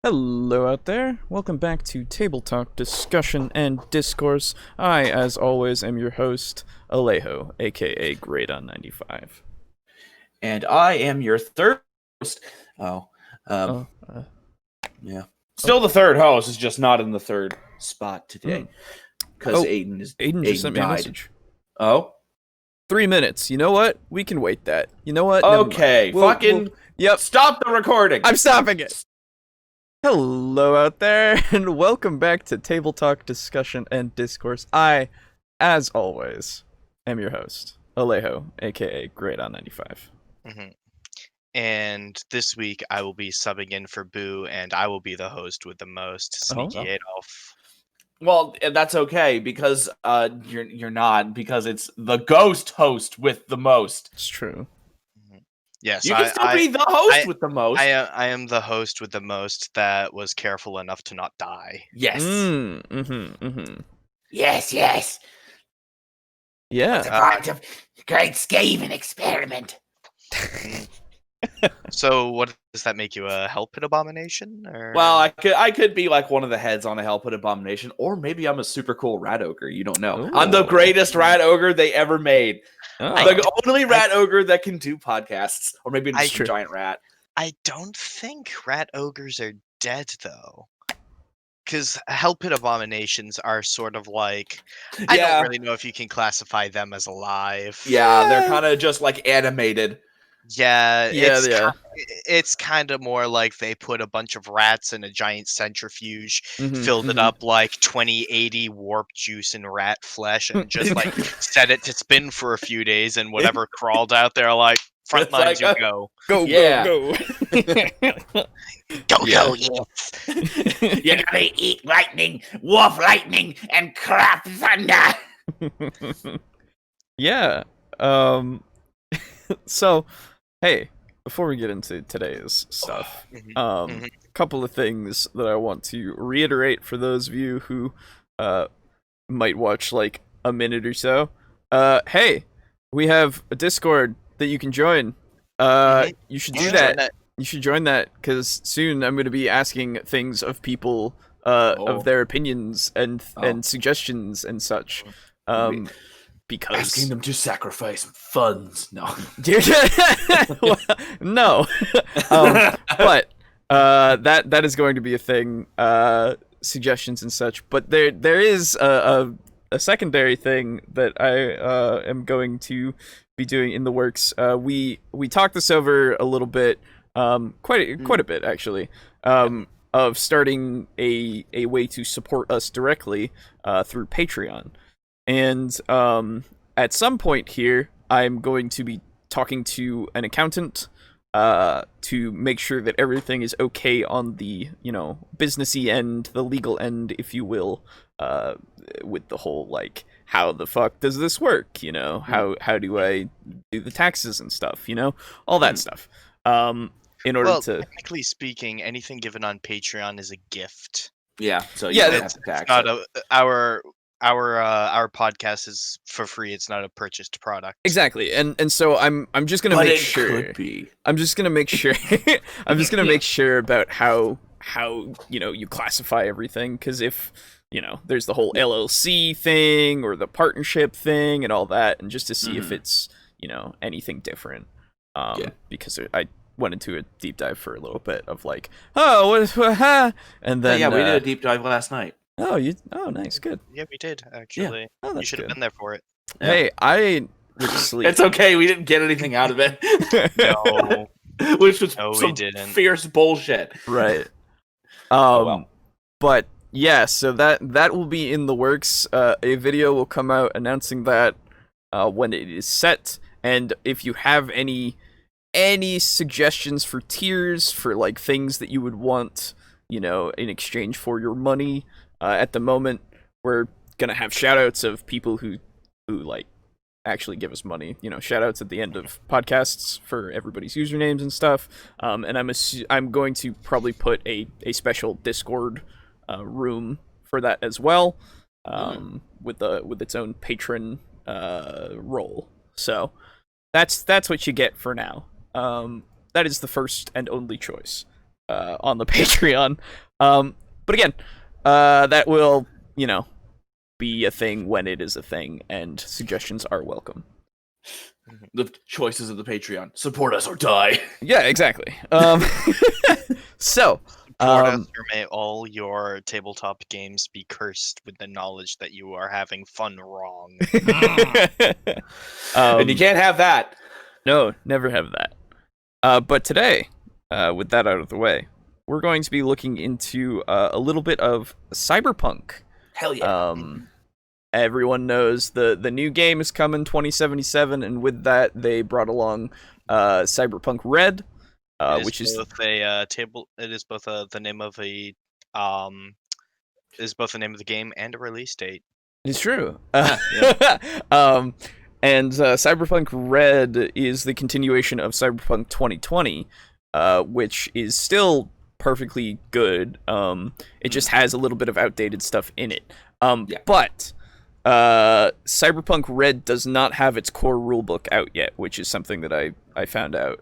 Hello out there. Welcome back to TableTalk Discussion and Discourse. I, as always, am your host, Alejo, aka Great on 95. And I am your third host. Oh, Oh, yeah. Still the third host, is just not in the third spot today. Because Aiden just sent me a died. message. Oh? 3 minutes. You know what? We can wait that. You know what? Okay, Yep. Stop the recording! I'm stopping it! Hello out there, and welcome back to TableTalk Discussion and Discourse. I, as always, am your host, Alejo, aka Great on 95. Mm-hmm. And this week I will be subbing in for Boo, and I will be the host with the most, Sneaky Adolf. Well, that's okay, because you're not, because it's the ghost host with the most. It's true. Yes, you can still be the host with the most. I am the host with the most that was careful enough to not die. Yes. Yes. Yeah. It's a part of the great Skaven experiment. So, what does that make you, a Hell Pit abomination? Or? Well, I could be like one of the heads on a Hell Pit abomination, or maybe I'm a super cool rat ogre. You don't know. Ooh. I'm the greatest rat ogre they ever made. Oh. The only rat ogre that can do podcasts, or maybe just a giant rat. I don't think rat ogres are dead, though. Because Hell Pit abominations are sort of like, I don't really know if you can classify them as alive. Yeah, they're kind of just like animated. It's kind of more like they put a bunch of rats in a giant centrifuge, filled it up like 2080 warp juice and rat flesh, and just like set it to spin for a few days, and whatever crawled out there, like, front lines, you go. Go. Go, yes. You're gonna eat lightning, wolf lightning, and crap thunder. Yeah. So, hey, before we get into today's stuff, a couple of things that I want to reiterate for those of you who might watch like a minute or so. Hey, we have a Discord that you can join. You should do that. You should join that, because soon I'm going to be asking things of people, of their opinions and suggestions and such. Because asking them to sacrifice funds. No. Well, no. But that is going to be a thing, suggestions and such. But there is a secondary thing that I am going to be doing in the works. We talked this over a little bit, quite a bit actually, of starting a way to support us directly through Patreon. And at some point here, I'm going to be talking to an accountant to make sure that everything is okay on the, businessy end, the legal end, if you will, with the whole, like, how the fuck does this work, how do I do the taxes and stuff, all that stuff. In order to... technically speaking, anything given on Patreon is a gift. Yeah, so you don't have to tax it. Our podcast is for free. It's not a purchased product. Exactly, and so I'm just gonna make sure. Could be. I'm just gonna make sure. I'm just gonna make sure about how you classify everything, because if there's the whole LLC thing or the partnership thing and all that, and just to see if it's anything different. Because I went into a deep dive for a little bit of like, and then we did a deep dive last night. Oh, nice, good. Yeah, we did, actually. Yeah. You should have been there for it. Hey, I would sleep. It's okay, we didn't get anything out of it. No. Which was we didn't. Fierce bullshit. Right. Well. But yeah, so that will be in the works. A video will come out announcing that when it is set, and if you have any suggestions for tiers, for like things that you would want, in exchange for your money. At the moment, we're gonna have shoutouts of people who like actually give us money. Shoutouts at the end of podcasts for everybody's usernames and stuff. And I'm going to probably put a special Discord room for that as well, with its own patron role. So that's what you get for now. That is the first and only choice. on the Patreon. But again, that will, be a thing when it is a thing, and suggestions are welcome. The choices of the Patreon: support us or die. Yeah, exactly. So, Support us, or may all your tabletop games be cursed with the knowledge that you are having fun wrong. And you can't have that. No, never have that. But today, with that out of the way, we're going to be looking into a little bit of Cyberpunk. Hell yeah. Everyone knows the new game is coming 2077, and with that, they brought along Cyberpunk Red, which is both a table. It is both the name of a is both the name of the game and a release date. It's true. And Cyberpunk Red is the continuation of Cyberpunk 2020, which is still perfectly good. It just has a little bit of outdated stuff in it. But Cyberpunk Red does not have its core rulebook out yet, which is something that I found out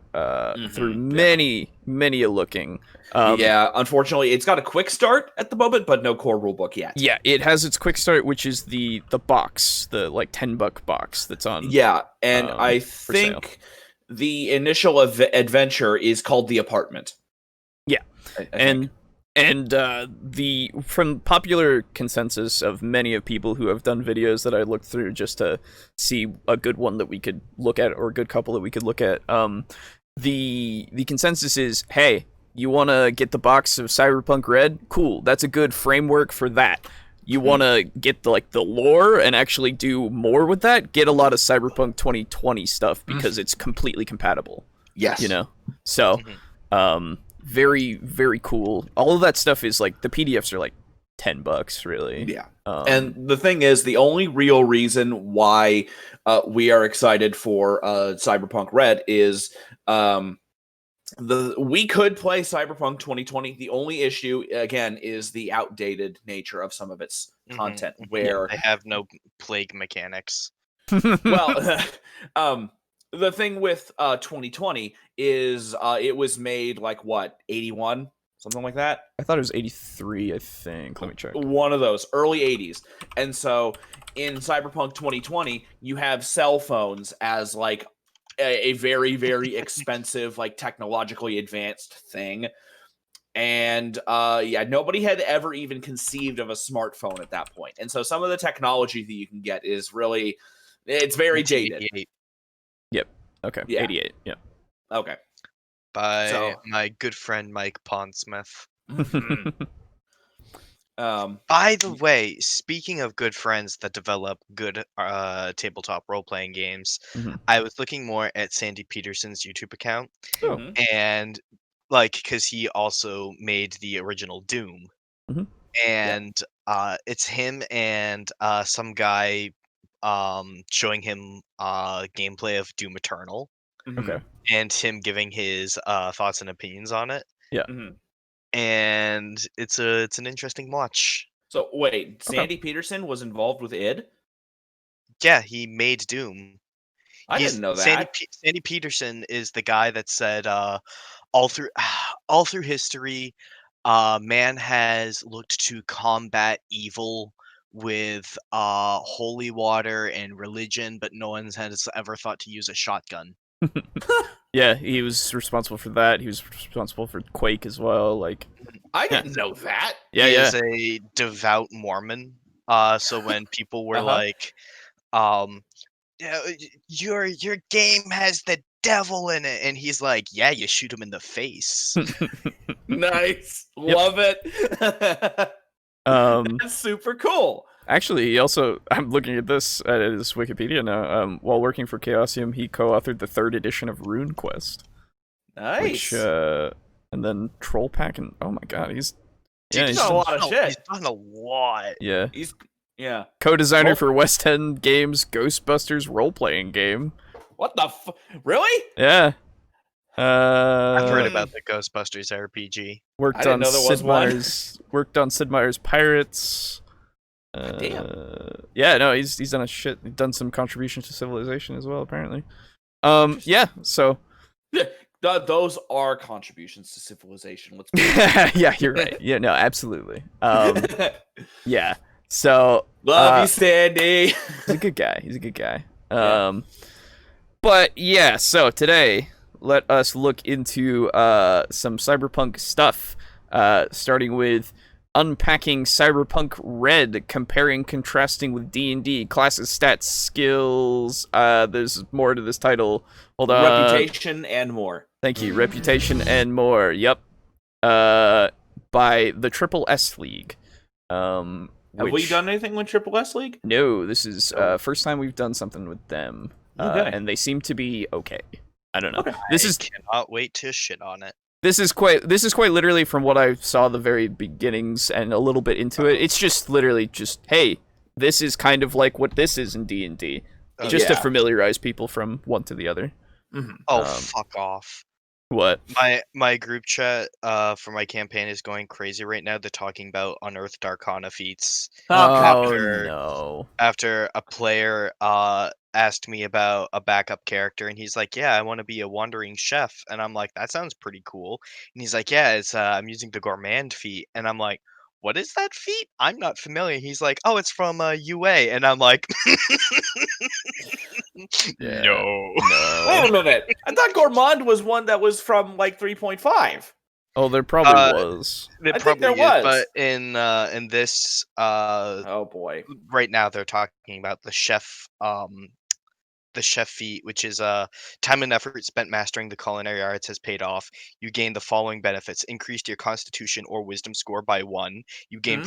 through many a looking. Unfortunately, it's got a quick start at the moment, but no core rulebook yet. Yeah, it has its quick start, which is the box, the like $10 box that's on. Yeah, and I think the initial adventure is called The Apartment. Yeah, And the from popular consensus of many of people who have done videos that I looked through just to see a good one that we could look at, or a good couple that we could look at, the consensus is, hey, you want to get the box of Cyberpunk Red? Cool, that's a good framework for that. You want to get the lore and actually do more with that? Get a lot of Cyberpunk 2020 stuff because it's completely compatible. Yes. So, very, very cool. All of that stuff is like, the PDFs are like $10, really. Yeah. And the thing is, the only real reason why we are excited for Cyberpunk Red is we could play Cyberpunk 2020. The only issue, again, is the outdated nature of some of its content, where they have no plague mechanics. Well, the thing with 2020 is it was made like 81, something like that. I thought it was 83. I think. Let me check. One of those early 80s, and so in Cyberpunk 2020, you have cell phones as like a very, very expensive, like technologically advanced thing. And nobody had ever even conceived of a smartphone at that point. And so some of the technology that you can get is really, it's very jaded. 88. Yep. Okay. Yeah. 88. Yep. Okay. By my good friend Mike Pondsmith. By the way, speaking of good friends that develop good tabletop role-playing games, I was looking more at Sandy Peterson's YouTube account, and because he also made the original Doom, and it's him and some guy showing him gameplay of Doom Eternal, and him giving his thoughts and opinions on it. Yeah. And it's an interesting watch. So wait, Sandy Peterson was involved with id? Yeah, he made Doom. I didn't know that. Sandy Peterson is the guy that said all through history, man has looked to combat evil with holy water and religion, but no one has ever thought to use a shotgun. Yeah, he was responsible for that. He was responsible for Quake as well. Like, I didn't know that. Yeah, he is a devout Mormon. So when people were like, your game has the devil in it, and he's like, yeah, you shoot him in the face. Nice, love it. That's super cool. Actually, he also, I'm looking at this at his Wikipedia now. While working for Chaosium, he co-authored the 3rd edition of RuneQuest. Nice. Which, and then Troll Pack, and oh my god, he's done a lot of shit. He's done a lot. Yeah. He's co-designer for West End Games' Ghostbusters role-playing game. What the really? Yeah. I've heard about the Ghostbusters RPG. Worked on Sid Meier's Pirates. Damn. Yeah, no, he's done a shit. He's done some contributions to Civilization as well, apparently. Yeah, so Those are contributions to civilization. Let's be Yeah, you're right. Yeah, no, absolutely. Yeah. So love you, Sandy. he's a good guy. He's a good guy. Yeah. But yeah, so today let us look into some cyberpunk stuff. Starting with unpacking Cyberpunk Red, comparing, contrasting with D&D, classes, stats, skills. There's more to this title. Hold on. Reputation and more. Thank you. Reputation and more. Yep. By the Triple S League. Have we done anything with Triple S League? No, this is first time we've done something with them. Okay. And they seem to be okay. I don't know. Okay. I cannot wait to shit on it. This is quite literally from what I saw the very beginnings and a little bit into it. It's just literally just, hey, this is kind of like what this is in D&D. Just to familiarize people from one to the other. Mm-hmm. Oh, fuck off. What? My group chat for my campaign is going crazy right now. They're talking about unearthed arcana feats. No. After a player asked me about a backup character, and he's like, "Yeah, I want to be a wandering chef," and I'm like, "That sounds pretty cool." And he's like, "Yeah, it's I'm using the gourmand feat," and I'm like, "What is that feat? I'm not familiar." He's like, "Oh, it's from UA," and I'm like, Yeah. "No." Wait a minute. I thought Gourmand was one that was from like 3.5. Oh, there probably was. It think there probably was. is, but in this Oh boy. right now they're talking about the chef feat, which is time and effort spent mastering the culinary arts has paid off. You gain the following benefits: increased your constitution or wisdom score by 1. You gain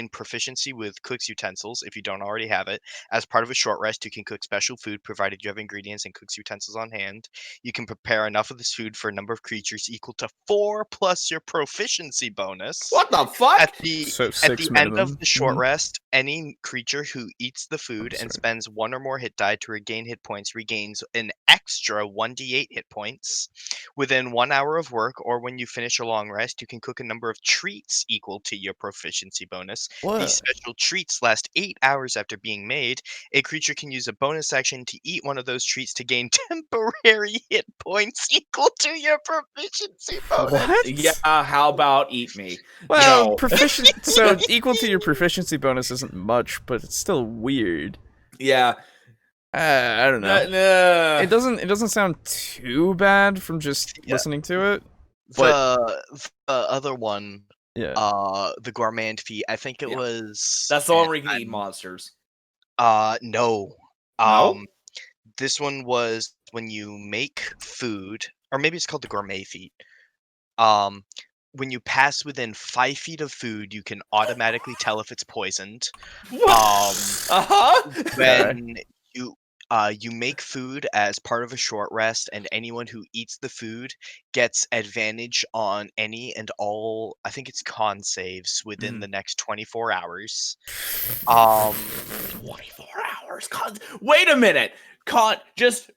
proficiency with cook's utensils if you don't already have it. As part of a short rest, you can cook special food provided you have ingredients and cook's utensils on hand. You can prepare enough of this food for a number of creatures equal to 4 plus your proficiency bonus. What the fuck? At the Six end minimum. of the short rest, any creature who eats the food and sorry. spends 1 or more hit die to regain hit points regains an extra 1d8 hit points. Within 1 hour of work, or when you finish a long rest, you can cook a number of treats equal to your proficiency bonus. What? These special treats last 8 hours after being made. A creature can use a bonus action to eat one of those treats to gain temporary hit points equal to your proficiency bonus. What? Yeah, how about eat me? Well, No. so equal to your proficiency bonus isn't much, but it's still weird. Yeah. I don't know. No. It doesn't sound too bad from just listening to it. But The other one, yeah. the gourmand feat, I think it was. That's the one where you can eat monsters. No. No? This one was when you make food, or maybe it's called the gourmet feat. When you pass within 5 feet of food, you can automatically tell if it's poisoned. When you make food as part of a short rest, and anyone who eats the food gets advantage on any and all, I think it's con saves within the next 24 hours. 24 hours. Wait a minute. Just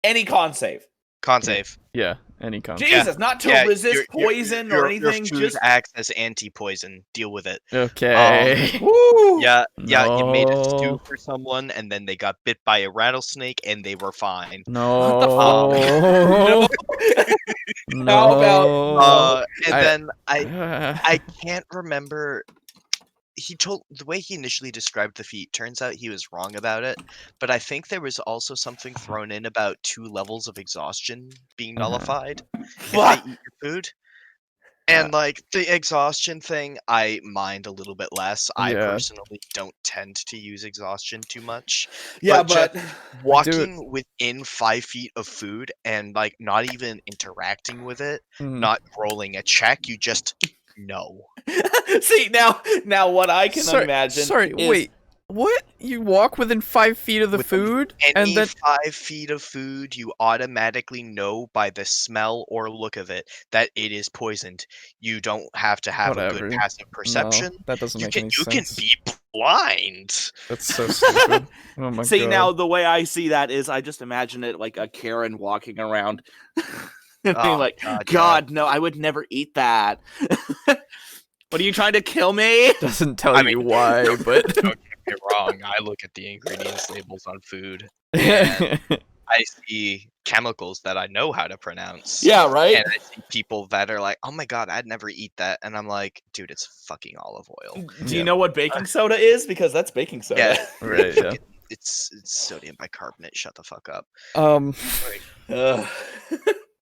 any con save. Con save. Yeah, any con. Jesus, not to resist poison or anything. Your food Just acts as anti-poison. Deal with it. Okay. Woo! Yeah, you made a stew No. for someone, and then they got bit by a rattlesnake, and they were fine. No. No. How about- Then I can't remember. The way he initially described the feat, turns out he was wrong about it, but I think there was also something thrown in about 2 levels of exhaustion being nullified if they eat your food. And like the exhaustion thing, I mind a little bit less. I personally don't tend to use exhaustion too much. Yeah, but but walking within 5 feet of food and like not even interacting with it, not rolling a check, you just know. See, now what I can imagine. Sorry, wait. What? You walk within 5 feet of the food? Any and then 5 feet of food, you automatically know by the smell or look of it that it is poisoned. You don't have to have a good passive perception. No, that doesn't make any sense. You can be blind. That's so stupid. Oh my See, god. now the way I see that is I just imagine it like a Karen walking around. Being like, God, no, I would never eat that. What are you trying to kill me? Doesn't tell me why, but Don't get me wrong. I look at the ingredients labels on food. I see chemicals that I know how to pronounce. Yeah, right. And I see people that are like, "Oh my god, I'd never eat that," and I'm like, "Dude, it's fucking olive oil." Do you know what baking soda is? Because that's baking soda. Yeah, Right, yeah. It's sodium bicarbonate. Shut the fuck up. Ugh.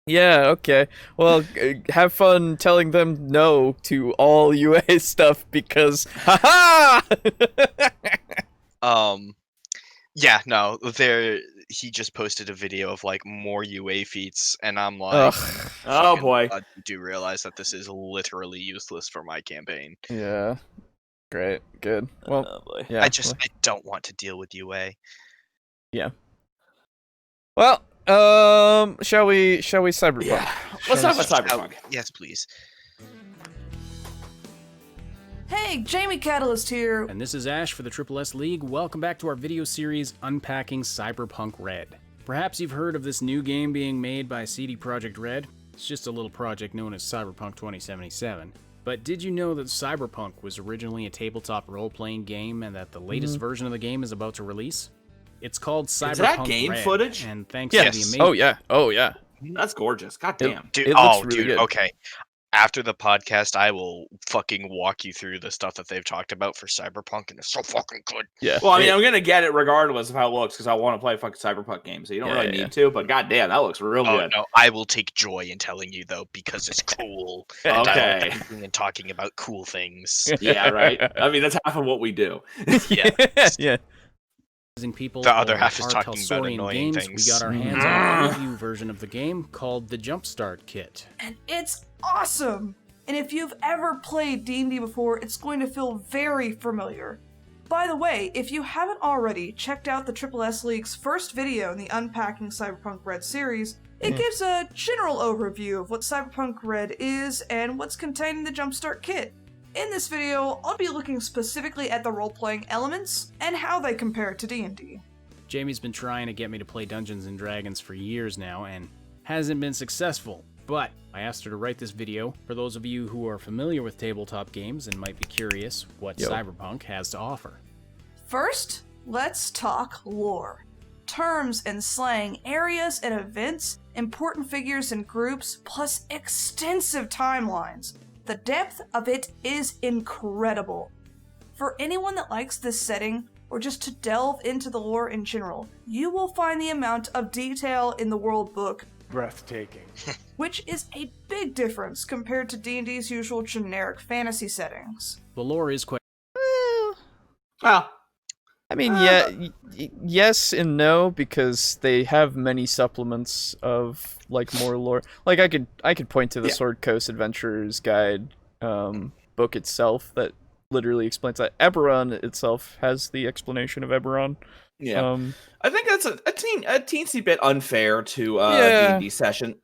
Yeah, okay. Well, have fun telling them no to all UA stuff because, haha! Yeah, no, he just posted a video of like more UA feats, and I'm like, Ugh, Oh fucking boy. God, you do realize that this is literally useless for my campaign. yeah. Great, good. Well, Oh boy. yeah. I don't want to deal with UA. Well, shall we Cyberpunk? Yeah. Let's talk about Cyberpunk. Yes, please. Hey, Jamie Catalyst here. And this is Ash for the Triple S League. Welcome back to our video series Unpacking Cyberpunk Red. Perhaps you've heard of this new game being made by CD Projekt Red. It's just a little project known as Cyberpunk 2077. But did you know that Cyberpunk was originally a tabletop role-playing game and that the latest version of the game is about to release? It's called Cyberpunk Is that game Red, footage? and thanks to the Yes. amazing... Oh yeah. That's gorgeous. God damn. Dude, It looks really dude, good. okay. After the podcast, I will fucking walk you through the stuff that they've talked about for Cyberpunk, and it's so fucking good. Yeah. Well, I mean, I'm gonna get it regardless of how it looks because I want to play a fucking Cyberpunk game. So you don't really need to. But goddamn, that looks real Oh good. no, I will take joy in telling you though because it's cool. And I Okay. like thinking and talking about cool things. Yeah, right. I mean, that's half of what we do. Yeah. yeah. people The other over half is at talking about Artelsorian annoying Games, things. We got our hands on a preview version of the game called the Jumpstart Kit. And it's awesome! And if you've ever played D&D before, it's going to feel very familiar. By the way, if you haven't already checked out the Triple S League's first video in the Unpacking Cyberpunk Red series, it gives a general overview of what Cyberpunk Red is and what's contained in the Jumpstart Kit. In this video, I'll be looking specifically at the role-playing elements and how they compare to D&D. Jamie's been trying to get me to play Dungeons & Dragons for years now and hasn't been successful, but I asked her to write this video for those of you who are familiar with tabletop games and might be curious what Cyberpunk has to offer. First, let's talk lore. Terms and slang, areas and events, important figures and groups, plus extensive timelines. The depth of it is incredible. For anyone that likes this setting, or just to delve into the lore in general, you will find the amount of detail in the world book breathtaking. which is a big difference compared to D&D's usual generic fantasy settings. The lore is quite... Well, I mean, yes and no, because they have many supplements of like more lore. Like I could point to the Sword Coast Adventurer's Guide book itself that literally explains that. Eberron itself has the explanation of Eberron. yeah. I think that's a teensy bit unfair to D&D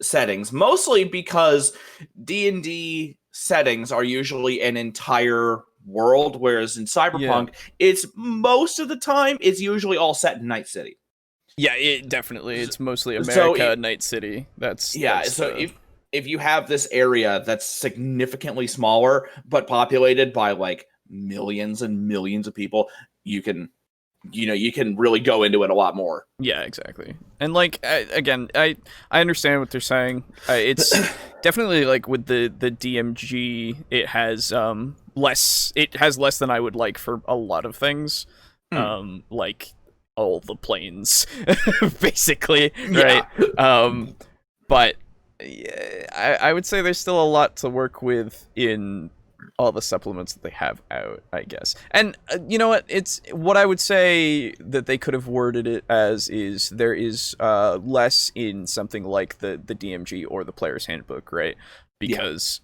settings, mostly because D&D settings are usually an entire world, whereas in Cyberpunk, it's most of the time it's usually all set in Night City. Yeah, it's mostly America, Night City. That's if you have this area that's significantly smaller but populated by like millions and millions of people, you can really go into it a lot more. Yeah, exactly. And like I understand what they're saying. It's definitely like with the DMG, it has less than I would like for a lot of things. Like all the planes basically, right? But I would say there's still a lot to work with in all the supplements that they have out, I guess. And you know what? It's what I would say that they could have worded it as is there is less in something like the DMG or the Player's Handbook, right? Because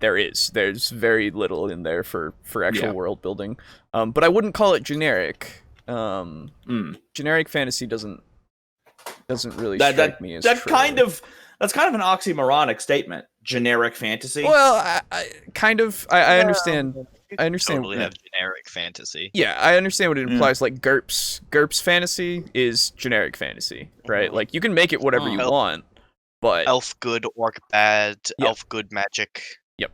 there's very little in there for actual world building. But I wouldn't call it generic. Generic fantasy doesn't really strike me as that's true. kind of an oxymoronic statement. Generic fantasy. Well, I understand. I understand. Totally have generic fantasy. Yeah, I understand what it implies. Like GURPS fantasy is generic fantasy, right? Like you can make it whatever you want, but Elf good, orc bad, elf good magic. Yep.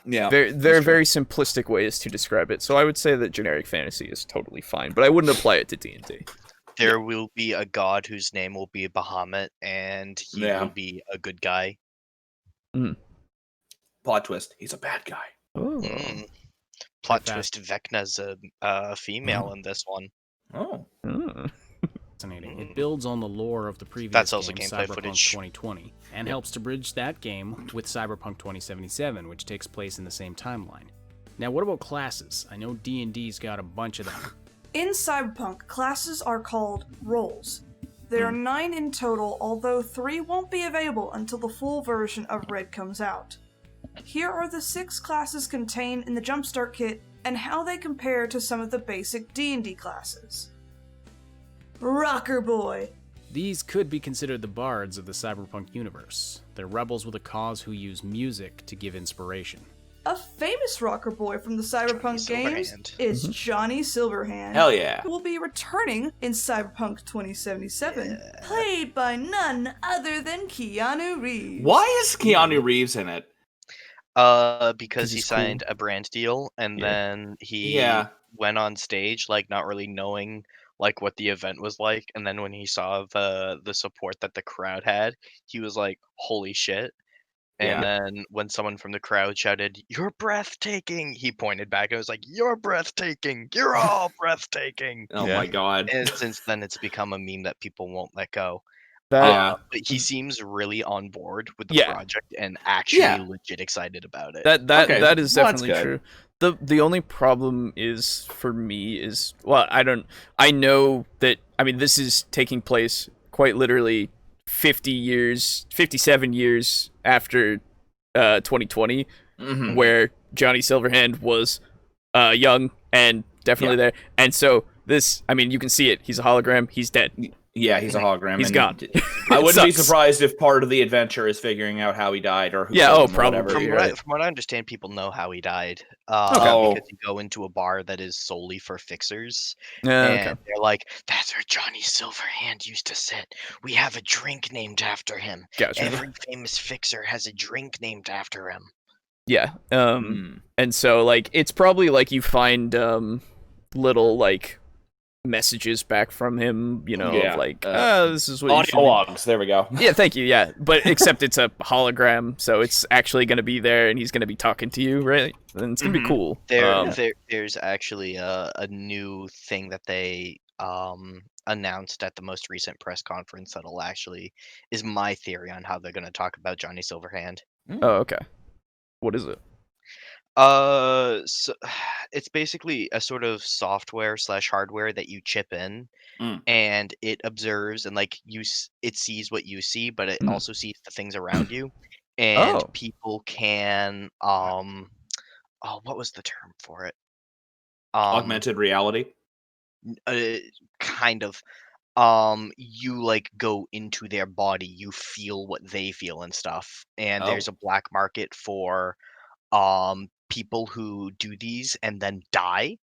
Yeah. There are very simplistic ways to describe it. So I would say that generic fantasy is totally fine, but I wouldn't apply it to D&D. there will be a god whose name will be Bahamut, and he will be a good guy. Plot twist: he's a bad guy. Mm. Plot twist: Vecna's a female in this one. Oh. Fascinating. It builds on the lore of the previous That's also game, gameplay Cyberpunk footage. 2020, and helps to bridge that game with Cyberpunk 2077, which takes place in the same timeline. Now, what about classes? I know D&D's got a bunch of them. In Cyberpunk, classes are called roles. There are 9 in total, although 3 won't be available until the full version of Red comes out. Here are the 6 classes contained in the Jumpstart Kit and how they compare to some of the basic D&D classes. Rocker Boy. These could be considered the bards of the Cyberpunk universe. They're rebels with a cause who use music to give inspiration. A famous rocker boy from the Cyberpunk games Silverhand. is Johnny Silverhand. Hell yeah. Who will be returning in Cyberpunk 2077, played by none other than Keanu Reeves. Why is Keanu Reeves in it? Because he he's signed a brand deal, and then he went on stage, like, not really knowing like what the event was like, and then when he saw the support that the crowd had, he was like, holy shit. And then when someone from the crowd shouted, "You're breathtaking," he pointed back and was like, "You're breathtaking. You're all breathtaking." Oh my god. And since then, it's become a meme that people won't let go. That But he seems really on board with the project and actually legit excited about it. that is Well, that's definitely good. true. The only problem is for me is, well, I know that, I mean, this is taking place quite literally 57 years after 2020, where Johnny Silverhand was young and definitely there. And so this, I mean, you can see it. He's a hologram. He's dead. Yeah, he's a hologram. He's and gone. I wouldn't be sucks. surprised if part of the adventure is figuring out how he died or who Yeah, killed him or probably. whatever. From what I understand, people know how he died. Okay. Because you go into a bar that is solely for fixers, Okay. and they're like, "That's where Johnny Silverhand used to sit. We have a drink named after him. Gotcha. Every famous fixer has a drink named after him." Yeah. And so, like, it's probably like you find little like messages back from him, you know, of like, this is what you should Audio be. logs. There we go. Yeah, thank you. Yeah, but except it's a hologram, so it's actually going to be there, and he's going to be talking to you, right? And it's going to be cool. There's actually a new thing that they announced at the most recent press conference that'll actually is my theory on how they're going to talk about Johnny Silverhand. Oh, okay. What is it? So it's basically a sort of software / hardware that you chip in, and it observes and like it sees what you see, but it also sees the things around you, and people can what was the term for it? Augmented reality. Kind of. You like go into their body, you feel what they feel and stuff, and there's a black market for people who do these and then die.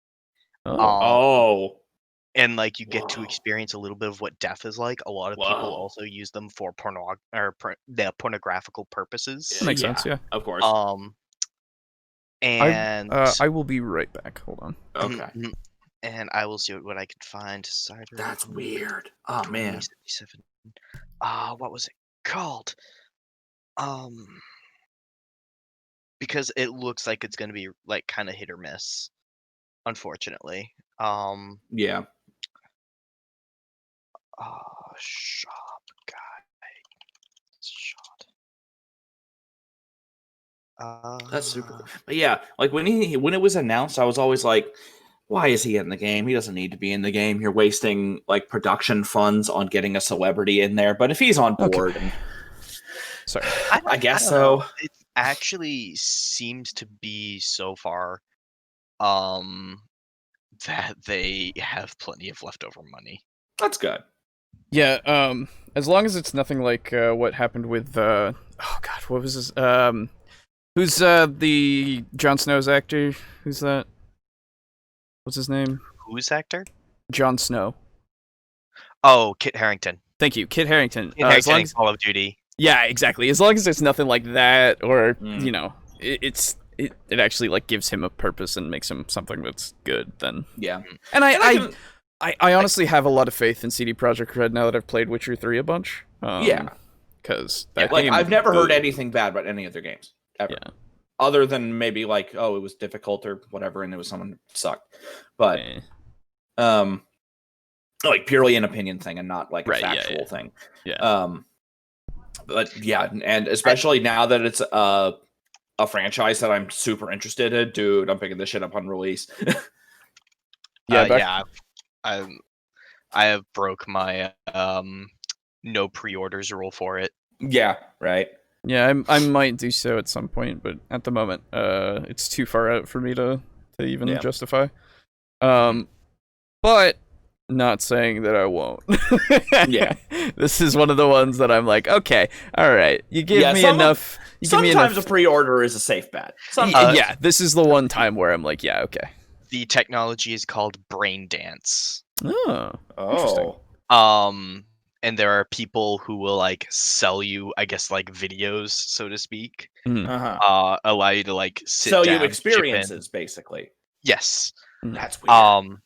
And like you get to experience a little bit of what death is like. A lot of people also use them for pornographical purposes. That makes sense, yeah. Of course. And I will be right back. Hold on. Okay. And I will see what I can find. That's weird. Oh man. 2077. What was it called? Because it looks like it's gonna be like kind of hit or miss, unfortunately. Yeah. Shop guide. Shot. That's super. But yeah, like when it was announced, I was always like, why is he in the game? He doesn't need to be in the game. You're wasting like production funds on getting a celebrity in there. But if he's on board, Sorry. I guess so. It actually seems to be so far that they have plenty of leftover money. That's good. Yeah, as long as it's nothing like what happened with oh god, what was his who's the Jon Snow's actor? Who's that? What's his name? Who's actor? Jon Snow. Oh, Kit Harington. Thank you, Kit Harington. Kit Harington in Call of Duty. Yeah, exactly. As long as it's nothing like that, or you know, it actually like gives him a purpose and makes him something that's good. Then Yeah. and I I honestly have a lot of faith in CD Projekt Red now that I've played Witcher 3 a bunch. Yeah. Because I've never heard anything bad about any of their games ever. Yeah. Other than maybe like, oh, it was difficult or whatever, and it was someone who sucked. But like purely an opinion thing and not like a factual thing. Yeah. But yeah, and especially now that it's a franchise that I'm super interested in, dude, I'm picking this shit up on release. I have broke my no pre-orders rule for it. Yeah, right. Yeah, I might do so at some point, but at the moment, it's too far out for me to even justify. But not saying that I won't. Yeah. This is one of the ones that I'm like, okay, all right, you give me enough. Sometimes a pre-order is a safe bet. Yeah, this is the one time where I'm like, yeah, okay. The technology is called brain dance. Oh, interesting. And there are people who will like sell you, I guess, like videos, so to speak. Allow you to like sell you experiences, basically. Yes. That's weird.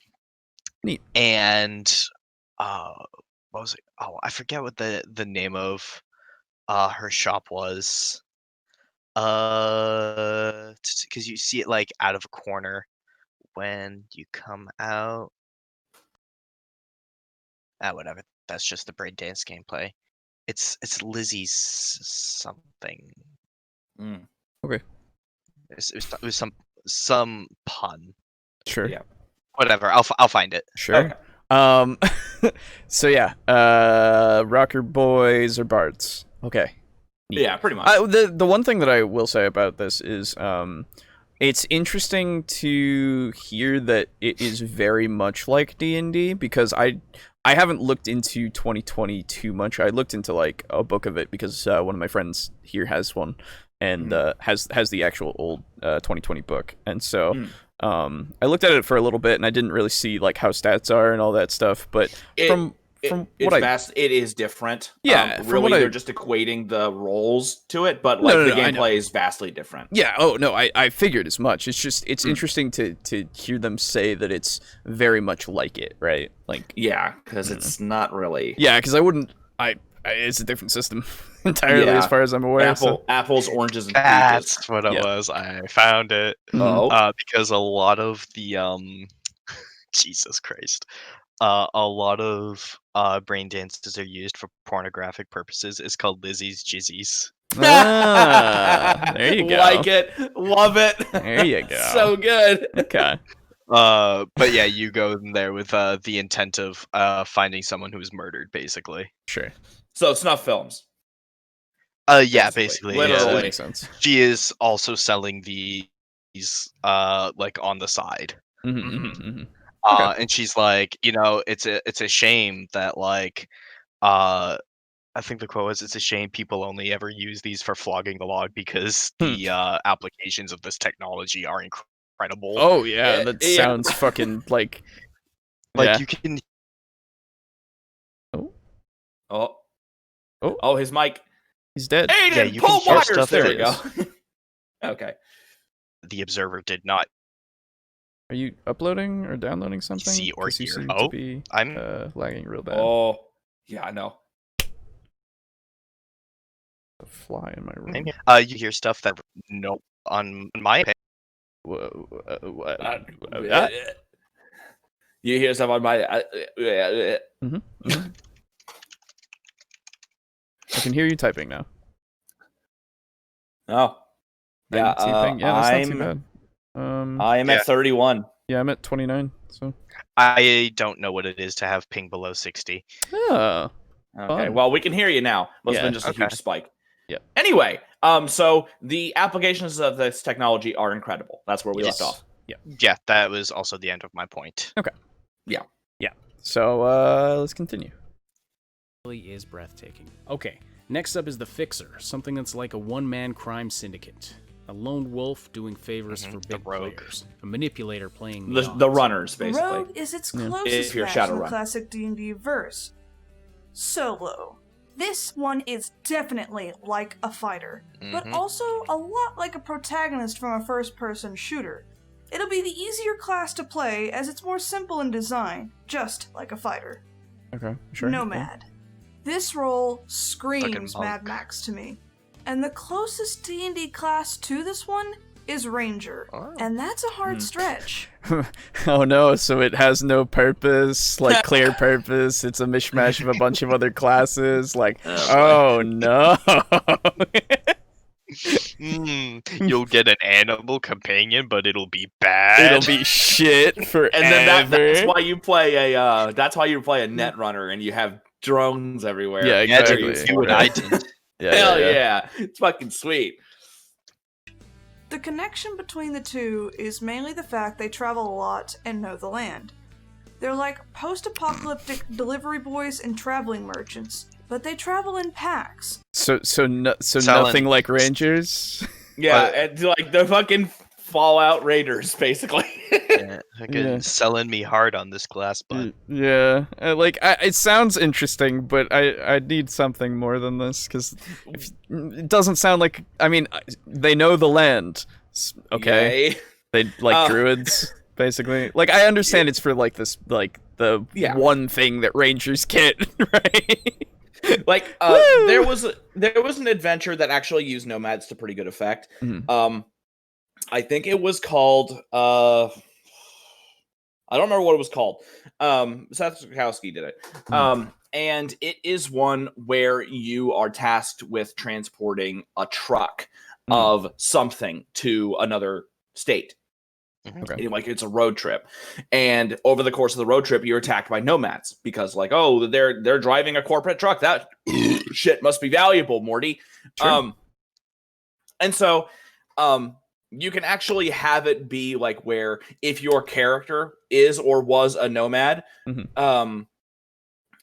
Neat. And what was it? Oh, I forget what the name of her shop was. Because you see it like out of a corner when you come out. Whatever. That's just the brain dance gameplay. It's Lizzie's something. Okay. It was some pun. Sure. Yeah. Whatever. I'll find it. Sure. Okay. So yeah. Rocker boys or bards. Okay. Yeah, pretty much. The one thing that I will say about this is it's interesting to hear that it is very much like D&D, because I haven't looked into 2020 too much. I looked into like a book of it because one of my friends here has one and has the actual old 2020 book, and so I looked at it for a little bit and I didn't really see like how stats are and all that stuff, but it is different. Yeah, really, they're just equating the roles to it, but like the gameplay is vastly different. Yeah. Oh no, I figured as much. It's just interesting to hear them say that it's very much like it, right? Like because it's not really. Yeah, because I wouldn't. It's a different system entirely, as far as I'm aware. Apples, oranges, and that's peaches. What it was. I found it. Because a lot of the Jesus Christ. A lot of brain dances are used for pornographic purposes. It's called Lizzie's Jizzies. There you go. Like it. Love it. There you go. So good. Okay. But yeah, you go in there with the intent of finding someone who was murdered, basically. Sure. So snuff films. Yeah, basically. Literally. That makes sense. She is also selling these like on the side. Okay. And she's like, it's a shame that like, I think the quote was, "It's a shame people only ever use these for flogging the log because the applications of this technology are incredible." Oh yeah, that sounds fucking like you can. Oh, his mic. He's dead. Aiden, you pull can hear wires. stuff There that we go. Okay. The observer did not Are you uploading or downloading something? see or 'Cause you hear. seem to be I'm lagging real bad. Oh, yeah, I know. A fly in my room. you hear stuff that on my page. Whoa, what? You hear stuff on my. I can hear you typing now. Oh, yeah. That's not too bad. I am at 31. Yeah, I'm at 29. So I don't know what it is to have ping below 60. Oh. Okay. Fun. Well, we can hear you now. Must have been just a huge spike. Yeah. Anyway, so the applications of this technology are incredible. That's where we left off. Yeah, that was also the end of my point. Okay. Yeah. So let's continue. Really is breathtaking. Okay, next up is the Fixer, something that's like a one-man crime syndicate. A lone wolf doing favors for big players. A manipulator playing the runners, basically. Rogue is its closest match in the classic D&D verse. Solo. This one is definitely like a fighter, but also a lot like a protagonist from a first-person shooter. It'll be the easier class to play as it's more simple in design, just like a fighter. Okay, sure. Nomad. This role screams Fucking monk. Mad Max to me. And the closest D&D class to this one is Ranger. Oh. And that's a hard stretch. Oh no, so it has no purpose, like clear purpose. It's a mishmash of a bunch of other classes. Like, oh no. You'll get an animal companion, but it'll be bad. It'll be shit forever. And then that's why you play a Netrunner and you have drones everywhere. Yeah, Yeah, exactly. do what I did. Hell yeah. It's fucking sweet. The connection between the two is mainly the fact they travel a lot and know the land. They're like post-apocalyptic delivery boys and traveling merchants, but they travel in packs. So Selling- nothing like Rangers. Yeah, and like the fucking Fallout Raiders, basically. Yeah, fucking Yeah. selling me hard on this class, but Yeah, it sounds interesting, but I need something more than this because it doesn't sound like. I mean, they know the land, okay? Yay. They like druids, basically. Like I understand it's for like this, like the one thing that Rangers get, right? Like there was an adventure that actually used nomads to pretty good effect. Mhm. I think it was called I don't remember what it was called. Seth Sikowski did it. And it is one where you are tasked with transporting a truck of something to another state. Okay. Like it's a road trip, and over the course of the road trip, you're attacked by nomads because, like, oh, they're driving a corporate truck. That shit must be valuable, Morty. Sure. And so, you can actually have it be like where if your character is or was a nomad,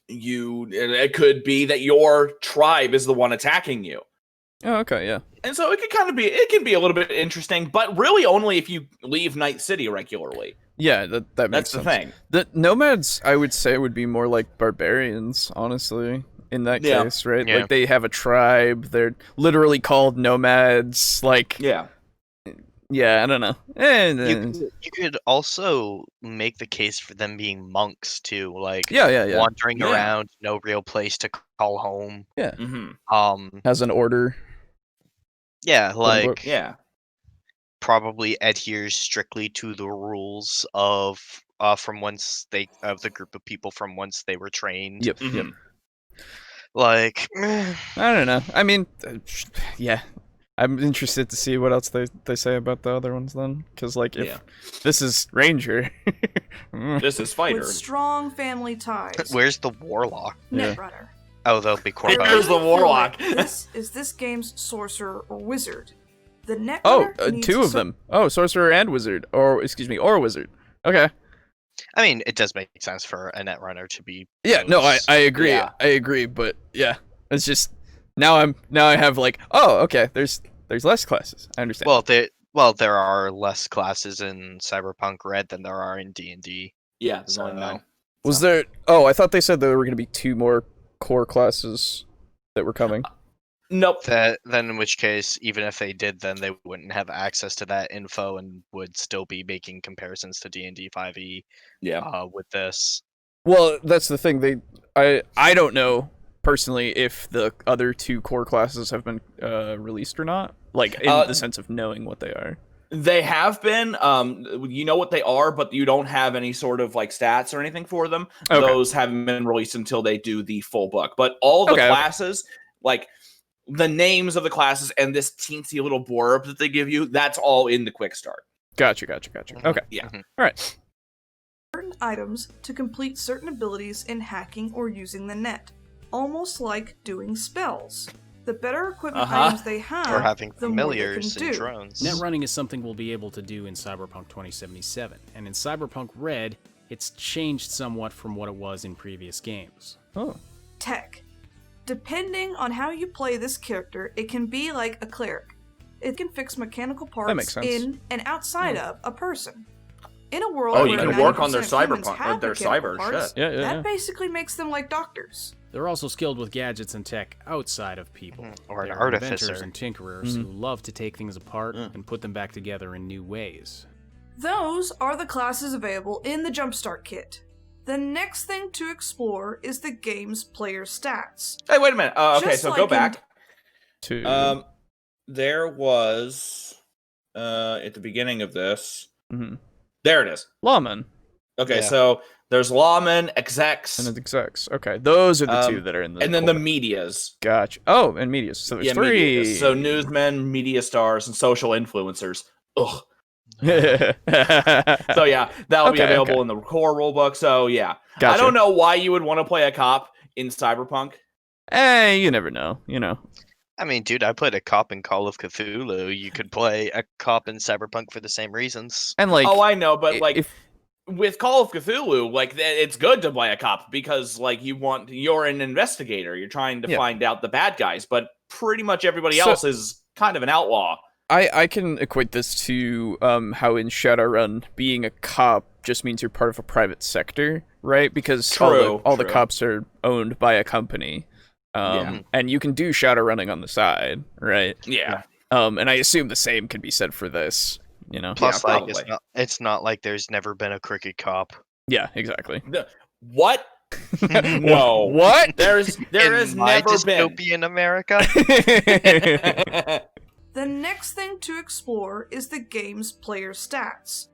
it could be that your tribe is the one attacking you. Oh, okay, yeah. And so it can be a little bit interesting, but really only if you leave Night City regularly. Yeah, that makes That's sense. the thing. The nomads, I would say, would be more like barbarians, honestly, in that case, right? Yeah. Like they have a tribe, they're literally called nomads, like Yeah. I don't know. you could also make the case for them being monks too, like Yeah. wandering Yeah. around, no real place to call home. Yeah. Mm-hmm. Has an order. Yeah, unquote. like Yeah. probably adheres strictly to the rules of the group of people from whence they were trained. Yep. Mhm. Like, I don't know. I mean, yeah. I'm interested to see what else they say about the other ones then, because like if this is Ranger, This is Fighter. With strong family ties. where's the warlock? Yeah. Netrunner. Oh, they'll be Where's Corvo. the warlock? This is this game's sorcerer or wizard. The Netrunner Oh, needs two of them. Oh, sorcerer and wizard, or wizard. Okay. I mean, it does make sense for a Netrunner to be. Yeah, no, those. I agree. Yeah. I agree, but yeah, it's just now I have like, oh, okay, there's less classes. I understand. There are less classes in Cyberpunk Red than there are in D&D. Yeah, there's only So- 9. Was there? Oh, I thought they said there were going to be 2 more core classes that were coming. Nope. Then in which case, even if they did, then they wouldn't have access to that info and would still be making comparisons to D&D 5e. Yeah. With this. Well, that's the thing. I don't know personally if the other 2 core classes have been released or not. Like in the sense of knowing what they are. They have been. You know what they are, but you don't have any sort of like stats or anything for them. Okay. Those haven't been released until they do the full book. But all the classes, like the names of the classes and this teensy little blurb that they give you, that's all in the quick start. Gotcha. Okay. Yeah. All right. certain items to complete certain abilities in hacking or using the net, almost like doing spells. The better equipment items they have, Or having the more they familiars can and do. drones. Net running is something we'll be able to do in Cyberpunk 2077, and in Cyberpunk Red, it's changed somewhat from what it was in previous games. Oh. Tech. Depending on how you play this character, it can be like a cleric. It can fix mechanical parts makes sense. in and outside of a person. In a world Oh, where you can work on their 90% of humans cyberpunk, have their mechanical cyber parts, shit. Yeah. that basically makes them like doctors. They're also skilled with gadgets and tech outside of people. Or an They're artificer. inventors and tinkerers who love to take things apart and put them back together in new ways. Those are the classes available in the Jumpstart Kit. The next thing to explore is the game's player stats. Hey, wait a minute. Okay, Just so like go in- back. To There was at the beginning of this. Mhm. There it is. lawman Okay, Yeah. so there's lawmen, execs, and execs. Okay, those are the two that are in the. and then the core. medias. Gotcha. Oh, and medias. So there's three. Medias. So newsmen, media stars, and social influencers. Ugh. So yeah, that'll be Okay, available okay. in the core rulebook. So yeah, Gotcha. I don't know why you would want to play a cop in Cyberpunk. You never know. You know. I mean, dude, I played a cop in Call of Cthulhu. You could play a cop in Cyberpunk for the same reasons. And like, Oh, I know, but like if with Call of Cthulhu, like it's good to play a cop because like you're an investigator. You're trying to Yeah. find out the bad guys, but pretty much everybody So- else is kind of an outlaw. I can equate this to how in Shadowrun being a cop just means you're part of a private sector, right? Because all the True. cops are owned by a company. Yeah. And you can do Shadowrunning on the side, right? Yeah. And I assume the same can be said for this, you know? Plus, Yeah, like, probably. it's not like there's never been a crooked cop. Yeah, exactly. What? No. What? There In has my never been. dystopian America. The next thing to explore is the game's player stats.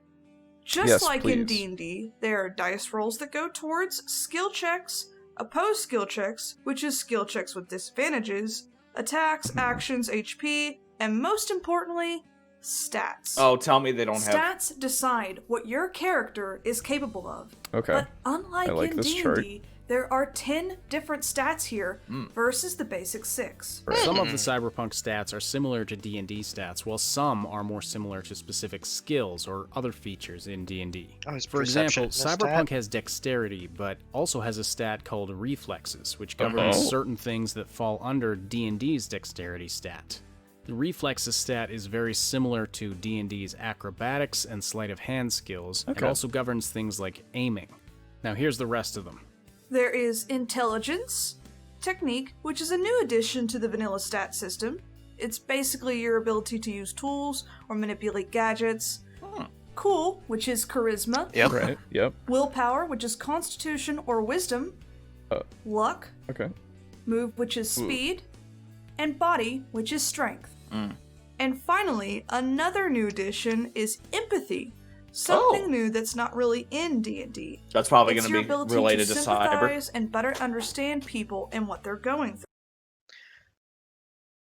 Just Yes, like in please. D&D, there are dice rolls that go towards skill checks, opposed skill checks, which is skill checks with disadvantages, attacks, actions, HP, and most importantly, stats. Oh, tell me they don't have. Stats decide what your character is capable of. Okay. But unlike I like in this D&D, chart. there are 10 different stats here versus the basic 6. Some of the Cyberpunk stats are similar to D&D stats, while some are more similar to specific skills or other features in D&D. Oh, is For example, perception a Cyberpunk stat? has dexterity, but also has a stat called reflexes, which governs certain things that fall under D&D's dexterity stat. The reflexes stat is very similar to D&D's acrobatics and sleight of hand skills, and Okay. also governs things like aiming. Now here's the rest of them. There is Intelligence, Technique, which is a new addition to the vanilla stat system. It's basically your ability to use tools or manipulate gadgets. Cool, which is Charisma. Yep. Right. Yep. Willpower, which is Constitution or Wisdom. Luck. Okay. Move, which is Speed. And Body, which is Strength. And finally, another new addition is Empathy. Something new that's not really in D&D. That's probably It's going your to be ability related to to cyber. sympathize and better understand people and what they're going through.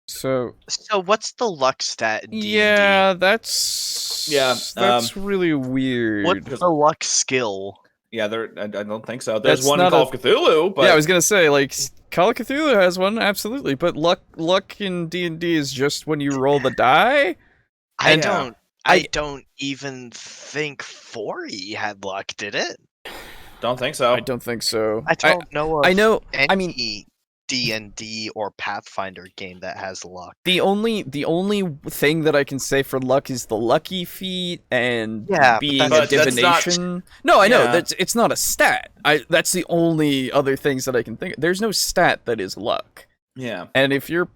So So what's the luck stat in D&D? yeah, that's that's really weird. What's the luck skill? Yeah, I don't think so. There's That's one in not Call a- of Cthulhu, but Yeah, I was gonna say like Call of Cthulhu has one, absolutely, but luck in D&D is just when you roll the die. I And- don't. I- I don't even think 4E had luck, did it? don't think so. I don't think so. I don't know of I know. any I mean, D&D or Pathfinder game that has luck. the only thing that I can say for luck is the lucky feat and Yeah, but being a that's not- divination. No, I know Yeah. it's not a stat. That's the only other things that I can think of. There's no stat that is luck. Yeah. And if you're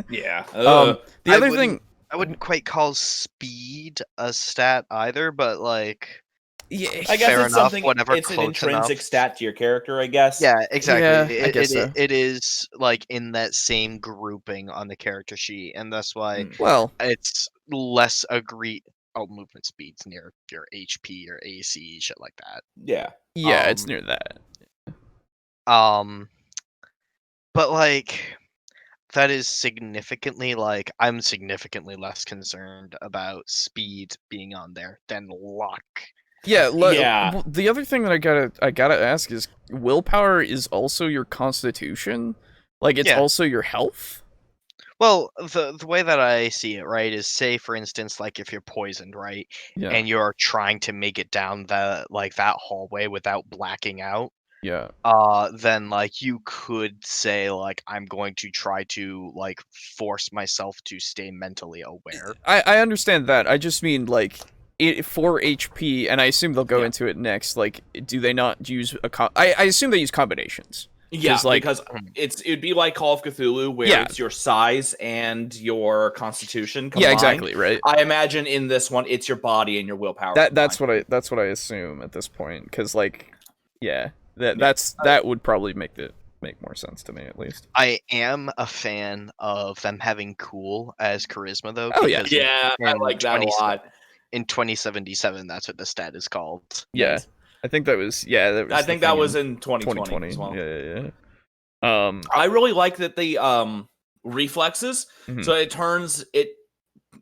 Yeah. the I other wouldn't- thing, I wouldn't quite call speed a stat either, but like, yeah, I guess fair it's enough, something. whatever, It's an close intrinsic enough. stat to your character, I guess. yeah, exactly. Yeah, I It- guess it- so. it is like in that same grouping on the character sheet, and that's why well, it's less agreed. Oh, movement speeds near your HP or AC, shit like that. Yeah. yeah, it's um, near that. But like that is significantly like I'm significantly less concerned about speed being on there than luck. Yeah, Yeah. well, the other thing that I gotta ask is willpower is also your constitution, like it's Yeah. also your health. Well, the way that I see it, right, is say for instance, like if you're poisoned, right, Yeah, and you're trying to make it down that hallway without blacking out, yeah, then like you could say like I'm going to try to like force myself to stay mentally aware. I understand that. I just mean like for HP, and I assume they'll go Yeah. into it next. Like, do they not use I assume they use combinations. Yeah, like, because it'd be like Call of Cthulhu, where it's your size and your constitution combined. Yeah, exactly, right. I imagine in this one, it's your body and your willpower. That's what I assume at this point, because like, that would probably make more sense to me, at least. I am a fan of them having cool as charisma, though. Oh, yeah. because Yeah, I like that a lot. In 2077, that's what the stat is called. Yeah, I think that was I think that was in 2020 as well. Yeah. I really like that the reflexes. Mhm. So it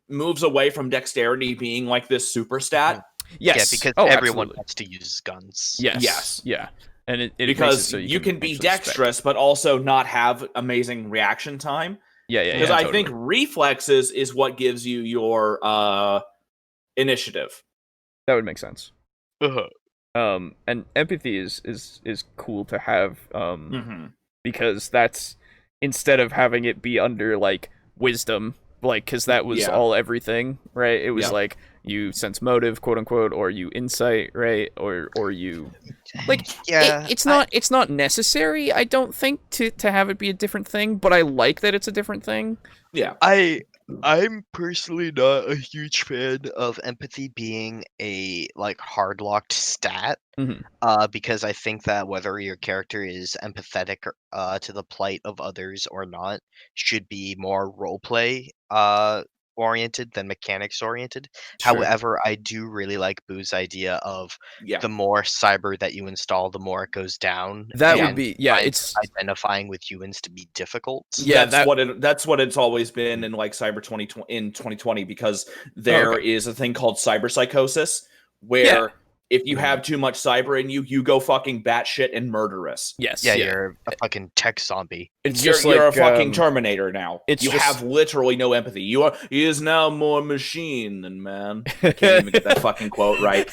moves away from dexterity being like this super stat. Yes. Yeah, because everyone absolutely. wants to use guns. Yes. Yeah. And it Because makes it so you can be actually spec. dexterous, but also not have amazing reaction time. Yeah. Because I totally. think reflexes is what gives you your initiative. That would make sense. Uh-huh. And empathy is cool to have, because that's, instead of having it be under like wisdom, like, because that was all everything, right? It was like you sense motive, quote unquote, or you insight, right? Or you like it's not necessary, I don't think, to have it be a different thing, but I like that it's a different thing. Yeah. I'm personally not a huge fan of empathy being a like hard locked stat. Because I think that whether your character is empathetic to the plight of others or not should be more roleplay oriented than mechanics oriented. Sure. However, I do really like Boo's idea of Yeah. the more cyber that you install, the more it goes down. That would and be it's identifying with humans to be difficult. Yeah, that's what it's always been in like Cyber 2020, because there is a thing called cyber psychosis, where if you have too much cyber in you, you go fucking batshit and murderous. Yes. Yeah, you're a fucking tech zombie. It's You're, just you're like, a fucking Terminator now. You just- have literally no empathy. He is now more machine than man. I can't even get that fucking quote right.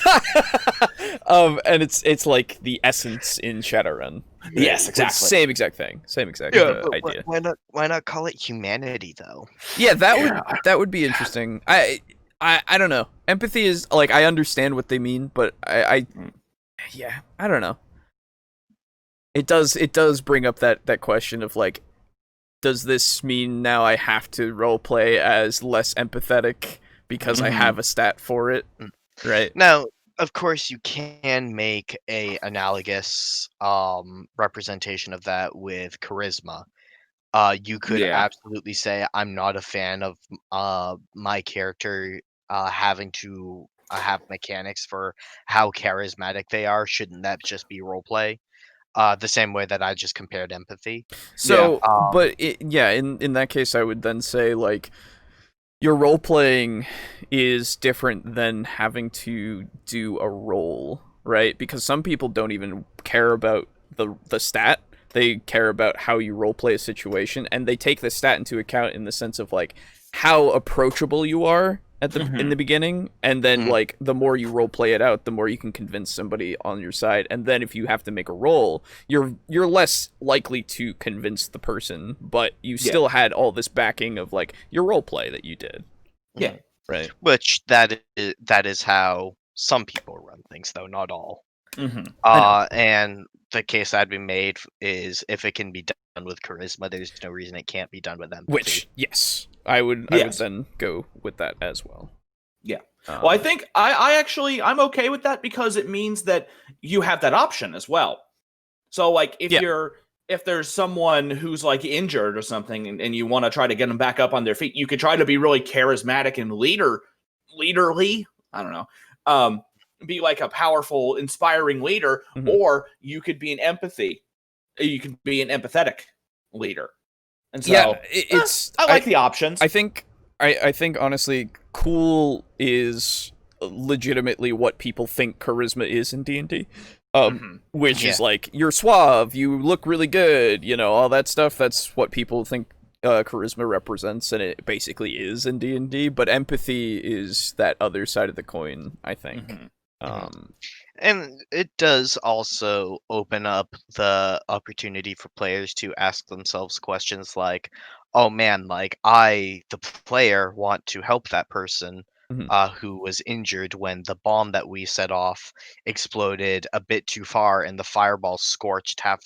And it's like the essence in Shadowrun. Yes, exactly. Same exact thing. Same exact But idea. why not call it humanity though? Yeah, that would be interesting. I don't know. Empathy is like, I understand what they mean, but I don't know. It does bring up that question of like, does this mean now I have to roleplay as less empathetic because I have a stat for it? Right. Now, of course, you can make a analogous representation of that with charisma. You could absolutely say, I'm not a fan of my character having to have mechanics for how charismatic they are. Shouldn't that just be roleplay? The same way that I just compared empathy. So, in that case, I would then say, like, your role playing is different than having to do a role, right? Because some people don't even care about the stat. They care about how you roleplay a situation, and they take the stat into account in the sense of like how approachable you are at the in the beginning, and then like the more you roleplay it out, the more you can convince somebody on your side. And then if you have to make a roll, you're less likely to convince the person, but you still had all this backing of like your roleplay that you did. Yeah. Right. Which that is how some people run things, though not all. And the case I'd be made is if it can be done with charisma, there's no reason it can't be done with empathy. Which, yes, I would then go with that as well. Yeah. Well, I think I'm okay with that, because it means that you have that option as well. So like if there's someone who's like injured or something, and you want to try to get them back up on their feet, you could try to be really charismatic and leaderly. I don't know. Be like a powerful, inspiring leader, or you could be an empathetic leader. And so I like the options. I think honestly, cool is legitimately what people think charisma is in D&D. Which is like, you're suave, you look really good, all that stuff. That's what people think charisma represents, and it basically is in D&D. But empathy is that other side of the coin, I think. And it does also open up the opportunity for players to ask themselves questions like, oh man, like I, the player, want to help that person, who was injured when the bomb that we set off exploded a bit too far and the fireball scorched half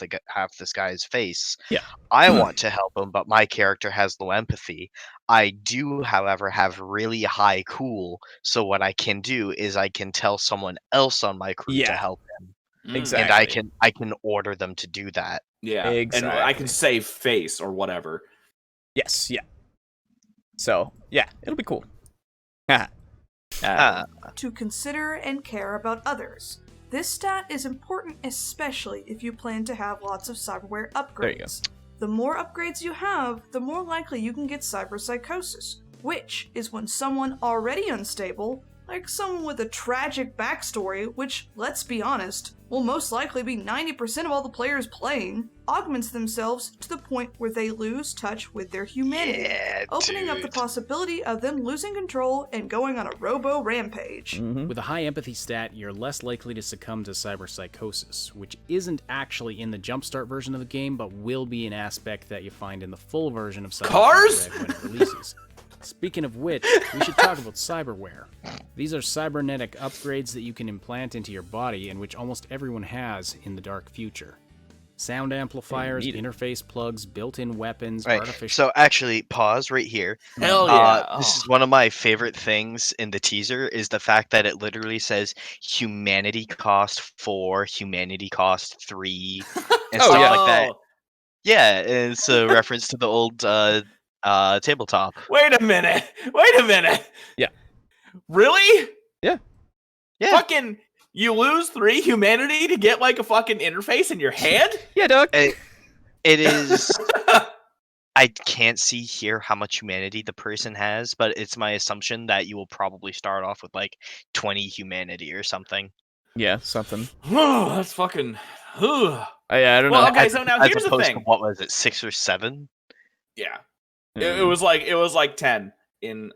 this guy's face. Yeah. I want to help him, but my character has low empathy. I do, however, have really high cool, so what I can do is I can tell someone else on my crew to help him. Exactly. And I can order them to do that. Yeah, Exactly. and I can save face or whatever. Yes, yeah. So, yeah, it'll be cool. To consider and care about others. This stat is important especially if you plan to have lots of cyberware upgrades. There you go. The more upgrades you have, the more likely you can get cyberpsychosis, which is when someone already unstable, like someone with a tragic backstory, which, let's be honest, will most likely be 90% of all the players playing, augments themselves to the point where they lose touch with their humanity, opening up the possibility of them losing control and going on a robo-rampage. With a high empathy stat, you're less likely to succumb to cyberpsychosis, which isn't actually in the Jumpstart version of the game, but will be an aspect that you find in the full version of Cyberpunk Red when it releases. Speaking of which, we should talk about cyberware. These are cybernetic upgrades that you can implant into your body and which almost everyone has in the dark future. Sound amplifiers, interface plugs, built-in weapons, artificial... So actually, pause right here. Hell yeah. This is one of my favorite things in the teaser, is the fact that it literally says humanity cost 4, humanity cost 3, and stuff like that. Yeah, it's a reference to the old tabletop. Wait a minute. Yeah. Really? Yeah. Fucking, you lose 3 humanity to get like a fucking interface in your head? Yeah, dog. It is... I can't hear how much humanity the person has, but it's my assumption that you will probably start off with like 20 humanity or something. Yeah, something. That's fucking... Yeah, I don't know. Well, okay, so now here's the thing. To, what was it, 6 or 7? Yeah. It was like 10 in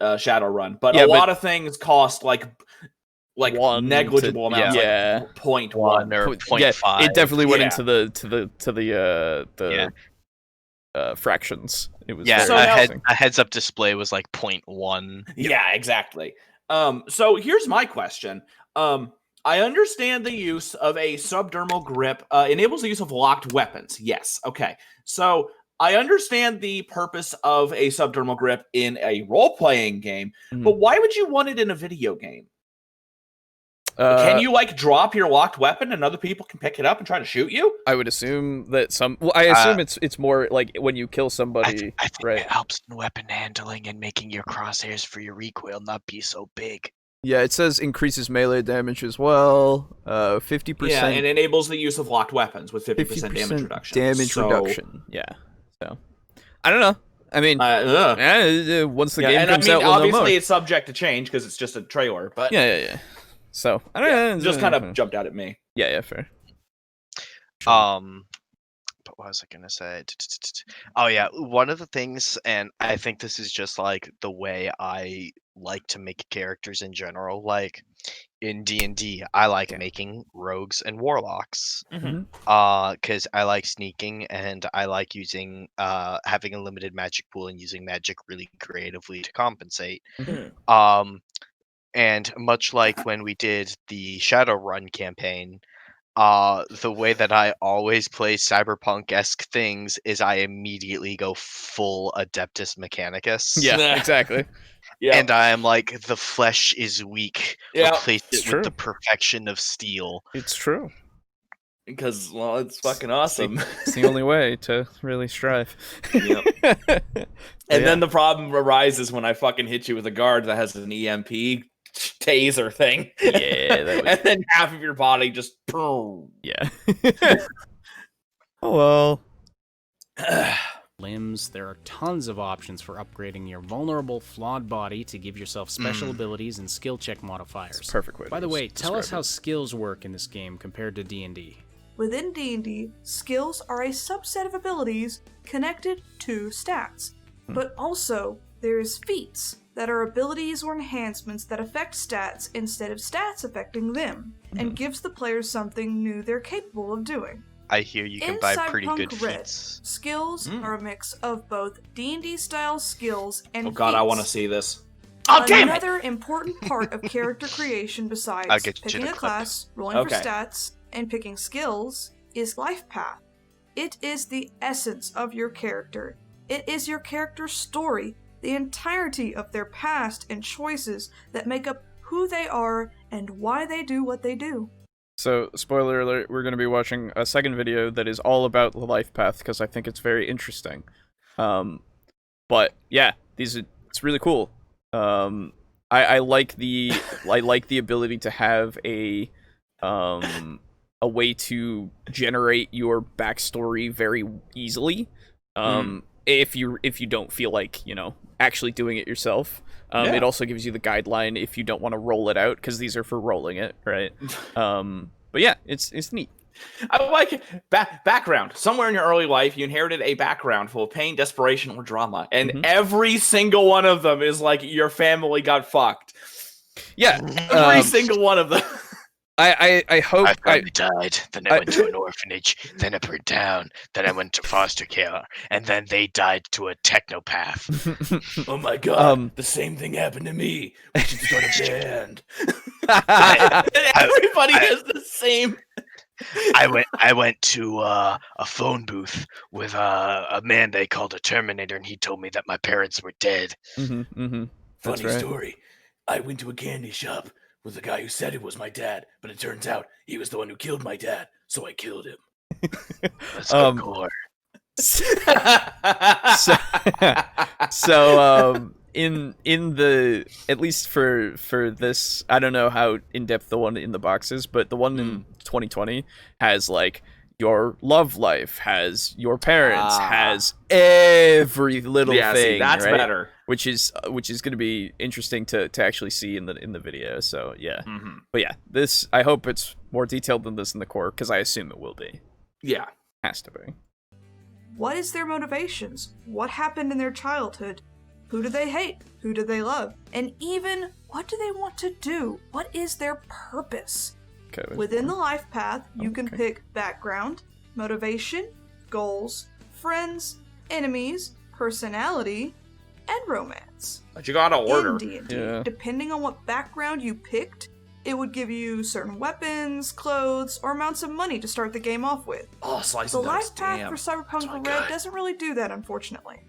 Shadowrun, but a lot of things cost like negligible amounts, like 0.1 or 0.5. Yeah, it definitely went into the fractions. It was so a heads-up display was like 0.1. Yeah, exactly. So here's my question. I understand the use of a subdermal grip enables the use of locked weapons. Yes, okay. So I understand the purpose of a subdermal grip in a role-playing game, but why would you want it in a video game? Can you like drop your locked weapon and other people can pick it up and try to shoot you? I would assume that I assume it's more like when you kill somebody. I think it helps in weapon handling and making your crosshairs for your recoil not be so big. Yeah, it says increases melee damage as well. 50%. Yeah, and enables the use of locked weapons with 50% damage reduction. Reduction. Yeah. So I don't know. I mean, once the game comes out, we'll obviously know more. it's subject to change because it's just a trailer. But yeah. So I don't know. Just kind of jumped out at me. Yeah, fair. But what was I gonna say? Oh yeah, one of the things, and I think this is just like the way I like to make characters in general. Like in D&D, I like making rogues and warlocks, because I like sneaking and I like using having a limited magic pool and using magic really creatively to compensate. And much like when we did the Shadowrun campaign, the way that I always play cyberpunk-esque things is I immediately go full Adeptus Mechanicus. Yeah, exactly. Yeah. And I am like, the flesh is weak. Replace it with the perfection of steel. It's true. Because, well, it's fucking awesome. It's the only way to really strive. Yep. And then the problem arises when I fucking hit you with a guard that has an EMP taser thing. Yeah. And then half of your body just... Yeah. Oh, well. Limbs, there are tons of options for upgrading your vulnerable, flawed body to give yourself special abilities and skill check modifiers. That's a perfect way to By the way, tell us describe how skills work in this game compared to D&D. Within D&D, skills are a subset of abilities connected to stats. But also, there's feats that are abilities or enhancements that affect stats instead of stats affecting them, and gives the players something new they're capable of doing. I hear you can buy pretty good Cyberpunk Red, feats. skills are a mix of both D&D style skills and Oh god, feats. I want to see this. Oh, damn it! Another important part of character creation I'll besides get you picking the a clip. class, rolling Okay. for stats, and picking skills is Lifepath. It is the essence of your character. It is your character's story, the entirety of their past and choices that make up who they are and why they do what they do. So, spoiler alert, we're going to be watching a second video that is all about the life path, because I think it's very interesting. But, yeah, it's really cool. I like the ability to have a way to generate your backstory very easily. If you don't feel like, actually doing it yourself. It also gives you the guideline if you don't want to roll it out, because these are for rolling it, right? But yeah, it's neat. I like background. Somewhere in your early life, you inherited a background full of pain, desperation, or drama, and every single one of them is like your family got fucked. Yeah, Every single one of them. I hope I finally died, then I went to an orphanage, then I burned down, then I went to foster care, and then they died to a technopath. Oh my god, the same thing happened to me. We should start a band. Everybody has the same. I went to a phone booth with a man they called a Terminator, and he told me that my parents were dead. Funny story. I went to a candy shop with the guy who said it was my dad, but it turns out he was the one who killed my dad, so I killed him. Let's go core. So in the, at least for this, I don't know how in depth the one in the box is, but the one in 2020 has like your love life, has your parents, has every little thing. See, that's right? better. Which is going to be interesting to actually see in the video. So yeah, but yeah, this, I hope it's more detailed than this in the core, because I assume it will be. Yeah, has to be. What is their motivations? What happened in their childhood? Who do they hate? Who do they love? And even, what do they want to do? What is their purpose? Okay, within the life path, you can pick background, motivation, goals, friends, enemies, personality, and romance. but you gotta order. In D&D, depending on what background you picked, it would give you certain weapons, clothes, or amounts of money to start the game off with. Oh, slice The and dice, life path damn. for Cyberpunk my Red God. doesn't really do that, unfortunately.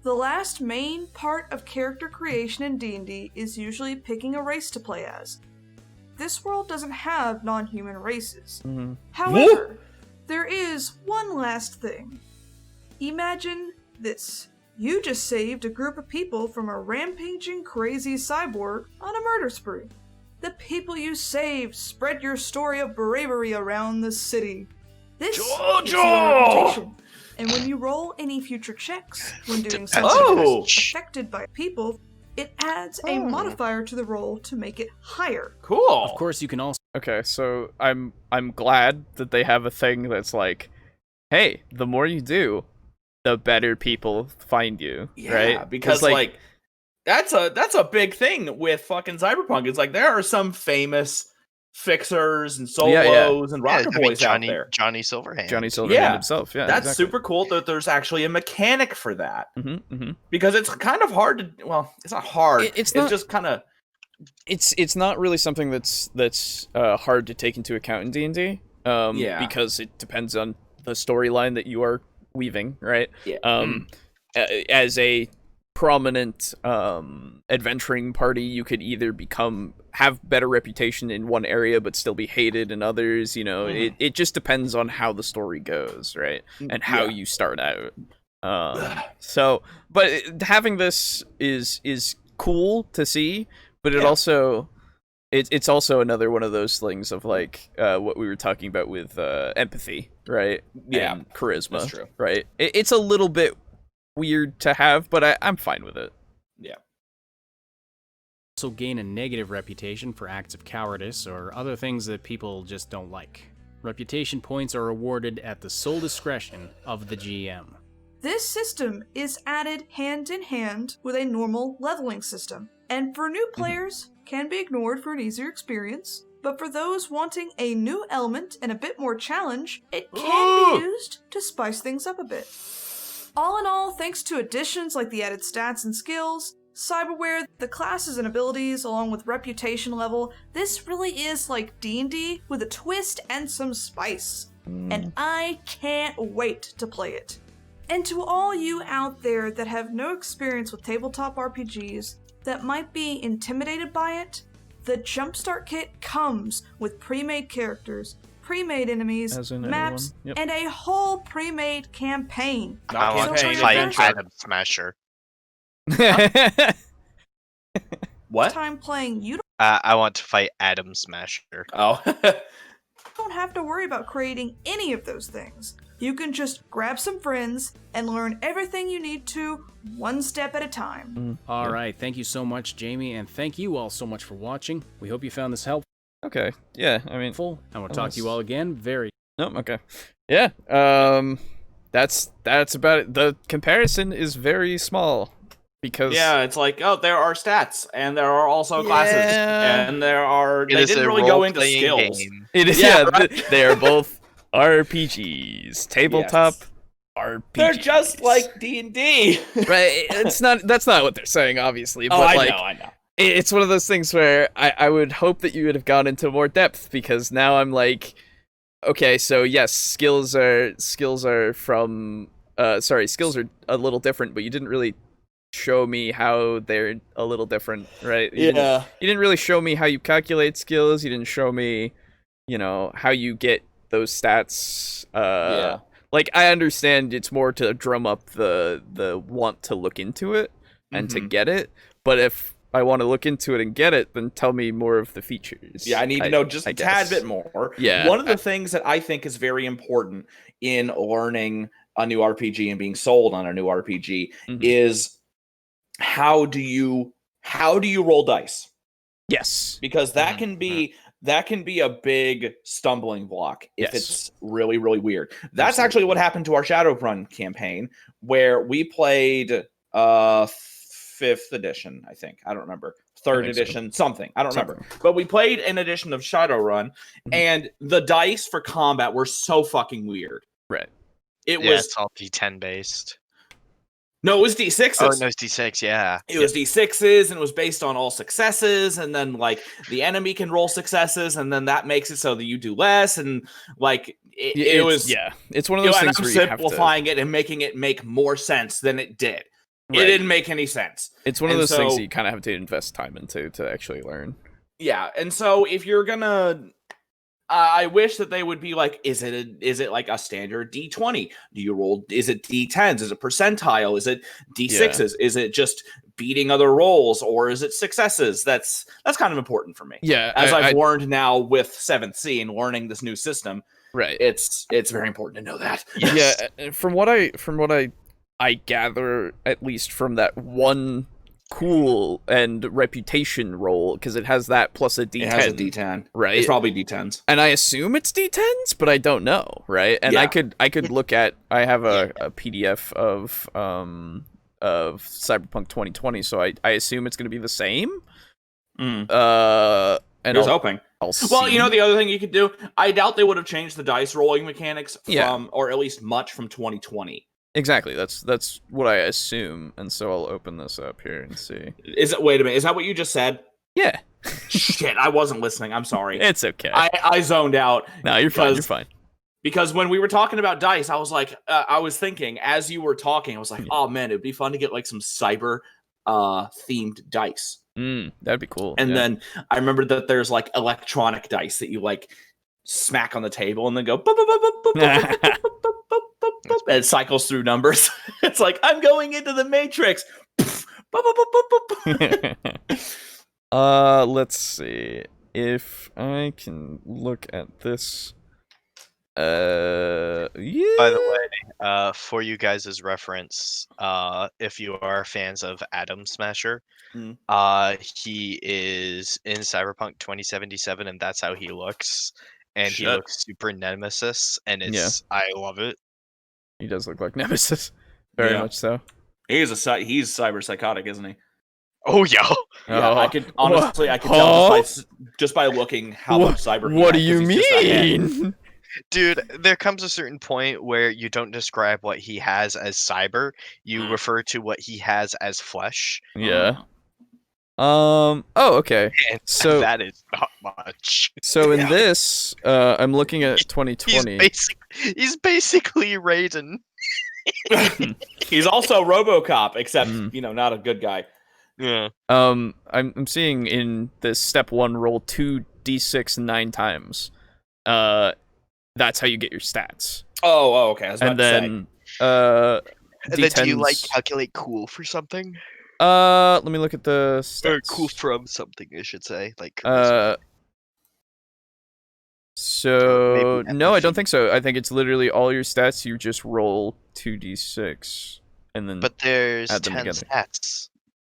The last main part of character creation in D&D is usually picking a race to play as. This world doesn't have non-human races. However, there is one last thing. Imagine this. You just saved a group of people from a rampaging crazy cyborg on a murder spree. The people you saved spread your story of bravery around the city. This is your reputation. And when you roll any future checks when doing something affected by people, it adds a modifier to the roll to make it higher. Cool. Of course, you can also Okay, so I'm glad that they have a thing that's like, hey, the more you do, the better people find you, right? Because like that's a big thing with fucking Cyberpunk. It's like there are some famous fixers and solos and rocker boys out there. Johnny Silverhand. Johnny Silverhand himself, yeah. That's exactly. super cool that there's actually a mechanic for that. Because it's kind of hard to, well, it's not hard. It's just kind of, it's not really something that's hard to take into account in D&D. Because it depends on the storyline that you are weaving, right? As a prominent adventuring party, you could either have better reputation in one area but still be hated in others. It just depends on how the story goes, right? And how you start out. But having this is cool to see, but it also it's also another one of those things of like what we were talking about with empathy, right? And charisma. That's true. Right? It's a little bit weird to have, but I'm fine with it. also gain a negative reputation for acts of cowardice or other things that people just don't like. Reputation points are awarded at the sole discretion of the GM. This system is added hand in hand with a normal leveling system, and for new players, can be ignored for an easier experience, but for those wanting a new element and a bit more challenge, it can be used to spice things up a bit. All in all, thanks to additions like the added stats and skills, Cyberware, the classes and abilities, along with reputation level, this really is like D&D with a twist and some spice. And I can't wait to play it. And to all you out there that have no experience with tabletop RPGs, that might be intimidated by it, the Jumpstart Kit comes with pre-made characters, pre-made enemies, maps, and a whole pre-made campaign. I want to fight Atom Smasher. What? Time playing, you I want to fight Atom Smasher. Oh. don't have to worry about creating any of those things. You can just grab some friends and learn everything you need to, one step at a time. All right, thank you so much, Jamie, and thank you all so much for watching. We hope you found this helpful, Okay. Yeah. I mean. and we'll talk to you all again very. No. Okay. Yeah. That's about it. The comparison is very small because. Yeah, it's like, oh, there are stats, and there are also classes, and there are. It They is didn't a really go into role-playing skills. game. It is. Yeah, Yeah. right. They are both RPGs. Tabletop RPGs. They're just like D&D. Right. It's not. That's not what they're saying, obviously. But I know. it's one of those things where I would hope that you would have gone into more depth, because now I'm like, okay, so yes, skills are from skills are a little different, but you didn't really show me how they're a little different, right? You didn't really show me how you calculate skills. You didn't show me, how you get those stats. Like, I understand it's more to drum up the want to look into it and to get it, but if I want to look into it and get it, then tell me more of the features. Yeah, I need to know just a tad bit more. Yeah. One of the things that I think is very important in learning a new RPG and being sold on a new RPG is how do you roll dice? Yes. Because that can be a big stumbling block if it's really, really weird. That's actually what happened to our Shadowrun campaign, where we played 5th edition, I think. I don't remember. 3rd edition, something. I don't remember. But we played an edition of Shadowrun, and the dice for combat were so fucking weird. Right. It's all D10 based. No, it was D6s. Oh, no, it's D6, yeah. It was D6s, and it was based on all successes, and then, like, the enemy can roll successes, and then that makes it so that you do less, and, like, it was... Yeah, it's one of those things and I'm where you have simplifying it and making it make more sense than it did. Right. It didn't make any sense. It's one of those things that you kind of have to invest time into to actually learn. Yeah, and so if you're gonna... I wish that they would be like, is it like a standard D20? Do you roll, is it D10s? Is it percentile? Is it D6s? Is it just beating other rolls, or is it successes? That's kind of important for me. Yeah. As I've learned now with 7th C and learning this new system, right. It's very important to know that. Yeah, from what I gather, at least from that one cool and reputation roll, because it has that plus a D10. It has a D10, right? It's probably D10s, and I assume it's D10s, but I don't know, right? And I could look at. I have a PDF of Cyberpunk 2020, so I assume it's going to be the same. And here's hoping. Well, the other thing you could do, I doubt they would have changed the dice rolling mechanics from, or at least much from 2020. Exactly. That's what I assume, and so I'll open this up here and see. Wait a minute, is that what you just said? Yeah. Shit, I wasn't listening. I'm sorry. It's okay. I zoned out. No, you're fine. You're fine. Because when we were talking about dice, I was like, I was thinking as you were talking, I was like, oh man, it'd be fun to get like some cyber themed dice. That'd be cool. And then I remember that there's like electronic dice that you like smack on the table and then go boop, boop, boop, boop, boop, boop, boop, boop, boop, boop, boop, and it cycles through numbers. It's like, I'm going into the Matrix. Boop, boop, boop, boop, boop. Let's see if I can look at this. Yeah. By the way, for you guys' reference, if you are fans of Atom Smasher, he is in Cyberpunk 2077, and that's how he looks. And he looks super Nemesis, and I love it. He does look like Nemesis, very much so. He's cyber psychotic, isn't he? Oh yeah. Yeah, I could honestly, I could tell just by looking how much cyber. What do you mean? Dude, there comes a certain point where you don't describe what he has as cyber. You refer to what he has as flesh. Yeah. Oh, okay. And So that is not much. So in this, I'm looking at 2020. He's basically Raiden. He's also RoboCop, except Mm. not a good guy. Yeah. I'm seeing in this step 1 roll 2d6 9 times. That's how you get your stats. Oh, okay. I was about And to say. then And then do you like D10s. calculate cool for something? Let me look at the stats. Or cool from something, I should say. Like So maybe no, I don't empathy. think so. I think it's literally all your stats. You just roll 2d6 and then But there's add them 10 together. stats.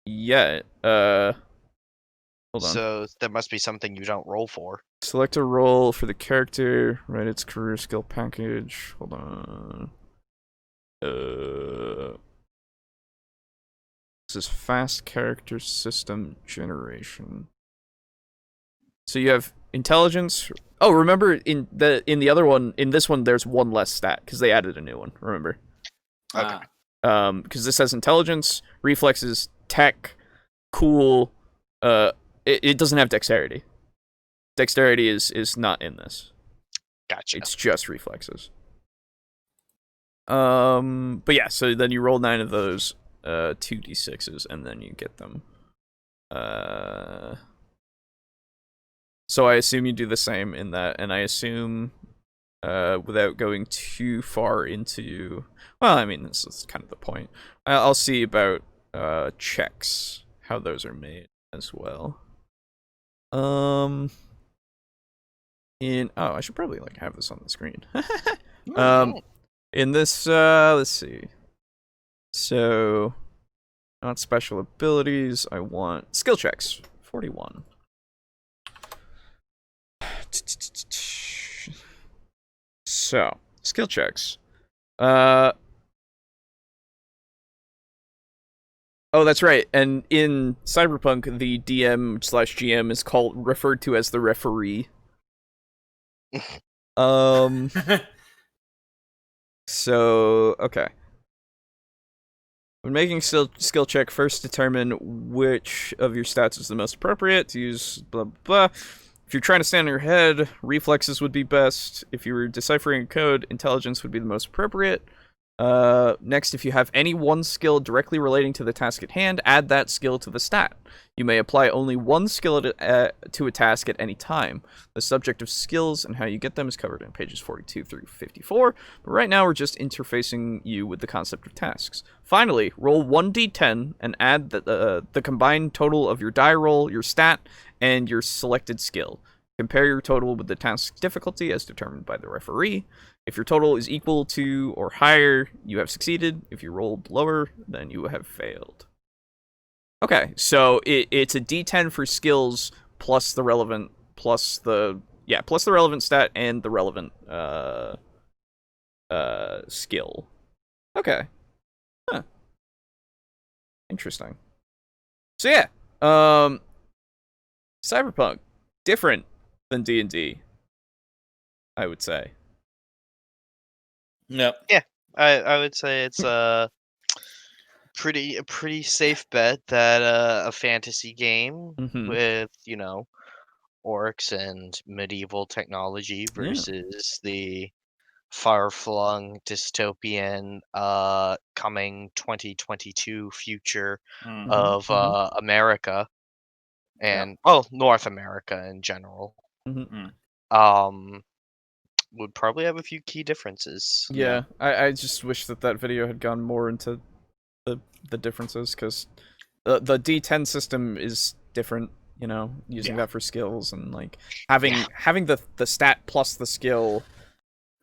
Yeah. Hold on. So there must be something you don't roll for. Select a role for the character. Write its career skill package. Hold on. This is fast character system generation. So you have intelligence. Oh, remember in the other one, in this one, there's one less stat because they added a new one. Remember? Okay. Because this has intelligence, reflexes, tech, cool. It doesn't have dexterity. Dexterity is not in this. Gotcha. It's just reflexes. But yeah, so then you roll 9 of those 2d6s and then you get them. So I assume you do the same in that, and I assume without going too far into, well, I mean, this is kind of the point. I'll see about checks, how those are made as well. I should probably have this on the screen. In this, let's see. So, not special abilities. I want skill checks. 41. So, skill checks. Oh, that's right. And in Cyberpunk, the DM/GM is referred to as the referee. So, okay. When making skill check, first determine which of your stats is the most appropriate to use, blah, blah, blah. If you're trying to stand on your head, reflexes would be best. If you were deciphering code, intelligence would be the most appropriate. Next, if you have any one skill directly relating to the task at hand, add that skill to the stat. You may apply only one skill to a task at any time. The subject of skills and how you get them is covered in pages 42 through 54, but right now we're just interfacing you with the concept of tasks. Finally, roll 1d10 and add the combined total of your die roll, your stat, and your selected skill. Compare your total with the task's difficulty as determined by the referee. If your total is equal to or higher, you have succeeded. If you rolled lower, then you have failed. Okay, so it's a D10 for skills plus the relevant stat and the relevant skill. Okay. Huh. Interesting. So yeah, Cyberpunk different than D&D, I would say. No. Yeah, I would say it's a pretty safe bet that a fantasy game with orcs and medieval technology versus the far-flung dystopian coming 2022 future of America and North America in general. Would probably have a few key differences. Yeah. I just wish that video had gone more into the differences, because the D10 system is different, using that for skills, and having the stat plus the skill,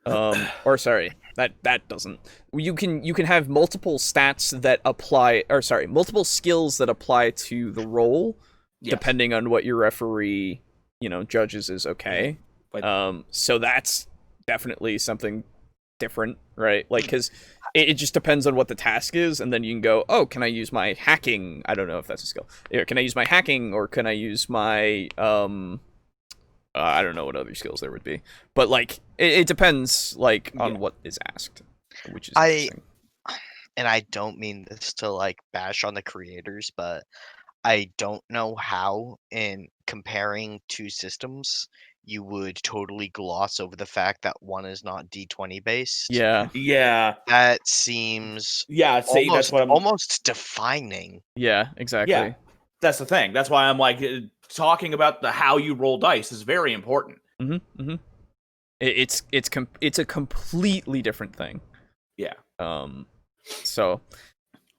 or sorry, that doesn't. You can have multiple stats that apply, or sorry, multiple skills that apply to the role, depending on what your referee, judges is okay. But so that's definitely something different, right? Because it just depends on what the task is, and then you can go, oh, can I use my hacking? I don't know if that's a skill. Can I use my hacking, or can I use my I don't know what other skills there would be, but like it depends like on what is asked, which is interesting. And I don't mean this to like bash on the creators, but I don't know how in comparing two systems you would totally gloss over the fact that one is not D20 based. Yeah, Yeah. That seems Yeah. See, that's what I'm. almost defining. yeah, exactly. Yeah. That's the thing. That's why I'm like talking about the how you roll dice is very important. Mm-hmm. Mm-hmm. It's a completely different thing. Yeah. So,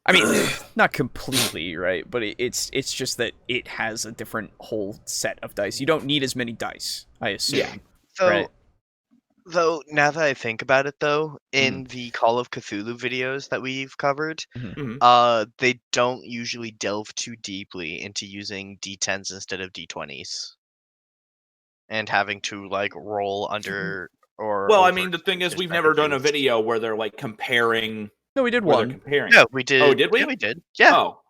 I mean, not completely, right? But it's just that it has a different whole set of dice. You don't need as many dice, I assume. Yeah. So, Right. though, now that I think about it, though, in the Call of Cthulhu videos that we've covered, they don't usually delve too deeply into using D10s instead of D20s, and having to like roll under or. Well, I over mean, the thing is, we've perspective never done a views. video where they're like comparing. No, we did Where they're one. comparing. Yeah, we did. Oh, did we? Yeah, we did. Yeah, Oh.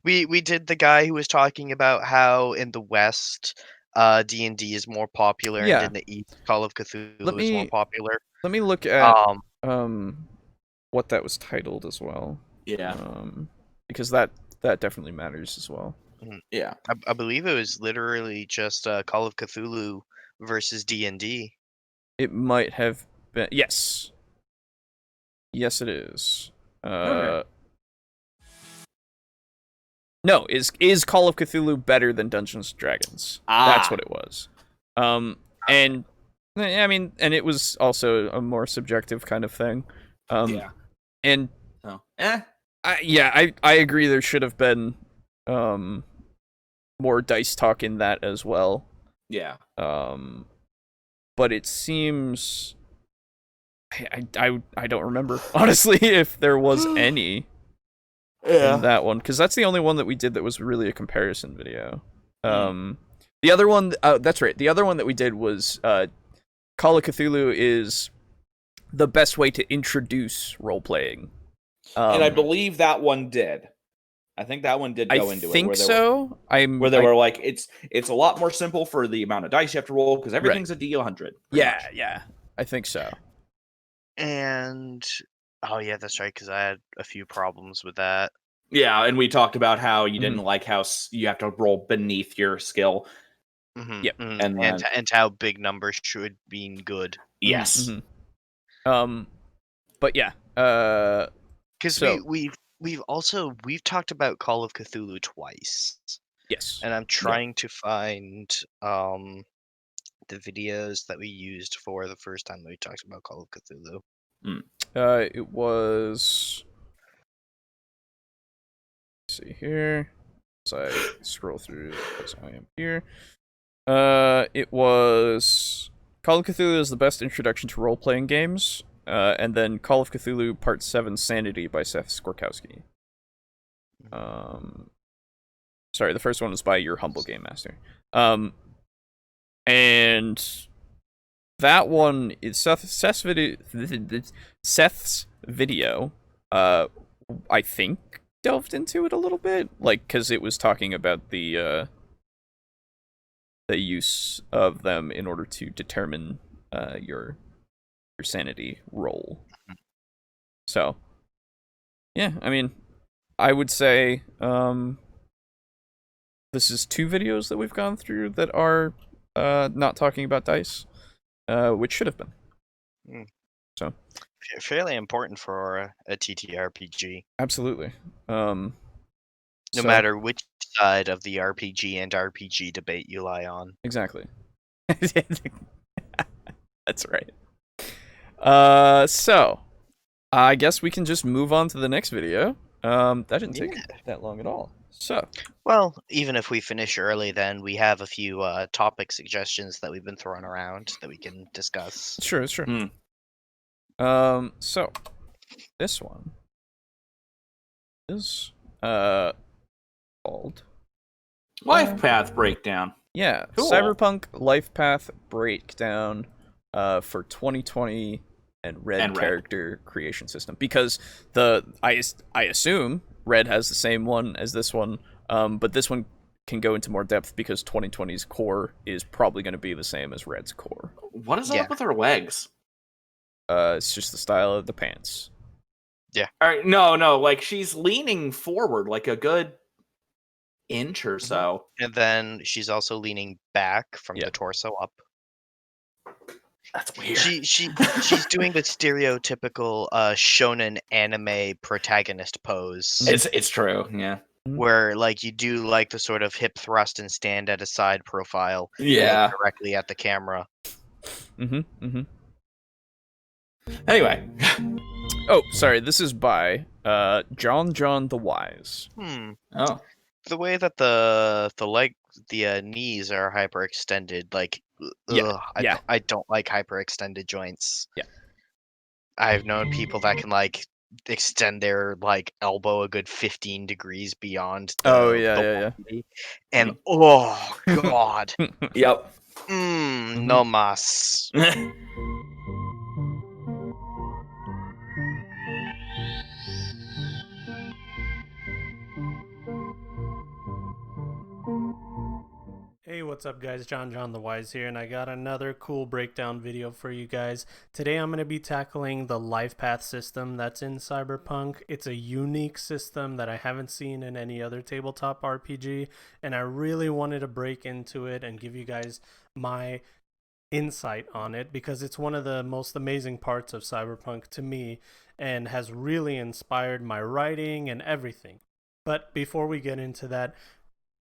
we did the guy who was talking about how in the West, D&D is more popular, Yeah. and in the East, Call of Cthulhu is more popular. Let me look at Um, what that was titled as well. Yeah. Because that definitely matters as well. Yeah. I believe it was literally just Call of Cthulhu versus D&D. It might have been. Yes. Yes, it is. Okay. No, is Call of Cthulhu better than Dungeons and Dragons? That's what it was. And I mean, and it was also a more subjective kind of thing. Yeah. And So, I agree. There should have been more dice talk in that as well. Yeah. But it seems I don't remember honestly if there was any in that one, because that's the only one that we did that was really a comparison video. The other one, that's right. The other one that we did was Call of Cthulhu is the best way to introduce role playing. And I believe that one did. I think that one did go into it. I think so. Where they were like, it's a lot more simple for the amount of dice you have to roll because everything's a D100. Yeah, I think so. And oh yeah, that's right, because I had a few problems with that. Yeah, and we talked about how you didn't like how you have to roll beneath your skill. Yep. And how big numbers should be good. Yes. But yeah. Because we've talked about Call of Cthulhu twice. Yes. And I'm trying to find the videos that we used for the first time that we talked about Call of Cthulhu. It was. Let's see here. As I scroll through, as I am here. It was Call of Cthulhu is the best introduction to role-playing games, and then Call of Cthulhu Part 7 Sanity by Seth Skorkowski. Sorry, the first one was by Your Humble Game Master. And that one is Seth's video, I think, delved into it a little bit, like, because it was talking about the use of them in order to determine your sanity roll. So, yeah, I mean, I would say this is 2 videos that we've gone through that are not talking about dice, which should have been. So fairly important for a TTRPG. Absolutely. No matter which side of the RPG and RPG debate you lie on. Exactly. That's right. So I guess we can just move on to the next video. That didn't take that long at all. So, well, even if we finish early, then we have a few topic suggestions that we've been throwing around that we can discuss. Sure. So this one is called Lifepath Breakdown. Yeah, cool. Cyberpunk Lifepath Breakdown for 2020 and Red character creation system, because I assume Red has the same one as this one, but this one can go into more depth because 2020's core is probably going to be the same as Red's core. What is up with her legs? It's just the style of the pants. Yeah. All right. No. Like she's leaning forward like a good inch or so. And then she's also leaning back from the torso up. That's weird. She's doing the stereotypical shonen anime protagonist pose. It's true. Yeah. Where like you do like the sort of hip thrust and stand at a side profile. Yeah. Directly at the camera. Anyway. Oh, sorry. This is by John the Wise. Oh. The way that the knees are hyperextended, like I don't like hyperextended joints. Yeah. I've known people that can like extend their like elbow a good 15 degrees beyond the body. And oh god. Yep. No mas. Hey, what's up guys? John the Wise here, and I got another cool breakdown video for you guys. Today I'm going to be tackling the Lifepath system that's in Cyberpunk. It's a unique system that I haven't seen in any other tabletop RPG, and I really wanted to break into it and give you guys my insight on it because it's one of the most amazing parts of Cyberpunk to me and has really inspired my writing and everything. But before we get into that,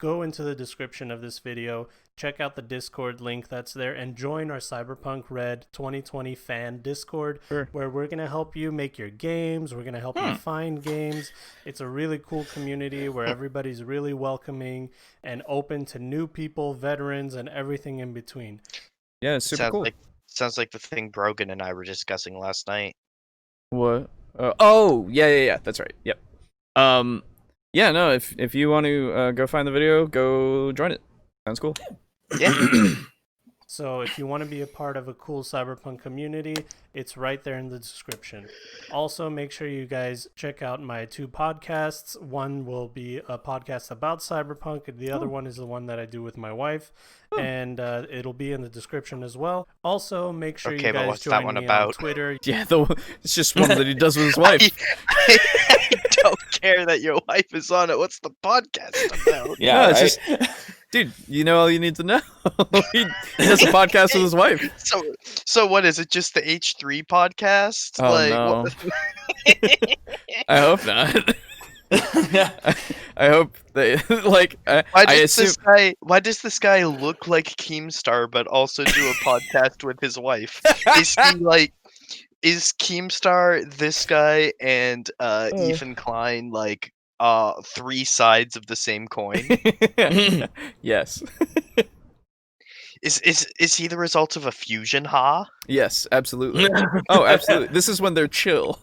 go into the description of this video, check out the Discord link that's there, and join our Cyberpunk Red 2020 fan Discord, where we're going to help you make your games, we're going to help you find games. It's a really cool community where everybody's really welcoming and open to new people, veterans, and everything in between. Yeah, it's super cool. Sounds like the thing Brogan and I were discussing last night. What? Yeah, that's right. Yep. Yeah, no, if you want to go find the video, go join it. Sounds cool. Yeah. So if you want to be a part of a cool Cyberpunk community, it's right there in the description. Also, make sure you guys check out my 2 podcasts. One will be a podcast about Cyberpunk, and the other one is the one that I do with my wife. And it'll be in the description as well. Also, make sure you guys join me on Twitter. Yeah, it's just one that he does with his wife. I don't care that your wife is on it. What's the podcast about? Yeah, it's just, dude, you know all you need to know. he has a podcast with his wife. So what is it? Just the H3 podcast? Oh, no. I hope not. I hope they like. Why does this guy look like Keemstar but also do a podcast with his wife? Is he like? Is Keemstar this guy and Ethan Klein like 3 sides of the same coin? Yes. Is he the result of a fusion, ha? Yes, absolutely. Oh, absolutely. This is when they're chill.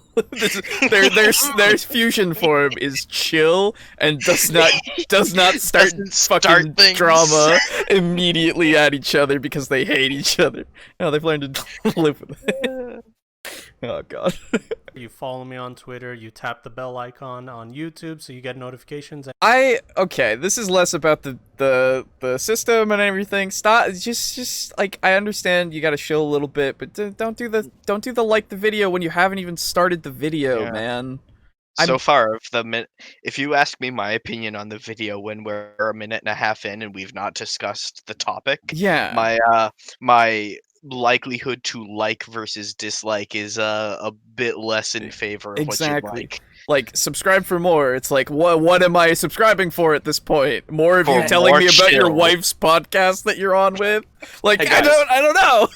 Their fusion form is chill and does not start fucking drama immediately at each other because they hate each other. No, they've learned to live with it. Oh god. You follow me on Twitter, you tap the bell icon on YouTube so you get notifications. Okay, this is less about the system and everything. Stop, just like, I understand you gotta chill a little bit, but don't do the like the video when you haven't even started the video, man. So far, if you ask me my opinion on the video when we're a minute and a half in and we've not discussed the topic, my likelihood to like versus dislike is a bit less in favor of what you like. Like, subscribe for more. It's like, what am I subscribing for at this point? More of you telling me about your wife's podcast that you're on with? Like, hey, I don't know.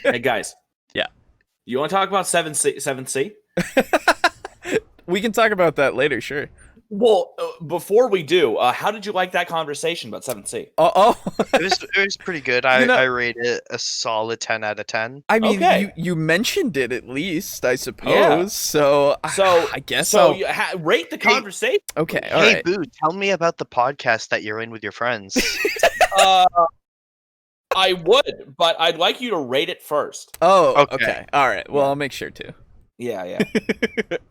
Hey guys. Yeah. You want to talk about 7C? We can talk about that later, sure. Well, before we do, how did you like that conversation about 7C? It was pretty good. I rate it a solid 10 out of 10. I mean, you mentioned it at least, I suppose. Yeah. So I guess so. Rate the conversation. Okay. All right. Boo, tell me about the podcast that you're in with your friends. I would, but I'd like you to rate it first. Oh, okay. All right. Well, I'll make sure to. Yeah.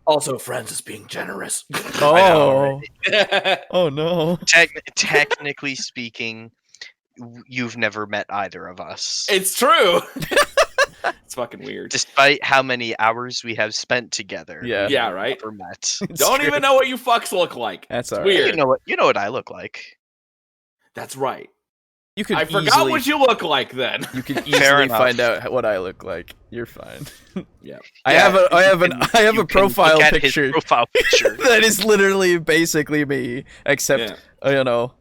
Also, friends is being generous. Oh, oh no. Technically speaking, you've never met either of us. It's true. It's fucking weird. Despite how many hours we have spent together. Yeah. Yeah, right. Never met. It's Don't true. even know what you fucks look like. That's It's all right. weird. You know what I look like. That's right. You could I forgot easily, what you look like then. You can Fair easily enough. find out what I look like. You're fine. Yeah. I Yeah, have you a can profile look at his picture profile picture. that is literally basically me, except you know,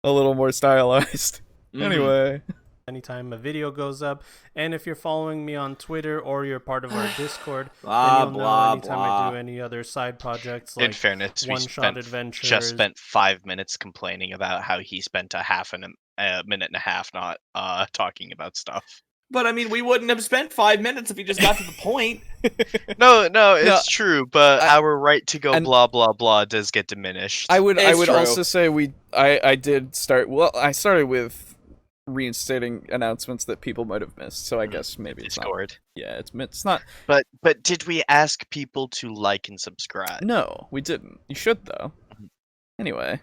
a little more stylized. Mhm. Anyway, anytime a video goes up. And if you're following me on Twitter or you're part of our Discord, Blah, then you'll blah, know anytime I blah. do any other side projects In like fairness, we one-shot adventures. just spent 5 minutes complaining about how he spent a minute and a half not talking about stuff. But I mean, we wouldn't have spent 5 minutes if he just got to the point. No, it's true, but our right to go and- blah blah blah does get diminished. I would It's true. also say I did start. Well, I started with reinstating announcements that people might have missed. So I guess maybe it's not. Discord. Yeah, it's not. But did we ask people to like and subscribe? No, we didn't. You should though. Anyway.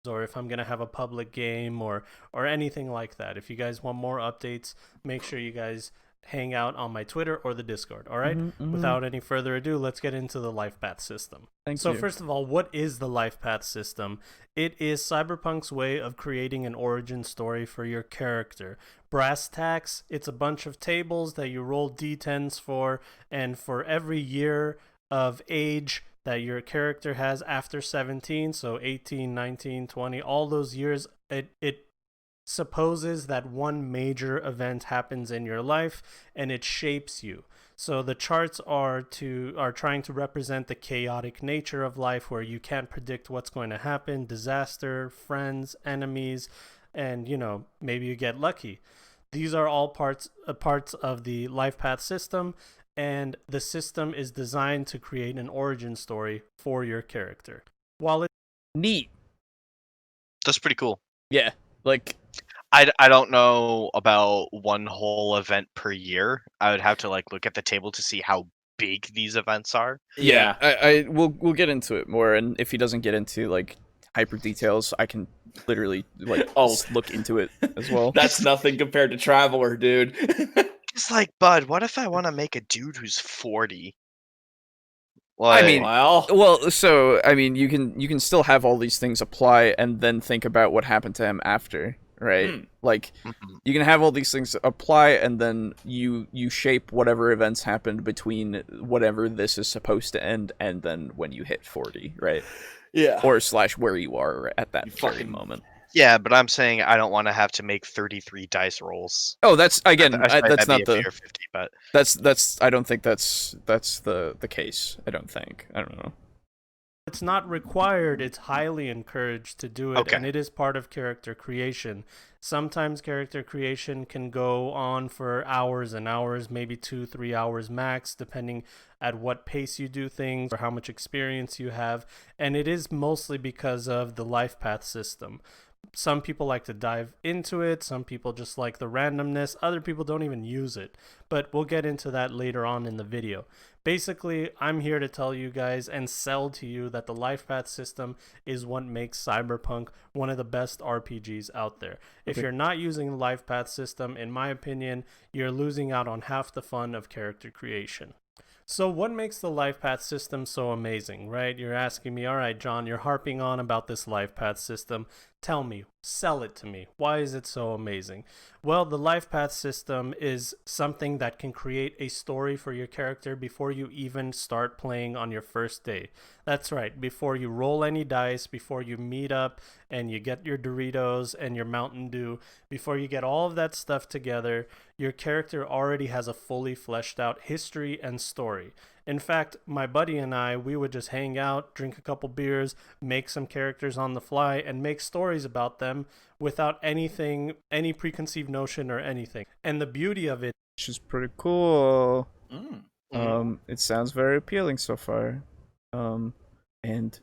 Or if I'm gonna have a public game or anything like that. If you guys want more updates, make sure you guys hang out on my Twitter or the Discord. All right? Without any further ado, let's get into the Lifepath system. So first of all, what is the Lifepath system? It is Cyberpunk's way of creating an origin story for your character. Brass tacks, it's a bunch of tables that you roll d10s for, and for every year of age that your character has after 17, so 18, 19, 20, all those years, it supposes that one major event happens in your life and it shapes you. So the charts are trying to represent the chaotic nature of life, where you can't predict what's going to happen, disaster, friends, enemies, and maybe you get lucky. These are all parts of the Lifepath system, and the system is designed to create an origin story for your character. While it's Neat. That's pretty cool. Yeah. Like, I don't know about one whole event per year. I would have to look at the table to see how big these events are. Yeah. we'll get into it more, and if he doesn't get into hyper details, I can literally look into it as well. That's nothing compared to Traveler, dude. It's like, bud, what if I want to make a dude who's 40? I mean, well, so I mean, you can still have all these things apply, and then think about what happened to him after, right? You can have all these things apply, and then you shape whatever events happened between whatever this is supposed to end, and then when you hit 40, right? yeah. Or / where you are at that very fucking- moment. Yeah, but I'm saying I don't want to have to make 33 dice rolls. Oh, that's again. That'd That's be not a the. fair 50, but That's. I don't think that's the case. I don't think. I don't know. It's not required, it's highly encouraged to do it, Okay. and it is part of character creation. Sometimes character creation can go on for hours and hours, maybe 2-3 hours max, depending at what pace you do things or how much experience you have, and it is mostly because of the Lifepath system. Some people like to dive into it, some people just like the randomness, other people don't even use it, but we'll get into that later on in the video. Basically, I'm here to tell you guys and sell to you that the Lifepath system is what makes Cyberpunk one of the best RPGs out there. If you're not using the Lifepath system, in my opinion, you're losing out on half the fun of character creation. So what makes the Lifepath system so amazing, right? You're asking me, all right, John, you're harping on about this Lifepath system. Tell me, sell it to me. Why is it so amazing? Well, the Lifepath system is something that can create a story for your character before you even start playing on your first day. That's right, before you roll any dice, before you meet up and you get your Doritos and your Mountain Dew, before you get all of that stuff together, your character already has a fully fleshed out history and story. In fact, my buddy and I, we would just hang out, drink a couple beers, make some characters on the fly, and make stories about them without any preconceived notion or anything. And the beauty of it, Which is pretty cool. Mm. It sounds very appealing so far. And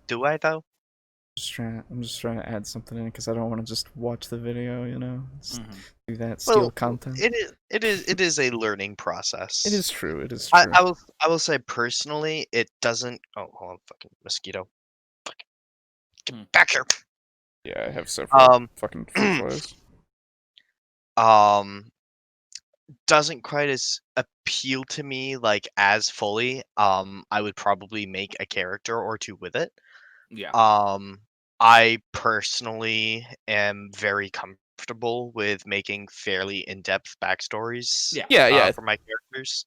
do I though? I'm just trying to add something in because I don't want to just watch the video. Just do that. Steal Well, content. it is a learning process. It is true. It is I, true. I will say personally, it doesn't. Oh, hold on, fucking mosquito! Fucking get back here. Yeah, I have several fucking fruit flies. Doesn't quite as appeal to me like as fully. I would probably make a character or two with it. Yeah. I personally am very comfortable with making fairly in-depth backstories. Yeah. For my characters.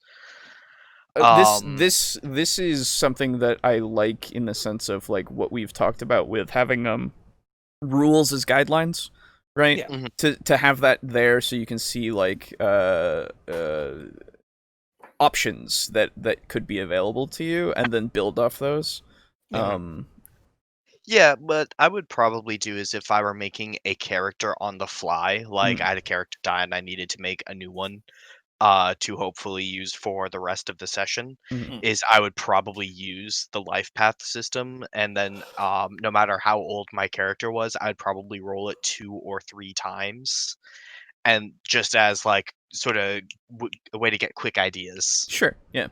This is something that I like in the sense of like what we've talked about with having rules as guidelines, right? Yeah. To have that there so you can see like options that could be available to you and then build off those. Yeah, what I would probably do is if I were making a character on the fly, like I had a character die and I needed to make a new one to hopefully use for the rest of the session, is I would probably use the Lifepath system, and then no matter how old my character was, I'd probably roll it 2 or 3 times, and just as like sort of a way to get quick ideas. Sure. Yeah.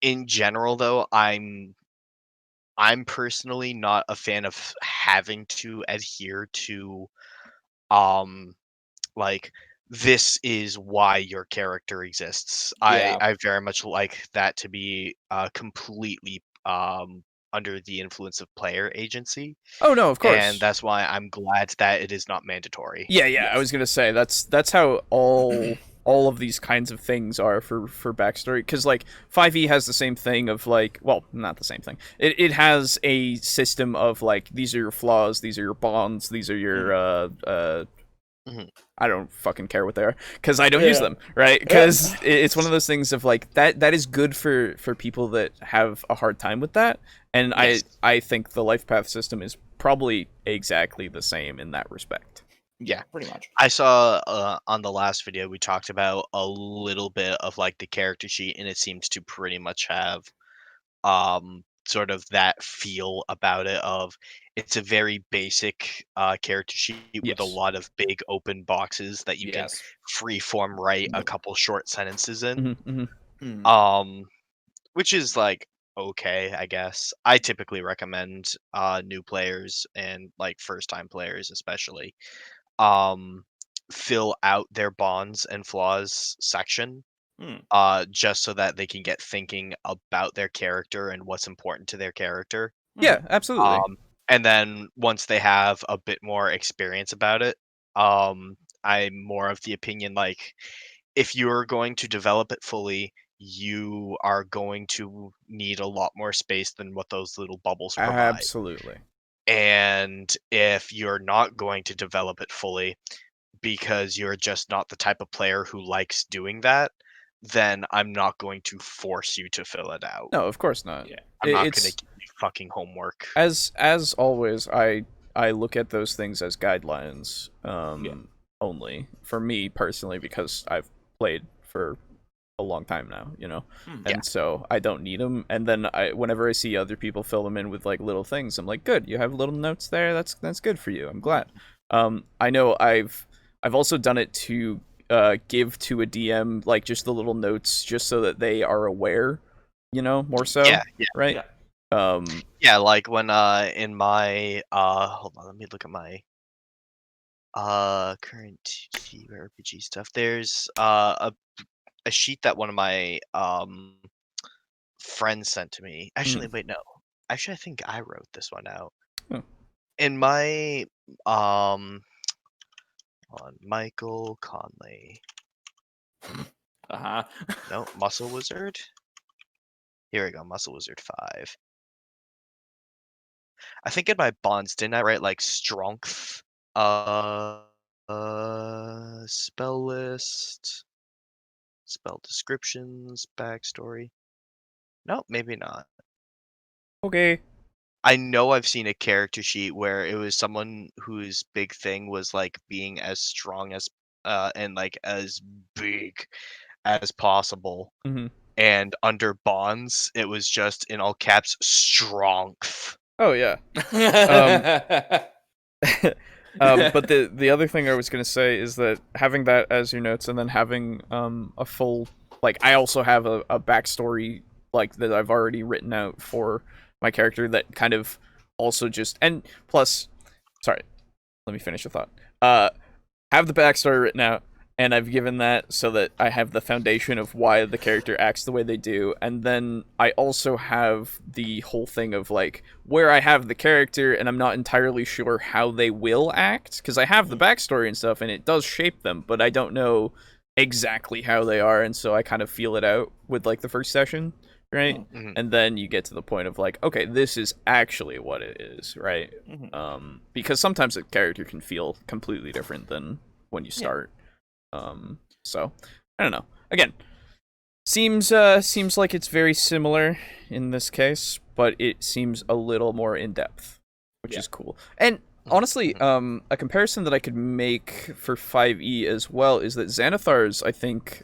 In general, though, I'm personally not a fan of having to adhere to like this is why your character exists. Yeah. I very much like that to be completely under the influence of player agency. Oh no, of course. And that's why I'm glad that it is not mandatory. Yeah. I was gonna say that's how all of these kinds of things are for backstory, because like 5e has the same thing of like, well, not the same thing. It has a system of like, these are your flaws, these are your bonds, these are your I don't fucking care what they are because I don't use them, right? Because it's one of those things of like that is good for people that have a hard time with that, and I think the life path system is probably exactly the same in that respect. Yeah, pretty much. I saw on the last video we talked about a little bit of like the character sheet, and it seems to pretty much have sort of that feel about it of it's a very basic character sheet with a Yes. lot of big open boxes that you can freeform write a couple short sentences in. Which is like okay, I guess. I typically recommend new players and like first time players especially fill out their bonds and flaws section just so that they can get thinking about their character and what's important to their character. Yeah, absolutely. And then once they have a bit more experience about it, I'm more of the opinion like if you're going to develop it fully, you are going to need a lot more space than what those little bubbles provide. Absolutely. And if you're not going to develop it fully because you're just not the type of player who likes doing that, then I'm not going to force you to fill it out. No, of course not. Yeah. I'm not going to give you fucking homework. As always, I look at those things as guidelines only for me personally, because I've played for a long time now, and so I don't need them. And then whenever I see other people fill them in with like little things, I'm like, good, you have little notes there. That's good for you. I'm glad. I know I've also done it to give to a DM like just the little notes, just so that they are aware, more so. Yeah. Right. Yeah, like when in my hold on, let me look at my current RPG stuff. There's a sheet that one of my friends sent to me. Actually, wait, no. Actually, I think I wrote this one out. In my on Michael Conley. No, Muscle Wizard. Here we go, Muscle Wizard 5. I think in my bonds, didn't I write like strength, spell list, spell descriptions, backstory? No, maybe not. Okay. I know I've seen a character sheet where it was someone whose big thing was like being as strong as and like as big as possible. And under bonds, it was just in all caps strength. Oh yeah. But the other thing I was gonna say is that having that as your notes and then having a full, like, I also have a backstory like that I've already written out for my character that kind of also just, and plus, sorry, let me finish the thought. Have the backstory written out, and I've given that so that I have the foundation of why the character acts the way they do, and then I also have the whole thing of, like, where I have the character and I'm not entirely sure how they will act, because I have the backstory and stuff, and it does shape them, but I don't know exactly how they are, and so I kind of feel it out with, like, the first session, right? Mhm. And then you get to the point of, like, okay, this is actually what it is, right? Because sometimes a character can feel completely different than when you start. So I don't know. Again, seems like it's very similar in this case, but it seems a little more in depth, which is cool. And honestly, a comparison that I could make for 5e as well is that Xanathar's, I think,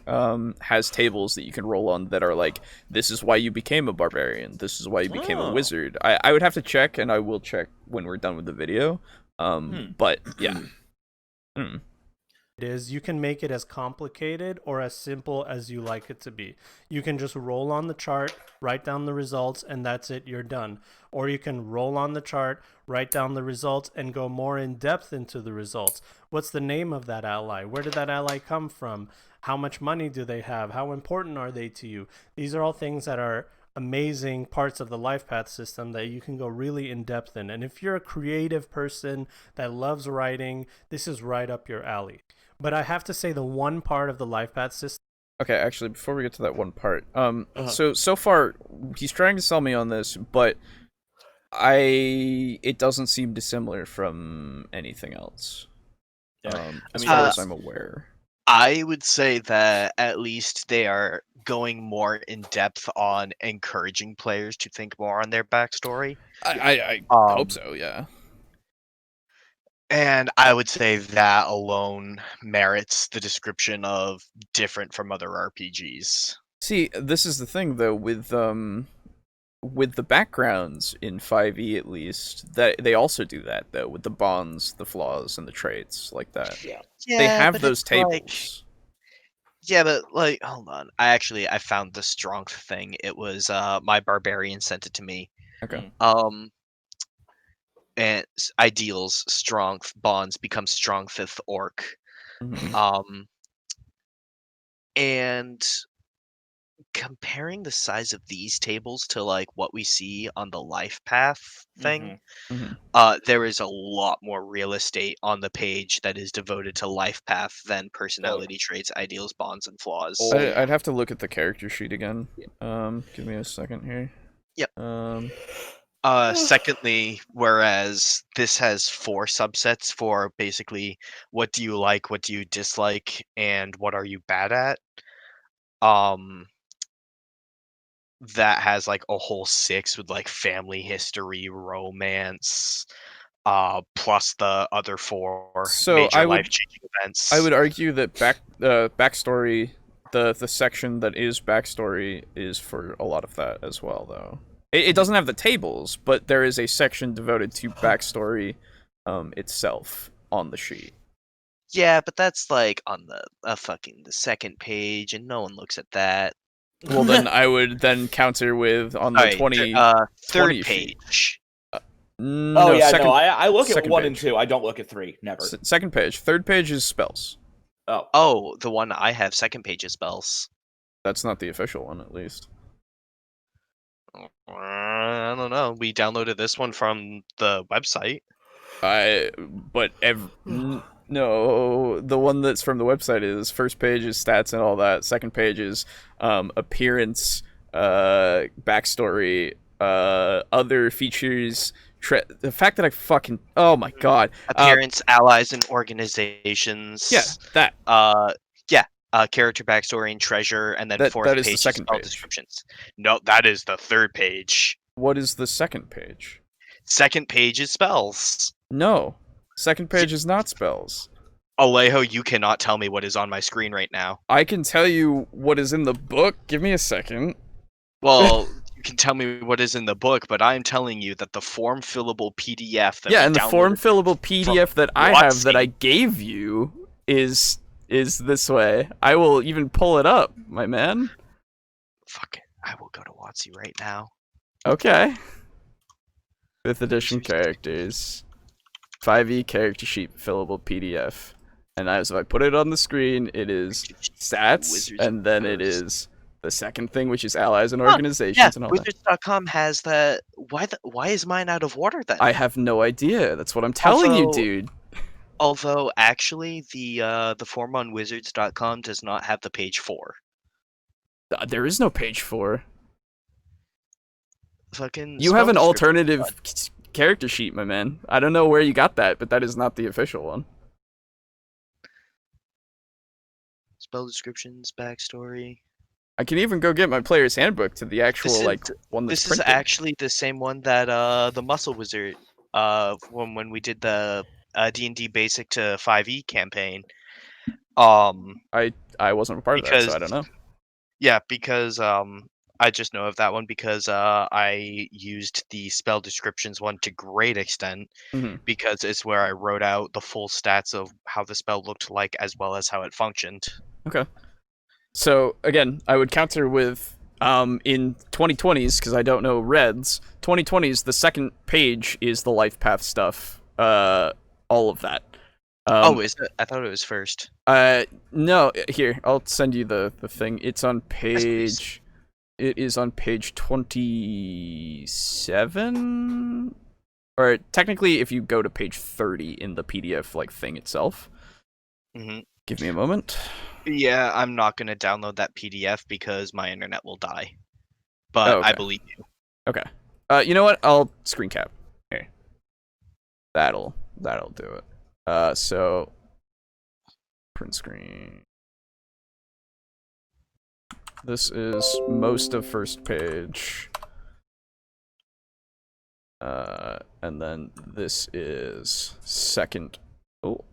has tables that you can roll on that are like, this is why you became a barbarian, this is why you became a wizard. I would have to check, and I will check when we're done with the video. But yeah. It is, you can make it as complicated or as simple as you like it to be. You can just roll on the chart, write down the results, and that's it, you're done. Or you can roll on the chart, write down the results, and go more in depth into the results. What's the name of that ally? Where did that ally come from? How much money do they have? How important are they to you? These are all things that are amazing parts of the Lifepath system that you can go really in depth in. And if you're a creative person that loves writing, this is right up your alley. But I have to say, the one part of the Lifepath system. Okay, actually, before we get to that one part, so far he's trying to sell me on this, but it doesn't seem dissimilar from anything else. As far as I'm aware. I would say that at least they are going more in depth on encouraging players to think more on their backstory. I hope so, yeah. And I would say that alone merits the description of different from other RPGs. See, this is the thing though with the backgrounds in 5e at least, that they also do that though with the bonds, the flaws, and the traits like that. Yeah, they have but those it's tables. Yeah, but like, hold on. I found the strength thing. It was my barbarian sent it to me. Okay. And ideals, strength, bonds become strong fifth orc. And comparing the size of these tables to like what we see on the Lifepath thing, there is a lot more real estate on the page that is devoted to Lifepath than personality traits, ideals, bonds, and flaws. I'd have to look at the character sheet again. Give me a second here. Yep. Secondly, whereas this has 4 subsets for basically what do you like, what do you dislike, and what are you bad at. That has like a whole 6 with like family history, romance, plus the other 4 major life-changing events. I would argue that backstory, the section that is backstory is for a lot of that as well, though. It doesn't have the tables, but there is a section devoted to backstory itself on the sheet. Yeah, but that's like on the second page, and no one looks at that. Well, then I would then counter with on the third page. I look at 1 and 2. I don't look at 3. Never. Second page. Third page is spells. Oh, the one I have, second page is spells. That's not the official one, at least. I don't know. We downloaded this one from the website. No, the one that's from the website is first page is stats and all that. Second page is appearance, backstory, other features. The fact that I fucking my god, appearance, allies, and organizations. Yeah, that. Character backstory and treasure, and then fourth that is page the second page. Descriptions. No, that is the third page. What is the second page? Second page is spells. No, second page is not spells. Alejo, you cannot tell me what is on my screen right now. I can tell you what is in the book. Give me a second. Well, You can tell me what is in the book, but I'm telling you that the form fillable PDF that Yeah, we and the form downloaded fillable PDF that I have that I WotC. gave you is this way. I will even pull it up, my man. Fuck it. I will go to WotC right now. Okay. 5th edition characters. 5e character sheet fillable PDF. And as if I put it on the screen, it is stats, Wizards and then it first. is the second thing, which is allies and Huh, organizations Yeah, and all that. Wizards.com has that. Why is mine out of order then? I have no idea. That's what I'm telling you, Although- dude. Although actually, the form on Wizards.com does not have the page 4. There is no page 4. Fucking. You spell have an description. alternative character sheet, my man. I don't know where you got that, but that is not the official one. Spell descriptions, backstory. I can even go get my player's handbook to the actual This is- like one that's This is printed. actually the same one that the Muscle Wizard when we did the D&D basic to 5e campaign. I wasn't a part of that, so I don't know. Yeah, because I just know of that one because I used the spell descriptions one to great extent Mhm. because it's where I wrote out the full stats of how the spell looked like as well as how it functioned. Okay. So again, I would counter with in 2020s because I don't know Reds. 2020s, the second page is the Lifepath stuff. All of that. Is it? I thought it was first. No. Here, I'll send you the thing. It's on please. page. It is on page 27. Or technically, if you go to page 30 in the PDF like thing itself. hmm Give me a moment. Yeah, I'm not gonna download that PDF because my internet will die. But Oh, okay. I believe you. Okay. You know what? I'll screen cap. Here. That'll do it. So print screen. This is most of first page. And then this is second. Oh.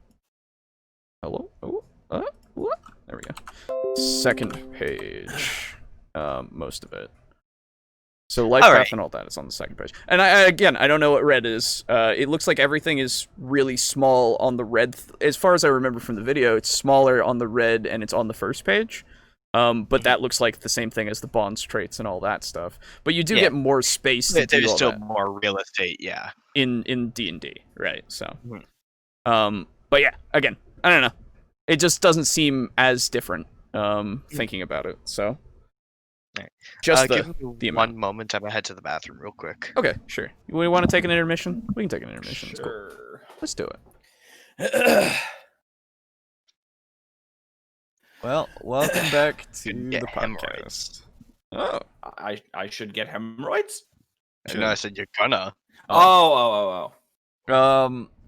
Hello? Oh. What? There we go. Second page. Most of it. So Lifepath Alright. and all that is on the second page. And I don't know what red is. It looks like everything is really small on the red. As far as I remember from the video, it's smaller on the red and it's on the first page. But that looks like the same thing as the bonds traits and all that stuff. But you do Yeah. get more space to do There's all still that more real estate, yeah. in D&D, right? So, Mhm. but yeah, again, I don't know. It just doesn't seem as different. Thinking about it, so Alright. just Give me the one amount. moment. I'm gonna head to the bathroom real quick. Okay, sure. We want to take an intermission? We can take an intermission. It's cool. Sure. Let's do it. Well, welcome back to Get the podcast. hemorrhoids. Oh, I should get hemorrhoids. No, I said you're gonna. Oh.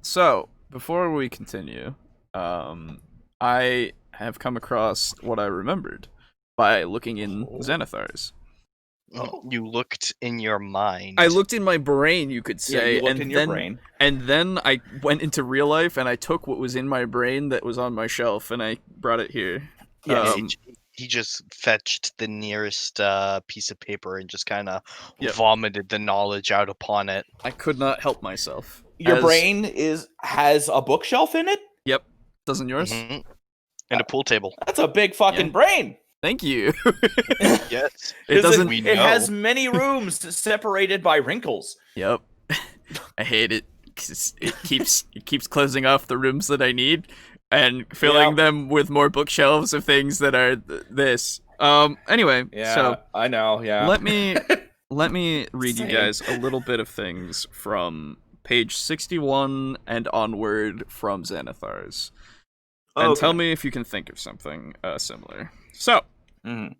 So before we continue, I have come across what I remembered by looking in Xanathars. Oh. You looked in your mind. I looked in my brain, you could Yeah, say, you looked and in your then brain. and then I went into real life and I took what was in my brain that was on my shelf and I brought it here. Yeah, he just fetched the nearest piece of paper and just kind of Yep. vomited the knowledge out upon it. I could not help myself. Your As- brain has a bookshelf in it. Yep. Doesn't yours? Mhm. And a pool table. That's a big fucking Yeah. brain. Thank you. Yes. It doesn't. We It has know. many rooms separated by wrinkles. Yep. I hate it 'cause it keeps closing off the rooms that I need and filling Yep. them with more bookshelves of things that are this. Anyway, Yeah, so I know. Yeah. let me read you Same. guys a little bit of things from page 61 and onward from Xanathars. And Okay. tell me if you can think of something similar. So, Mhm.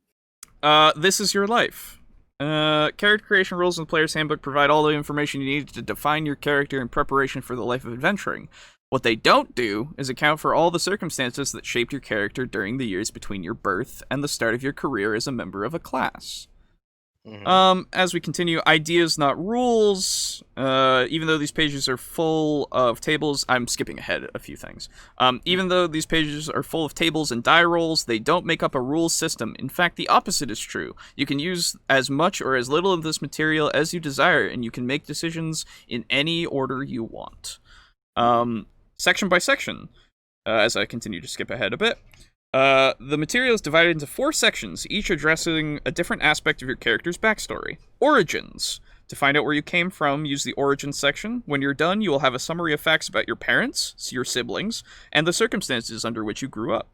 this is your life. Character creation rules in the player's handbook provide all the information you need to define your character in preparation for the life of adventuring. What they don't do is account for all the circumstances that shaped your character during the years between your birth and the start of your career as a member of a class. As we continue, ideas not rules. Even though these pages are full of tables, I'm skipping ahead a few things. Even though these pages are full of tables and die rolls, they don't make up a rules system. In fact, the opposite is true. You can use as much or as little of this material as you desire, and you can make decisions in any order you want. Section by section, as I continue to skip ahead a bit. The material is divided into 4 sections, each addressing a different aspect of your character's backstory. Origins. To find out where you came from, use the Origins section. When you're done, you will have a summary of facts about your parents, your siblings, and the circumstances under which you grew up.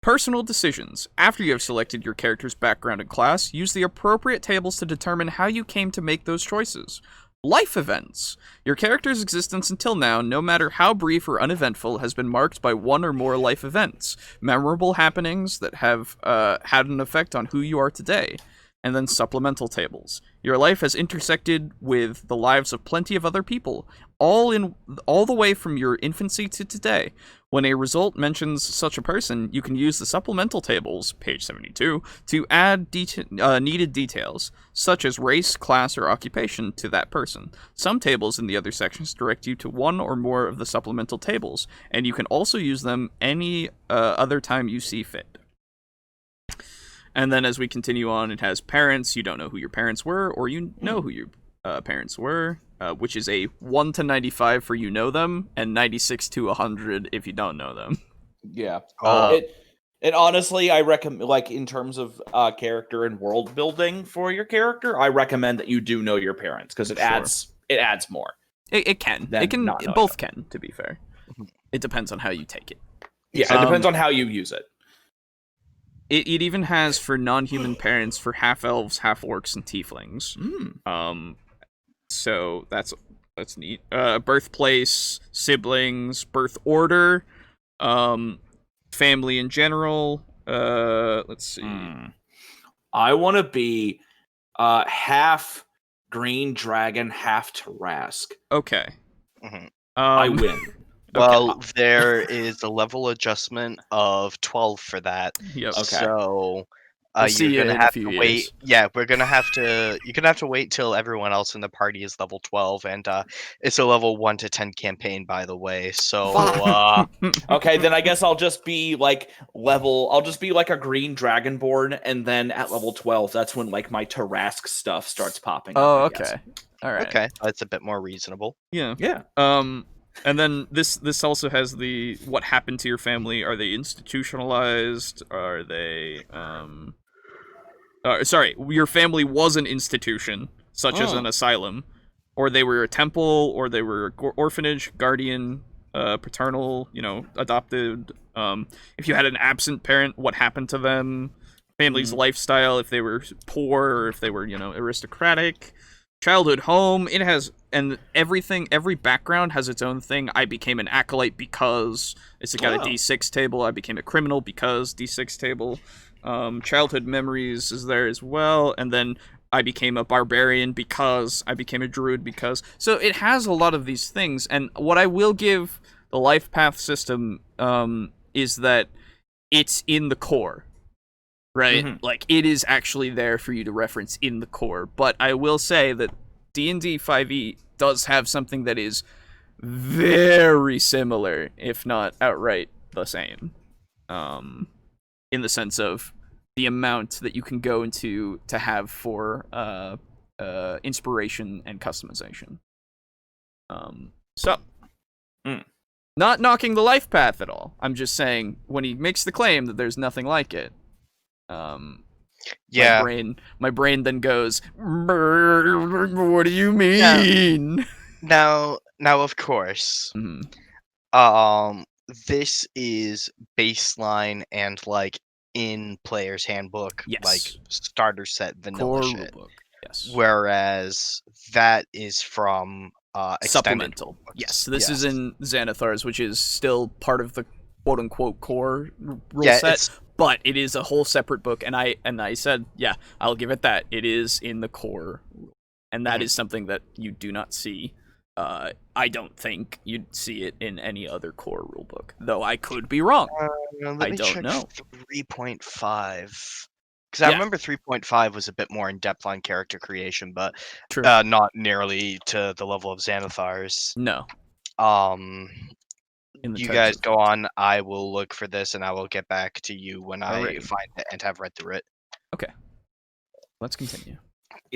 Personal decisions. After you have selected your character's background and class, use the appropriate tables to determine how you came to make those choices. Life events. Your character's existence until now, no matter how brief or uneventful, has been marked by one or more life events, memorable happenings that have had an effect on who you are today. And then supplemental tables. Your life has intersected with the lives of plenty of other people, all the way from your infancy to today. When a result mentions such a person, you can use the supplemental tables, page 72, to add needed details, such as race, class, or occupation, to that person. Some tables in the other sections direct you to one or more of the supplemental tables, and you can also use them any other time you see fit. And then as we continue on, it has parents. You don't know who your parents were, or you know who your parents were, which is a 1 to 95 for you know them, and 96 to 100 if you don't know them. Yeah. It honestly, I recommend, like, in terms of character and world building for your character, I recommend that you do know your parents, because it adds more. It can. Both can, to be fair. It depends on how you take it. Yeah, it depends on how you use it. It even has for non-human parents for half-elves, half-orcs, and tieflings. So that's neat. Birthplace, siblings, birth order, family in general. Let's see. I want to be half green dragon, half Tarask. Okay. I win. Well, there is a level adjustment of 12 for that. Yep. Okay. So you're gonna have to wait. Yeah, we're gonna have to. You're gonna have to wait till everyone else in the party is level 12, and it's a level 1 to 10 campaign, by the way. So Okay, then I guess I'll just be like I'll just be like a green dragonborn, and then at level 12, that's when like my Tarask stuff starts popping up. Oh, okay. All right. Okay, that's a bit more reasonable. Yeah. Yeah. And then this also has the what happened to your family. Are they institutionalized? Are they sorry, your family was an institution, such as an asylum, or they were a temple, or they were an orphanage, guardian, paternal, adopted. If you had an absent parent, what happened to them? Family's lifestyle, if they were poor or if they were, aristocratic. Childhood home, it has, and everything, every background has its own thing. I became an acolyte because it's got a D6 table. I became a criminal because D6 table. Childhood memories is there as well. And then I became a barbarian because I became a druid because. So it has a lot of these things. And what I will give the Lifepath system is that it's in the core. Right? Like, it is actually there for you to reference in the core. But I will say that D&D 5e does have something that is very similar, if not outright the same. In the sense of the amount that you can go into to have for inspiration and customization. Not knocking the Lifepath at all. I'm just saying, when he makes the claim that there's nothing like it, yeah, my brain then goes, what do you mean? Now, of course, this is baseline and like in player's handbook, like starter set vanilla shit. Book. Yes. Whereas that is from supplemental. Yes, this is in Xanathar's, which is still part of the quote-unquote core rule set, but it is a whole separate book, and I said, I'll give it that. It is in the core, and that is something that you do not see. I don't think you'd see it in any other core rulebook, though I could be wrong. I don't know. 3.5. Because I Yeah. remember 3.5 was a bit more in depth on character creation, but True. not nearly to the level of Xanathar's. No. In the You types guys of go things. on. I will look for this, and I will get back to you when I Alrighty. find it and have read through it. Okay. Let's continue.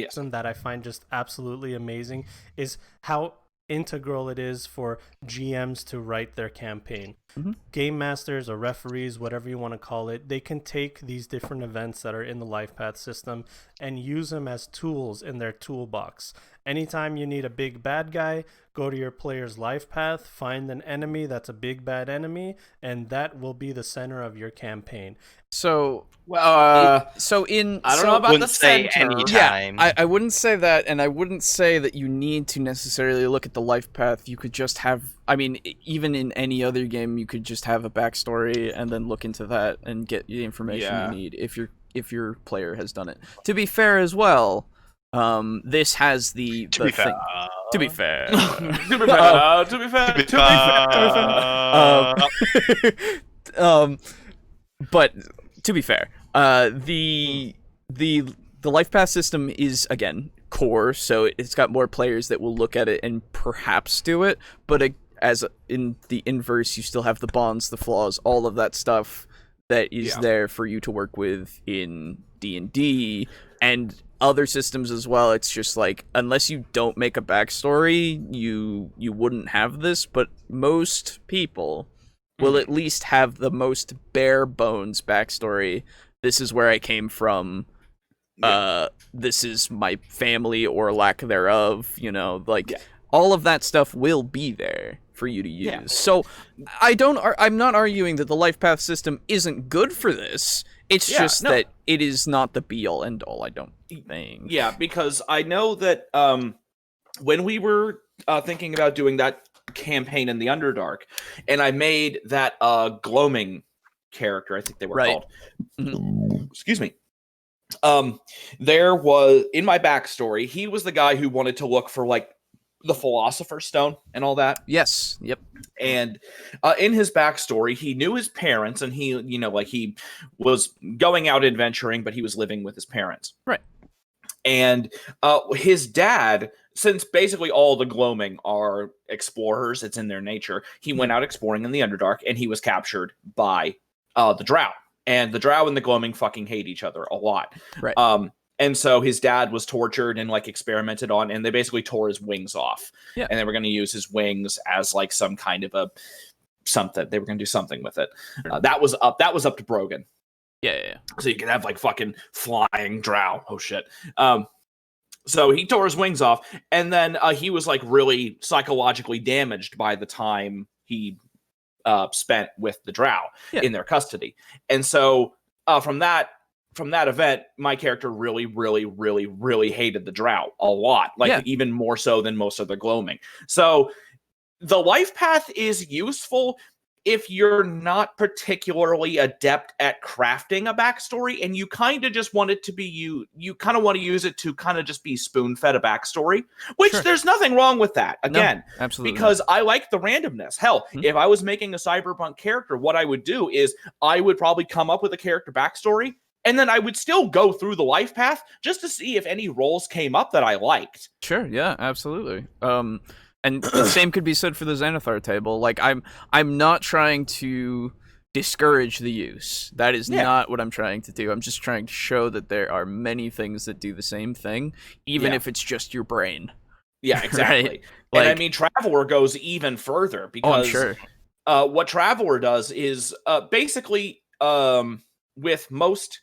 Something that I find just absolutely amazing is how integral it is for GMs to write their campaign. Mhm. Game masters or referees, whatever you want to call it, they can take these different events that are in the Lifepath system and use them as tools in their toolbox. Anytime you need a big bad guy, go to your player's Lifepath, find an enemy that's a big bad enemy, and that will be the center of your campaign. So, Well, so in I don't so- know about the Wouldn't say center. any Yeah, time. I wouldn't say that, and I wouldn't say that you need to necessarily look at the life path. You could just have, I mean, even in any other game, you could just have a backstory and then look into that and get the information Yeah. you need if your player has done it. To be fair as well, this has the To be fair. thing. To be fair. To be fair, to be fair, to be fair. But to be fair, the life path system is again core, so it's got more players that will look at it and perhaps do it. But as in the inverse, you still have the bonds, the flaws, all of that stuff that is there for you to work with in D&D and other systems as well. It's just like, unless you don't make a backstory, you wouldn't have this. But most people will at least have the most bare bones backstory. This is where I came from. This is my family or lack thereof. All of that stuff will be there for you to use. Yeah. So I'm not arguing that the life path system isn't good for this. It's just that it is not the be all end all, I don't think. Yeah, because I know that when we were thinking about doing that campaign in the Underdark, and I made that gloaming character, I think they were called. Excuse me. There was, in my backstory, he was the guy who wanted to look for like the Philosopher's Stone and all that. Yes. Yep. And in his backstory, he knew his parents, and he was going out adventuring, but he was living with his parents. Right. And his dad, since basically all the gloaming are explorers, it's in their nature, he went out exploring in the Underdark, and he was captured by the Drow. And the Drow and the gloaming fucking hate each other a lot. Right. And so his dad was tortured and like experimented on, and they basically tore his wings off. Yeah. And they were going to use his wings as like some kind of something. They were going to do something with it. That was up to Brogan. Yeah. So you could have like fucking flying Drow. Oh shit. So he tore his wings off, and then he was like really psychologically damaged by the time he spent with the Drow in their custody. And so from that event, my character really, really, really, really hated the Drow a lot, even more so than most of the gloaming. So the life path is useful if you're not particularly adept at crafting a backstory, and you kind of just want it to be you kind of want to use it to kind of just be spoon-fed a backstory, which there's nothing wrong with that. Again, no, absolutely because I like the randomness. Hell, if I was making a cyberpunk character, what I would do is I would probably come up with a character backstory, and then I would still go through the life path just to see if any roles came up that I liked. Sure, yeah, absolutely. And the same could be said for the Xanathar table. Like, I'm not trying to discourage the use. That is not what I'm trying to do. I'm just trying to show that there are many things that do the same thing, even if it's just your brain. Yeah, exactly. Right? And I mean, Traveler goes even further, because what Traveler does is basically with most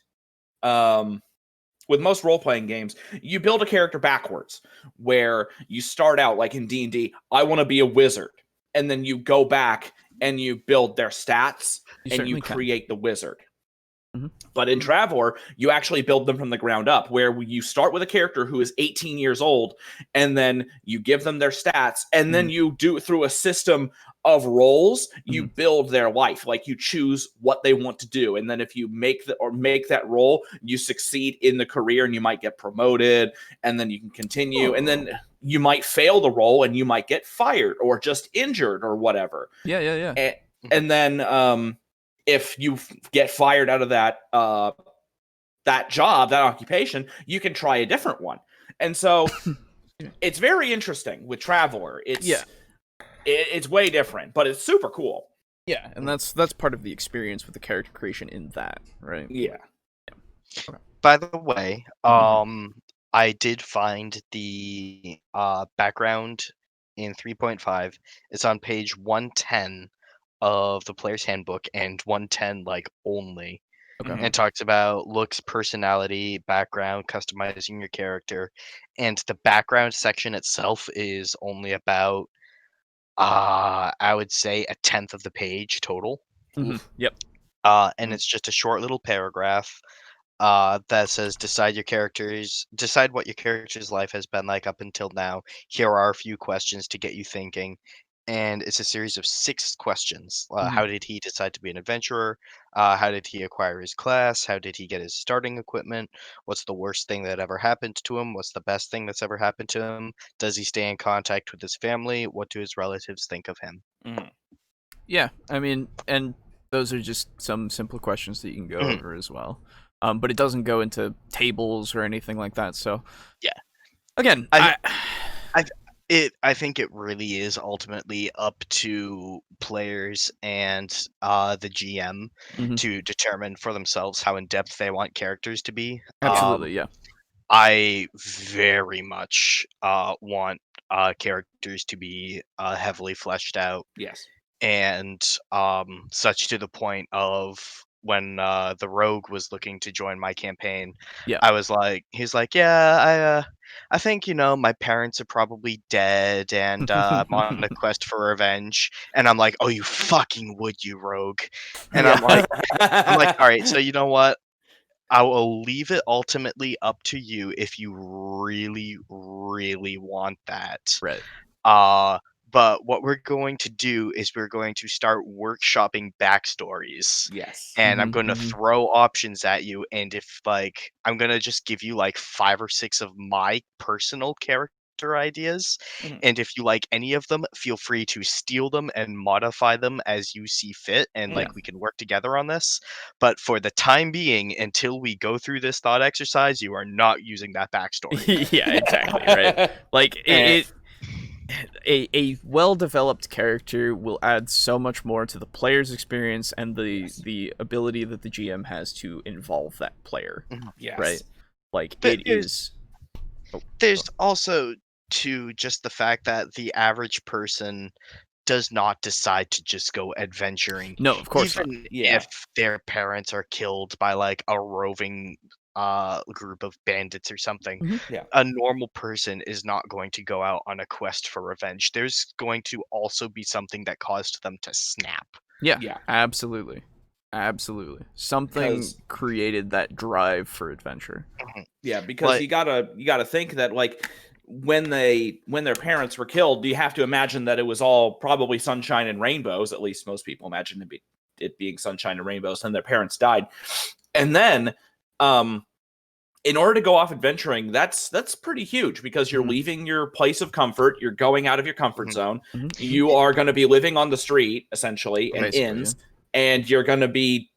role-playing games, you build a character backwards, where you start out like in D&D, I want to be a wizard, and then you go back and you build their stats and you create the wizard. But in Traveler, you actually build them from the ground up, where you start with a character who is 18 years old, and then you give them their stats, and then you do it through a system of roles. You build their life, like you choose what they want to do, and then if you make that role, you succeed in the career, and you might get promoted, and then you can continue, and then you might fail the role, and you might get fired or just injured or whatever. And then if you get fired out of that that job, that occupation, you can try a different one. And so it's very interesting with Traveler. It's way different, but it's super cool. Yeah, and that's part of the experience with the character creation in that, right? Yeah. Okay. By the way, I did find the background in 3.5. It's on page 110 of the player's handbook, and 110 like only. Okay. And it talks about looks, personality, background, customizing your character, and the background section itself is only about I would say a tenth of the page total. Yep. And it's just a short little paragraph that says decide what your character's life has been like up until now. Here are a few questions to get you thinking. And it's a series of 6 questions. How did he decide to be an adventurer? How did he acquire his class? How did he get his starting equipment? What's the worst thing that ever happened to him? What's the best thing that's ever happened to him? Does he stay in contact with his family? What do his relatives think of him? Yeah, I mean, and those are just some simple questions that you can go over as well. But it doesn't go into tables or anything like that. So Yeah. Again, I think it really is ultimately up to players and the GM to determine for themselves how in depth they want characters to be. Absolutely, yeah. I very much want characters to be heavily fleshed out. Yes. And such to the point of when the rogue was looking to join my campaign, I was like, he's like, yeah, I think my parents are probably dead, and I'm on a quest for revenge. And I'm like, oh, you fucking would, you rogue. And I'm like, all right, so you know what? I will leave it ultimately up to you if you really, really want that. Right. But what we're going to do is we're going to start workshopping backstories. Yes. And I'm going to throw options at you. And if I'm going to just give you 5 or 6 of my personal character ideas. And if you like any of them, feel free to steal them and modify them as you see fit. And we can work together on this. But for the time being, until we go through this thought exercise, you are not using that backstory. Yeah, exactly, right? A well-developed character will add so much more to the player's experience and the ability that the GM has to involve that player. Yes. Right? There's also to just the fact that the average person does not decide to just go adventuring. No, of course not. Even if their parents are killed by a roving group of bandits or something. A normal person is not going to go out on a quest for revenge. There's going to also be something that caused them to snap. Yeah. Absolutely. Something created that drive for adventure. Yeah, because you gotta think that when their parents were killed, you have to imagine that it was all probably sunshine and rainbows. At least most people imagine it being sunshine and rainbows, and their parents died. And then in order to go off adventuring, that's pretty huge, because you're leaving your place of comfort, you're going out of your comfort zone. You are going to be living on the street, essentially, in inns, and you're going to be,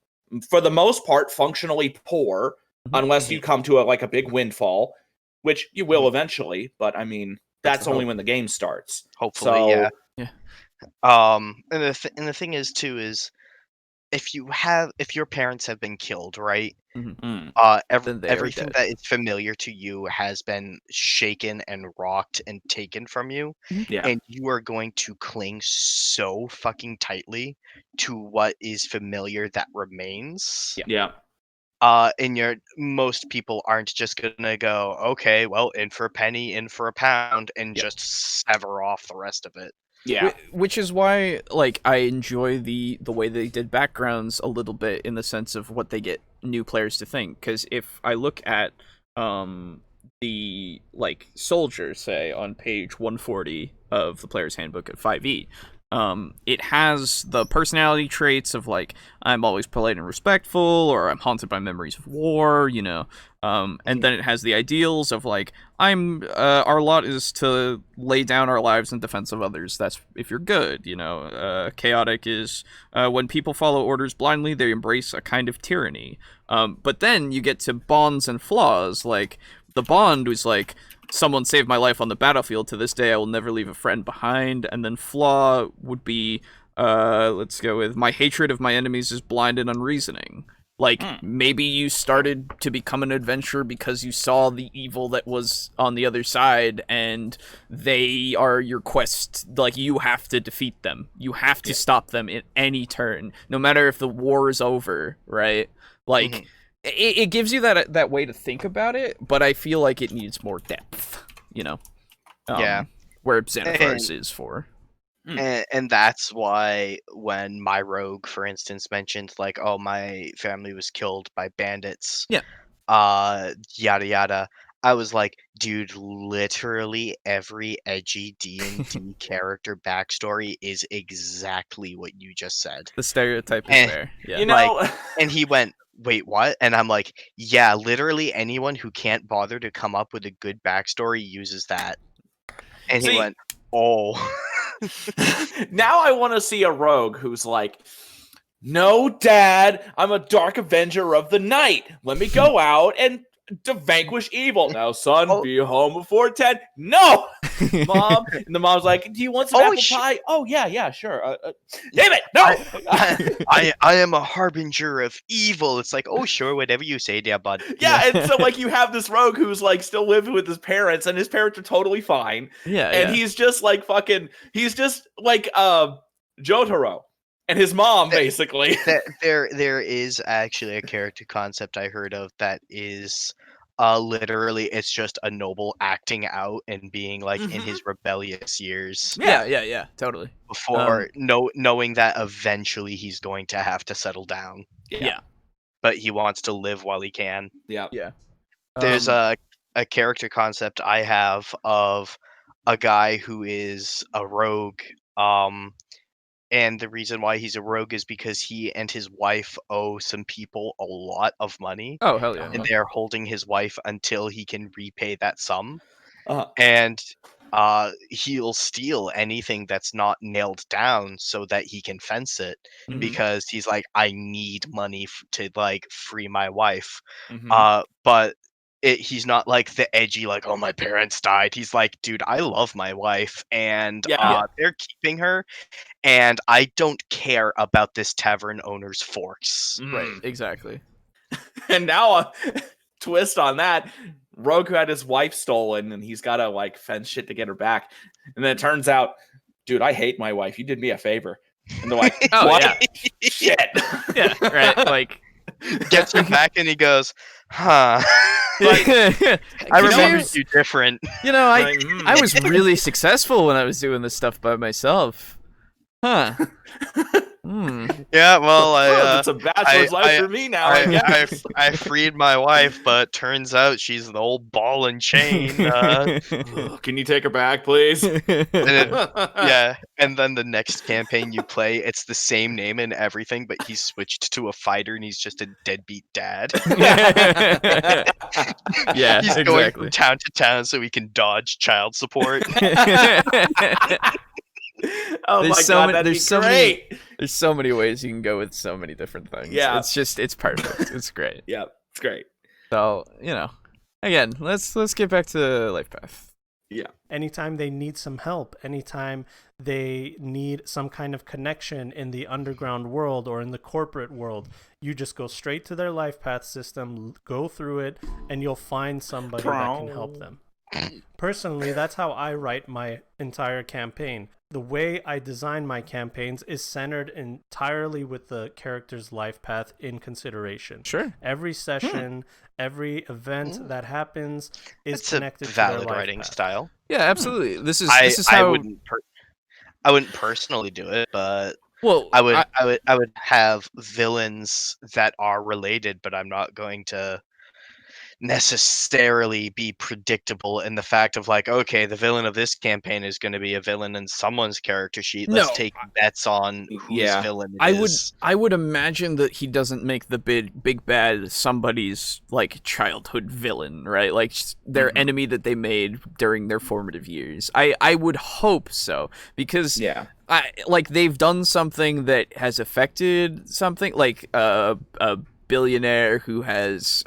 for the most part, functionally poor, unless you come to a big windfall, which you will eventually, but I mean, that's only when the game starts. Hopefully, yeah. And the thing is too is, if your parents have been killed, right? Everything that is familiar to you has been shaken and rocked and taken from you. And you are going to cling so fucking tightly to what is familiar that remains. And most people aren't just gonna go, okay, well, in for a penny, in for a pound, and just sever off the rest of it. Which is why I enjoy the way they did backgrounds a little bit, in the sense of what they get new players to think. Because if I look at the soldier, say, on page 140 of the player's handbook at 5e, it has the personality traits of like I'm always polite and respectful, or I'm haunted by memories of war, you know. And then it has the ideals of like our lot is to lay down our lives in defense of others. That's if you're good, you know. Chaotic is when people follow orders blindly, they embrace a kind of tyranny. But then you get to bonds and flaws. Like the bond was like, someone saved my life on the battlefield. To this day, I will never leave a friend behind. And then flaw would be, let's go with, my hatred of my enemies is blind and unreasoning. Like, maybe you started to become an adventurer because you saw the evil that was on the other side, and they are your quest. Like, you have to defeat them. You have to stop them at any turn, no matter if the war is over, right? Like, it gives you that way to think about it, but I feel like it needs more depth, you know? Where Xenophares is for. And that's why when my rogue, for instance, mentioned like, oh, my family was killed by bandits, yada yada, I was like, dude, literally every edgy D&D character backstory is exactly what you just said. The stereotype is there. Yeah. You know, Like, and he went, wait, what? And I'm like, yeah, literally anyone who can't bother to come up with a good backstory uses that. And he went, oh. Now I want to see a rogue who's like, no, Dad, I'm a dark avenger of the night. Let me go out and to vanquish evil. Now, son, be home before 10. No, Mom. And the mom's like, do you want some apple pie? Oh, yeah, sure. Damn it, no. I am a harbinger of evil. It's like, oh, sure, whatever you say, dear bud. Yeah, and so like you have this rogue who's like still living with his parents, and his parents are totally fine. And he's just like he's just like Jotaro and his mom, basically. There is actually a character concept I heard of that is literally it's just a noble acting out and being like in his rebellious years. Yeah, totally. Before knowing that eventually he's going to have to settle down. Yeah. But he wants to live while he can. Yeah. There's a character concept I have of a guy who is a rogue, and the reason why he's a rogue is because he and his wife owe some people a lot of money. Oh, hell yeah. And they're holding his wife until he can repay that sum. And he'll steal anything that's not nailed down so that he can fence it, because he's like, I need money to like free my wife. But he's not like the edgy, like, oh, my parents died. He's like, dude, I love my wife, and they're keeping her, and I don't care about this tavern owner's forks. Right, exactly. And now a twist on that, rogue who had his wife stolen, and he's got to like fence shit to get her back. And then it turns out, dude, I hate my wife. You did me a favor. And they're like, what? Shit. Yeah, right. Like, gets her back, and he goes, huh. Like, I remember you different. You know, I was really successful when I was doing this stuff by myself. Huh. Yeah, well, it's a bachelor's life for me now. I freed my wife, but turns out she's an old ball and chain. Can you take her back, please? And then the next campaign you play, it's the same name and everything, but he's switched to a fighter and he's just a deadbeat dad. Yeah, he's going from town to town so he can dodge child support. Oh my god, that'd be great. There's so many ways you can go with so many different things. Yeah. It's perfect. It's great. Yeah, it's great. So, you know, again, let's get back to Lifepath. Yeah. Anytime they need some help, anytime they need some kind of connection in the underground world or in the corporate world, you just go straight to their Lifepath system, go through it, and you'll find somebody that can help them. Personally, that's how I write my entire campaign. The way I design my campaigns is centered entirely with the character's life path in consideration. Sure. Every session, every event that happens is connected to valid their life writing path. style. Yeah, absolutely. This is how I wouldn't personally do it, but well, I would have villains that are related, but I'm not going to necessarily be predictable in the fact of like, okay, the villain of this campaign is going to be a villain in someone's character sheet. Let's No. take bets on whose Yeah. villain it I is. would imagine that he doesn't make the big bad somebody's like childhood villain, right? Like their enemy that they made during their formative years. I would hope so, because like they've done something that has affected something, like a billionaire who has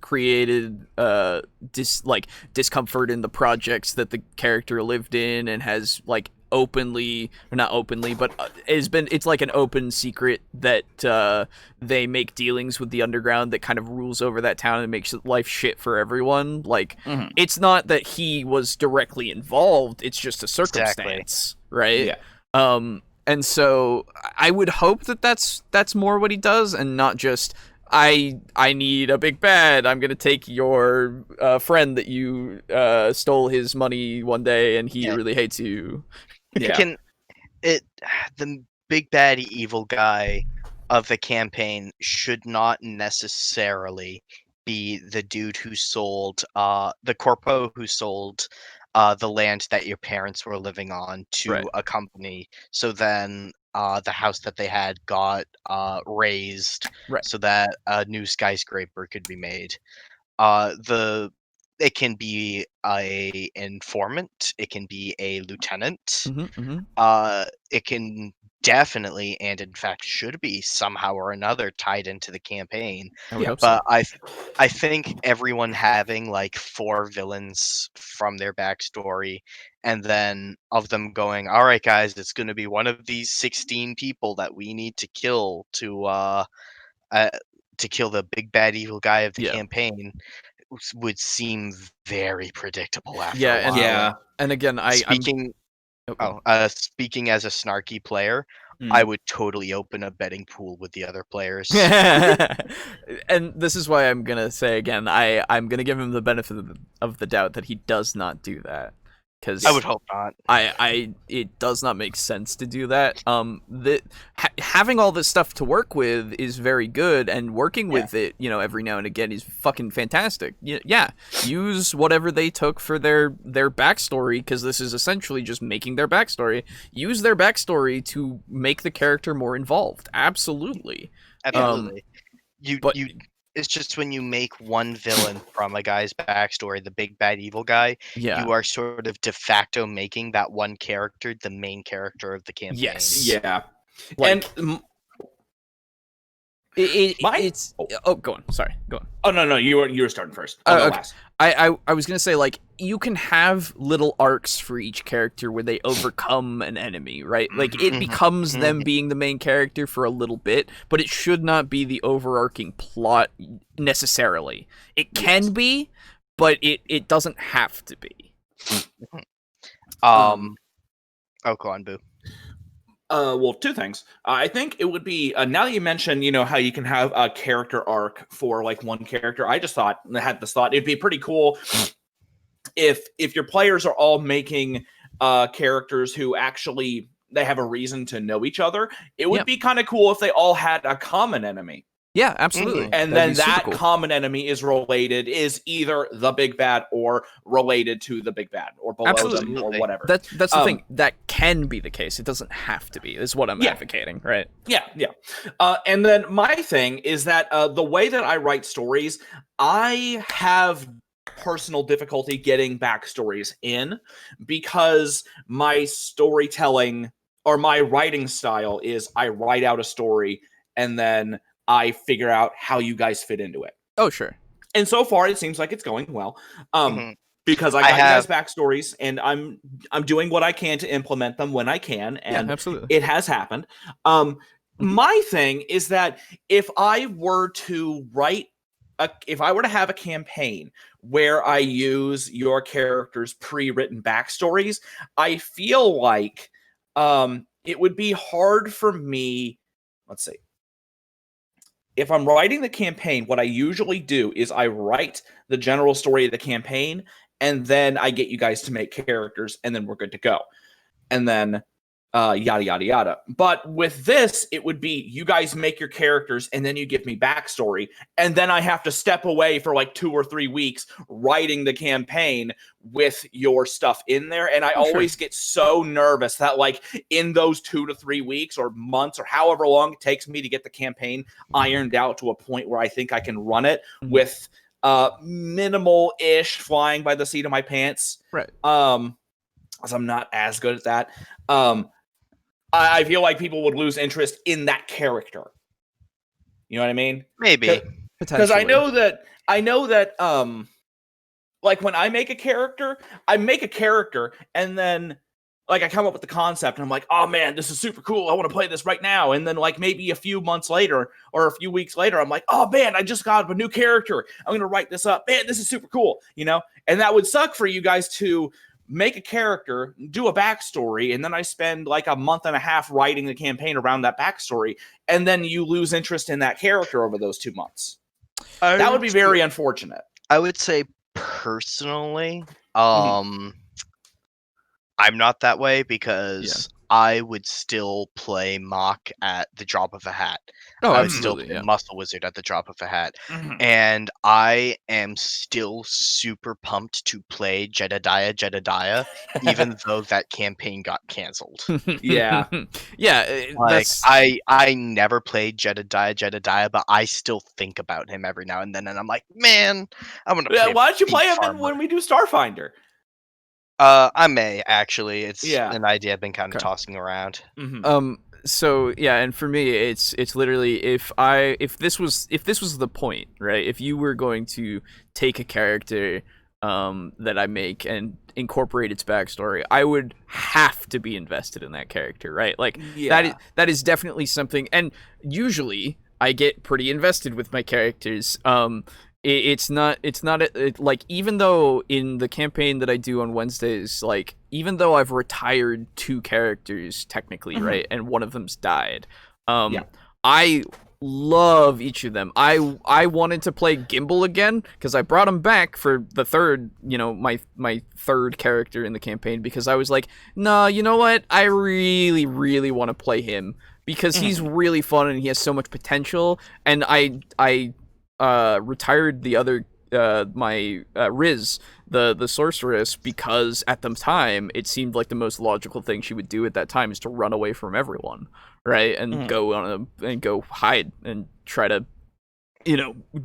created discomfort in the projects that the character lived in, and has like openly, or not openly, but it's like an open secret that they make dealings with the underground that kind of rules over that town and makes life shit for everyone. Like it's not that he was directly involved, it's just a circumstance, right? And so I would hope that that's more what he does, and not just I need a big bad. I'm gonna take your friend that you stole his money one day, and he really hates you. The big bad evil guy of the campaign should not necessarily be the dude who sold the corpo who sold the land that your parents were living on to a company. So then the house that they had got raised so that a new skyscraper could be made. It can be a informant, it can be a lieutenant, it can definitely, and in fact should be somehow or another, tied into the campaign. But I think everyone having like 4 villains from their backstory, and then of them going, all right guys, it's going to be one of these 16 people that we need to kill to kill the big bad evil guy of the campaign, would seem very predictable after a while. And again, speaking as a snarky player, I would totally open a betting pool with the other players. And this is why I'm gonna say again, I'm gonna give him the benefit of the doubt that he does not do that, because I would hope not. It does not make sense to do that. Having all this stuff to work with is very good, and working with it, every now and again is fucking fantastic. Yeah, use whatever they took for their backstory, because this is essentially just making their backstory. Use their backstory to make the character more involved. Absolutely. It's just when you make one villain from a guy's backstory, the big bad evil guy, you are sort of de facto making that one character the main character of the campaign. Yes. Yeah. Like, and go on. Sorry, go on. Oh no, you were starting first. Okay. I was gonna say, like, you can have little arcs for each character where they overcome an enemy, right? Like, it becomes them being the main character for a little bit, but it should not be the overarching plot necessarily. It can be, but it doesn't have to be. Oh, go on, Boo. Well, 2 things. I think it would be, now that you mentioned, how you can have a character arc for like one character, I just had this thought, it'd be pretty cool if your players are all making characters who actually, they have a reason to know each other. It would be kind of cool if they all had a common enemy. Yeah, absolutely. And then that common enemy is either the big bad or related to the big bad or below them or whatever. That's the thing. That can be the case. It doesn't have to be, is what I'm advocating, right? Yeah. And then my thing is that the way that I write stories, I have personal difficulty getting backstories in, because my storytelling or my writing style is I write out a story and then I figure out how you guys fit into it. Oh, sure. And so far, it seems like it's going well. Because I got you guys backstories, and I'm doing what I can to implement them when I can, and absolutely. It has happened. My thing is that if I were to have a campaign where I use your character's pre-written backstories, I feel like it would be hard for me. Let's see. If I'm writing the campaign, what I usually do is I write the general story of the campaign, and then I get you guys to make characters, and then we're good to go. And then yada yada yada. But with this, it would be you guys make your characters and then you give me backstory, and then I have to step away for like 2 or 3 weeks writing the campaign with your stuff in there. And I always get so nervous that like in those 2 to 3 weeks or months or however long it takes me to get the campaign ironed out to a point where I think I can run it with minimal-ish flying by the seat of my pants. Right. Because I'm not as good at that. I feel like people would lose interest in that character. You know what I mean? Maybe. Because I know that like when I make a character and then like I come up with the concept and I'm like, oh man, this is super cool. I want to play this right now. And then like maybe a few months later or a few weeks later, I'm like, oh man, I just got a new character. I'm going to write this up. Man, this is super cool. You know? And that would suck for you guys to make a character, do a backstory, and then I spend like a month and a half writing the campaign around that backstory, and then you lose interest in that character over those 2 months. That would be very unfortunate. I would say personally, I'm not that way because I would still play Mock at the drop of a hat. Oh, I would still absolutely, play Muscle Wizard at the drop of a hat. And I am still super pumped to play Jedediah, even though that campaign got canceled. Yeah. Like, I never played Jedediah, but I still think about him every now and then, and I'm like, man, I'm gonna play Why don't you play him Farmer. when we do Starfinder? I may actually. It's Yeah. an idea I've been kind of tossing around. So yeah, and for me, it's literally if this was the point, right? If you were going to take a character that I make and incorporate its backstory, I would have to be invested in that character, right? Like that is definitely something. And usually I get pretty invested with my characters. It's not like, even though in the campaign that I do on Wednesdays, like even though I've retired 2 characters technically, right, and one of them's died, I love each of them. I wanted to play Gimbal again because I brought him back for the third, my third character in the campaign, because I was like, no, you know what, I really want to play him because he's really fun and he has so much potential. And I retired the other my Riz, the sorceress, because at the time it seemed like the most logical thing she would do at that time is to run away from everyone, right, and go hide and try to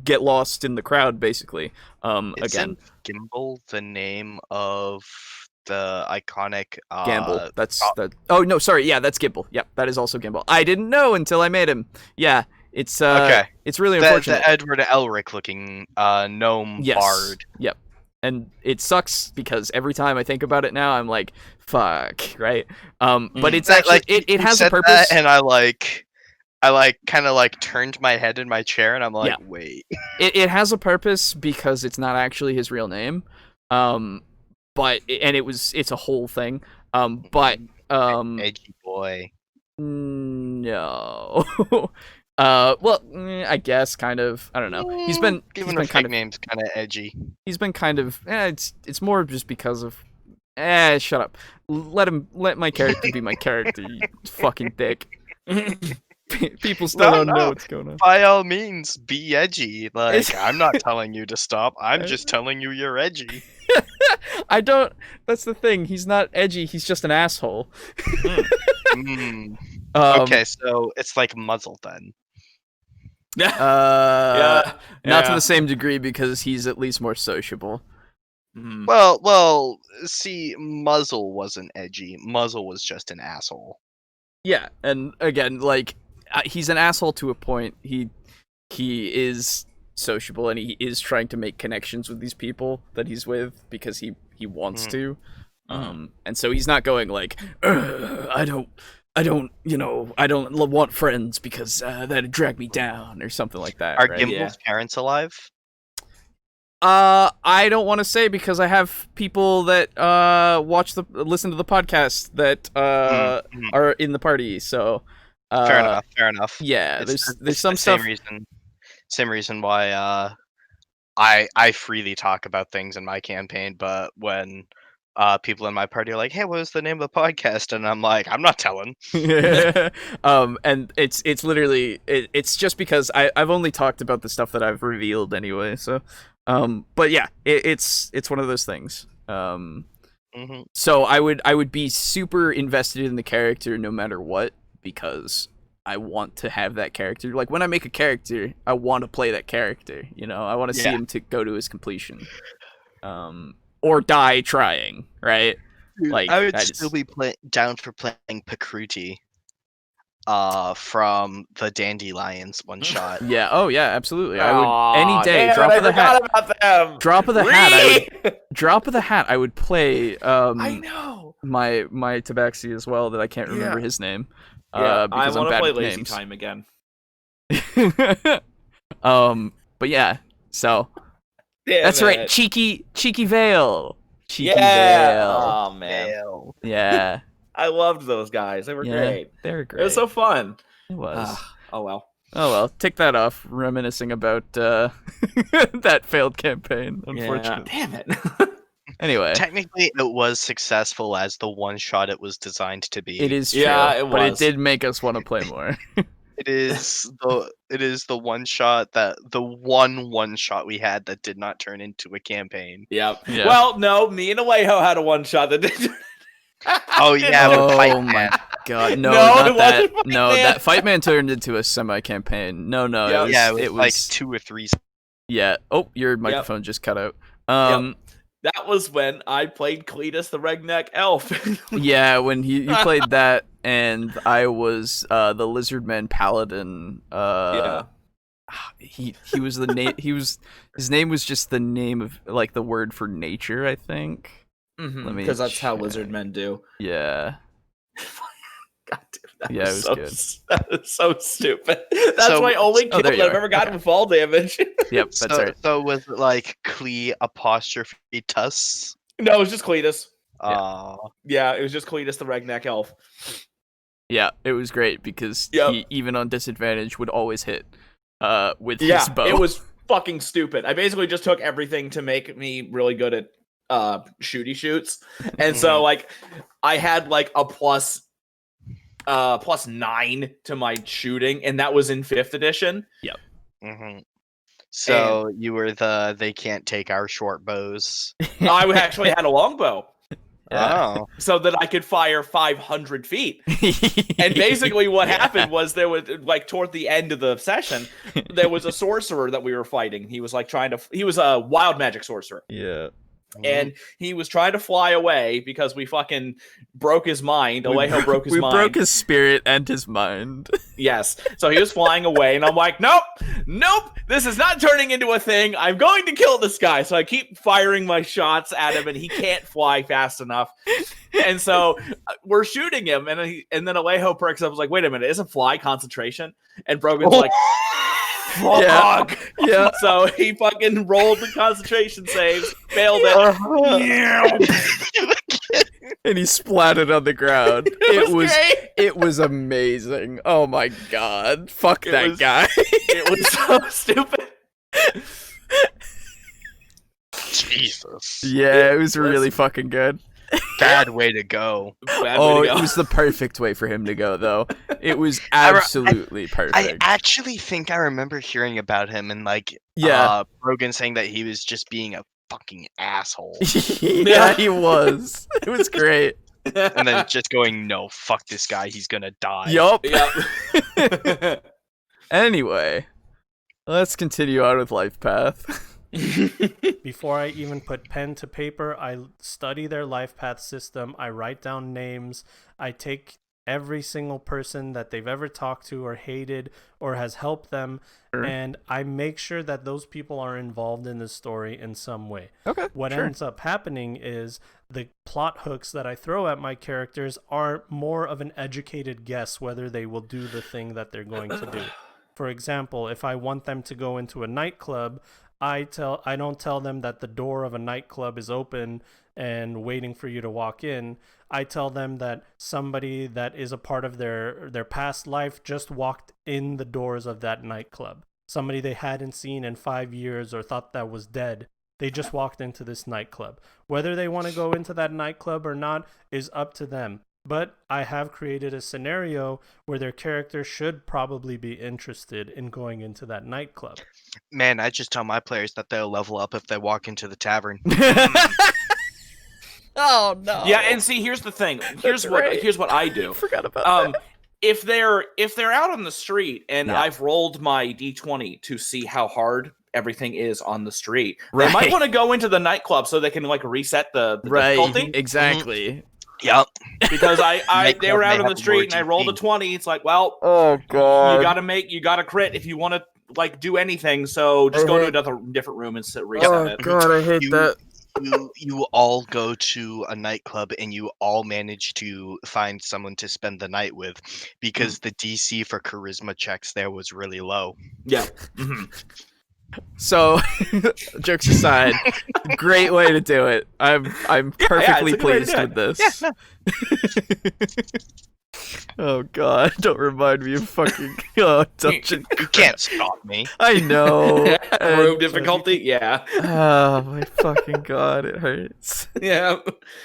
get lost in the crowd, basically. Again, Gimbal the name of the iconic Gamble. That's that. Oh no, sorry. Yeah, that's Gimbal. Yeah, that is also Gimbal. I didn't know until I made him. Yeah. It's okay. It's really unfortunate. The Edward Elric looking gnome bard. Yep. And it sucks because every time I think about it now, I'm like, fuck, right? But it's actually it has a purpose. And I kind of turned my head in my chair and I'm like, wait. It has a purpose because it's not actually his real name. But it's a whole thing. Edgy boy. No. Well, I guess kind of. I don't know. He's been kind of name's kind of edgy. He's been kind of. It's more just because of. Shut up. Let my character be my character. You fucking dick. People still don't know what's going on. By all means, be edgy. Like, I'm not telling you to stop. I'm just telling you you're edgy. I don't. That's the thing. He's not edgy. He's just an asshole. Okay, so it's like Muzzle then. Not to the same degree because he's at least more sociable. Well, see, Muzzle wasn't edgy. Muzzle was just an asshole. Yeah, and again, like he's an asshole to a point. He is sociable and he is trying to make connections with these people that he's with because he wants to. And so he's not going like, I don't want friends because that'd drag me down or something like that. Are right? Gimbal's parents alive? I don't want to say because I have people that listen to the podcast that are in the party. So fair enough. Yeah, there's some stuff. Same reason why I freely talk about things in my campaign, but when people in my party are like, "Hey, what was the name of the podcast?" And I'm like, "I'm not telling." And it's literally it's just because I've only talked about the stuff that I've revealed anyway. So, but yeah, it's one of those things. So I would be super invested in the character no matter what, because I want to have that character. Like, when I make a character, I want to play that character. You know, I want to see him to go to his completion, or die trying. Right? Dude, Like, I would still be down for playing Pakruti, from the Dandelions one shot. Yeah. Oh yeah. Absolutely. I would any day. Damn, Drop I of the hat. forgot about them. Drop of the hat. I would drop of the hat. I would play. I know. My Tabaxi as well. That I can't remember his name. Yeah, I because I'm want to bad play with Lazy names. Time again. But yeah. So Damn that's right. it. Cheeky Vale. Cheeky Yeah. Vale. Oh man, Yeah. I loved those guys. They were Yeah. great. They were great. It was so fun. It was. Oh well. Oh well, tick that off. Reminiscing about that failed campaign, unfortunately. Yeah. Damn it. Anyway, Technically, it was successful as the one shot it was designed to be. it is true, Yeah, it but it was. did make us want to play more. It is the one shot that the one shot we had that did not turn into a campaign. Yep. Yeah. Well, no, me and Alejo had a one shot that did. Oh yeah, with Oh Fight my Man. god, no, No, not it that. wasn't No, Fight Man. that Fight Man turned into a semi-campaign. No, Yeah. It was like 2 or 3. Yeah. Oh, your microphone just cut out. That was when I played Cletus the Redneck Elf. Yeah, when you played that, and I was the Lizardman Paladin. Yeah. He was the name. His name was just the name of, like, the word for nature, I think. Let me Because that's how check. lizard men do. Yeah. God damn, Yeah, it was good. That was so stupid. That's So- my only kill there that you I've are. ever gotten with fall damage. Yep, that's right. So was it like Cle''Tus? No, it was just Cletus. Uh, Yeah, it was just Cletus the Redneck Elf. Yeah, it was great because Yep. he, even on disadvantage, would always hit with Yeah, his bow. it was fucking stupid. I basically just took everything to make me really good at shooty shoots. And so like I had like a plus 9 to my shooting, and that was in 5th edition. So you were they can't take our short bows. I actually had a longbow Yeah. Oh. so that I could fire 500 feet. And basically what happened was there was, like, toward the end of the session, there was a sorcerer that we were fighting. He was like he was a wild magic sorcerer. Yeah. And he was trying to fly away because we fucking broke his mind. Alejo broke his We mind. broke his spirit and his mind. Yes. So he was flying away, and I'm like, nope, this is not turning into a thing. I'm going to kill this guy. So I keep firing my shots at him, and he can't fly fast enough. And so we're shooting him, and then Alejo perks up. I was like, wait a minute, isn't fly concentration? And Brogan's like, fuck. Yeah. So he fucking rolled the concentration saves, failed it. And he splatted on the ground. It was great. It was amazing. Oh my god. Fuck that was- guy. It was so stupid. Jesus. Yeah, it was really fucking good. Bad way to go. Bad Oh, way to it go. was the perfect way for him to go, though. It was absolutely I perfect. actually think I remember hearing about him and Rogan saying that he was just being a fucking asshole. Yeah, he was. It was great. And then just going, no, fuck this guy, he's gonna die. Yup. Yep. Anyway, let's continue on with Lifepath. Before I even put pen to paper, I study their life path system. I write down names. I take every single person that they've ever talked to or hated or has helped them, and I make sure that those people are involved in the story in some way. Okay. What ends up happening is the plot hooks that I throw at my characters are more of an educated guess whether they will do the thing that they're going to do. For example, if I want them to go into a nightclub, I don't tell them that the door of a nightclub is open and waiting for you to walk in. I tell them that somebody that is a part of their past life just walked in the doors of that nightclub. Somebody they hadn't seen in 5 years or thought that was dead. They just walked into this nightclub. Whether they want to go into that nightclub or not is up to them. But I have created a scenario where their character should probably be interested in going into that nightclub. Man, I just tell my players that they'll level up if they walk into the tavern. Oh no. Yeah, and see, here's the thing. Here's what I do. I forgot about that. If they're out on the street and I've rolled my d20 to see how hard everything is on the street, they might want to go into the nightclub so they can like reset the difficulty. Exactly. Yep. Because they were out on the street and I rolled a 20. It's like, well, oh god, you gotta crit if you want to like do anything. So just go to another different room and reset it. God, I hate that. You all go to a nightclub and you all manage to find someone to spend the night with because the DC for charisma checks there was really low. Yeah. So, jokes aside, great way to do it. I'm perfectly pleased with this. Yeah, Oh god, don't remind me of fucking dungeon. You can't stop me. I know. Room difficulty, yeah. Oh my fucking god, it hurts. Yeah.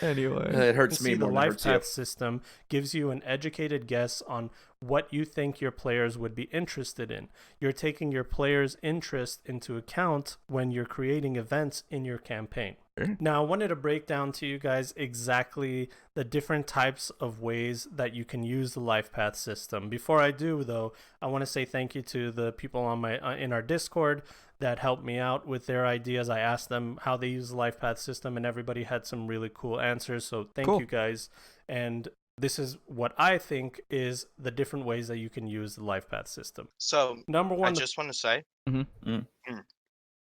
Anyway, It hurts me See, the more than it hurts you. Lifepath system gives you an educated guess on what you think your players would be interested in. You're taking your players' interest into account when you're creating events in your campaign. Now, I wanted to break down to you guys exactly the different types of ways that you can use the Lifepath system. Before I do, though, I want to say thank you to the people on my in our Discord that helped me out with their ideas. I asked them how they use the Lifepath system, and everybody had some really cool answers. So thank you guys. And this is what I think is the different ways that you can use the Lifepath system. So, Number one, I just want to say. Mm-hmm.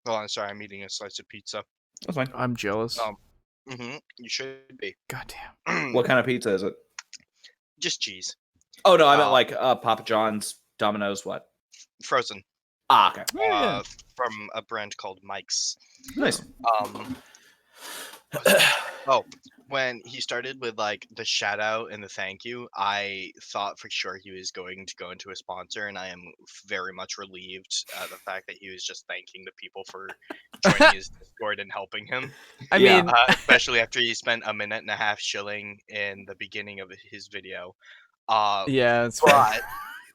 Oh, I'm sorry. I'm eating a slice of pizza. That's fine. I'm jealous. You should be. Goddamn. What kind of pizza is it? Just cheese. Oh no, I meant like Papa John's, Domino's, what? Frozen. Ah, okay. From a brand called Mike's. Nice. When he started with like the shout out and the thank you, I thought for sure he was going to go into a sponsor, and I am very much relieved at the fact that he was just thanking the people for joining his Discord and helping him. I mean, especially after he spent a minute and a half shilling in the beginning of his video. yeah, it's but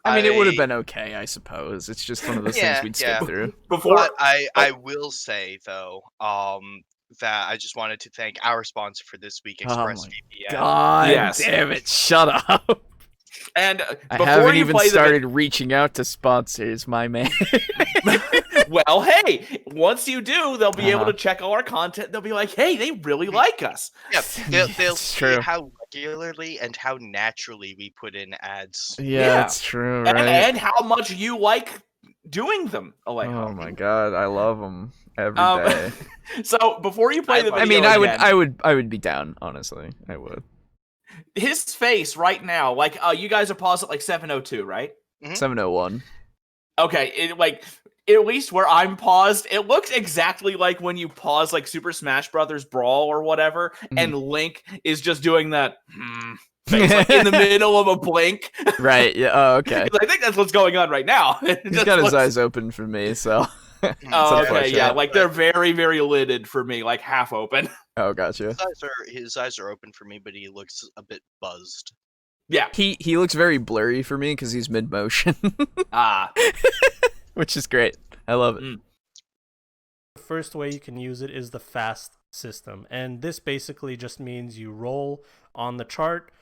I mean, it would have been okay, I suppose. It's just one of those things we'd skip through. But I will say though, that I just wanted to thank our sponsor for this week, ExpressVPN. God damn it, shut up. And I haven't even started reaching out to sponsors, my man. Well, hey, once you do, they'll be able to check all our content. They'll be like, hey, they really like us. Yeah, they'll see true. how regularly and how naturally we put in ads. Yeah, that's true, right? And how much you like doing them. Oh my god, I love them every day. So before you play the video, I mean, I would be down, honestly. I would. His face right now, like, you guys are paused at like 7:02, right? 7:01. Okay, at least where I'm paused, it looks exactly like when you pause like Super Smash Brothers Brawl or whatever, and Link is just doing that face like, in the middle of a blink. Right. Yeah. Oh, okay. I think that's what's going on right now. He's got his eyes open for me, so. Oh, okay, yeah, like they're very, very lidded for me, like half open. Oh, gotcha. His eyes are open for me, but he looks a bit buzzed. Yeah. He looks very blurry for me because he's mid motion. Which is great. I love it. The first way you can use it is the fast system, and this basically just means you roll on the chart,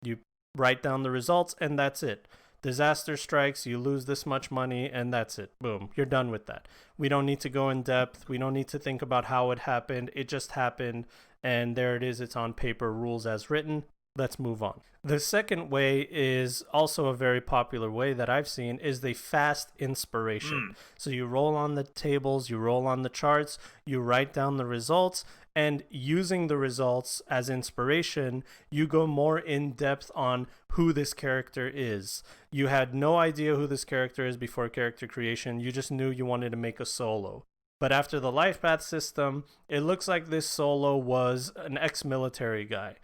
you write down the results, and that's it. Disaster strikes, you lose this much money, and that's it. Boom. You're done with that. We don't need to go in depth. We don't need to think about how it happened. It just happened, and there it is. It's on paper, rules as written. Let's move on. The second way is also a very popular way that I've seen is the fast inspiration. So you roll on the tables, you roll on the charts, you write down the results, and using the results as inspiration, you go more in depth on who this character is. You had no idea who this character is before character creation. You just knew you wanted to make a solo. But after the Lifepath system, it looks like this solo was an ex-military guy.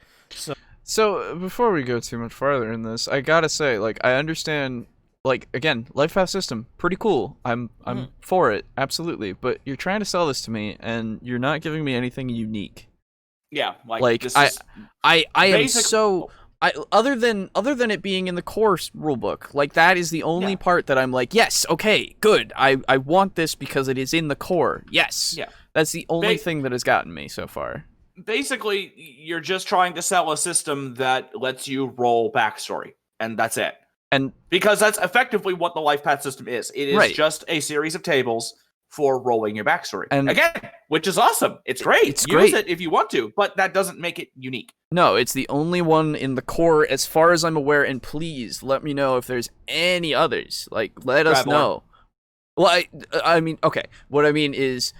So before we go too much farther in this, I gotta say, like, I understand like again, Lifepath system, pretty cool. I'm for it, absolutely. But you're trying to sell this to me, and you're not giving me anything unique. Yeah, Like this I is am so. Other than it being in the core rulebook, like that is the only part that I'm like, yes, okay, good. I want this because it is in the core. Yes. Yeah. That's the only thing that has gotten me so far. basically you're just trying to sell a system that lets you roll backstory, and that's it. And because that's effectively what the Lifepath system is. It is just a series of tables for rolling your backstory. And again, which is awesome. It's great. Use it if you want to, but that doesn't make it unique. No, it's the only one in the core as far as I'm aware, and please let me know if there's any others. Like, let us know. Well, I mean, okay. What I mean is,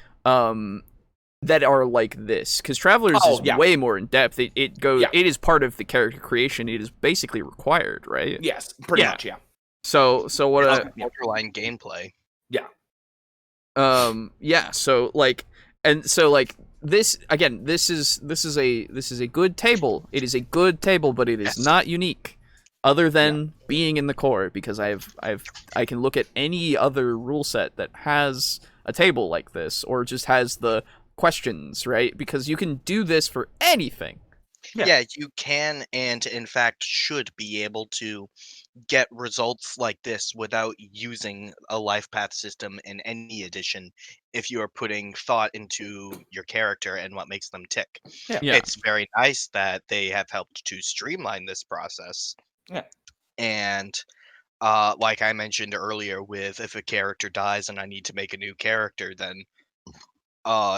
that are like this, because Travelers is way more in depth. It goes. It is part of the character creation. It is basically required, right? Yes, pretty much. Yeah. So what? Borderline gameplay. Yeah. Yeah. So like, and so like this again. This is a good table. It is a good table, but it is not unique, other than being in the core. Because I can look at any other rule set that has a table like this, or just has the questions, right? Because you can do this for anything. Yeah, you can, and in fact should be able to get results like this without using a Lifepath system in any edition if you are putting thought into your character and what makes them tick. It's very nice that they have helped to streamline this process. And like I mentioned earlier, with if a character dies and I need to make a new character, then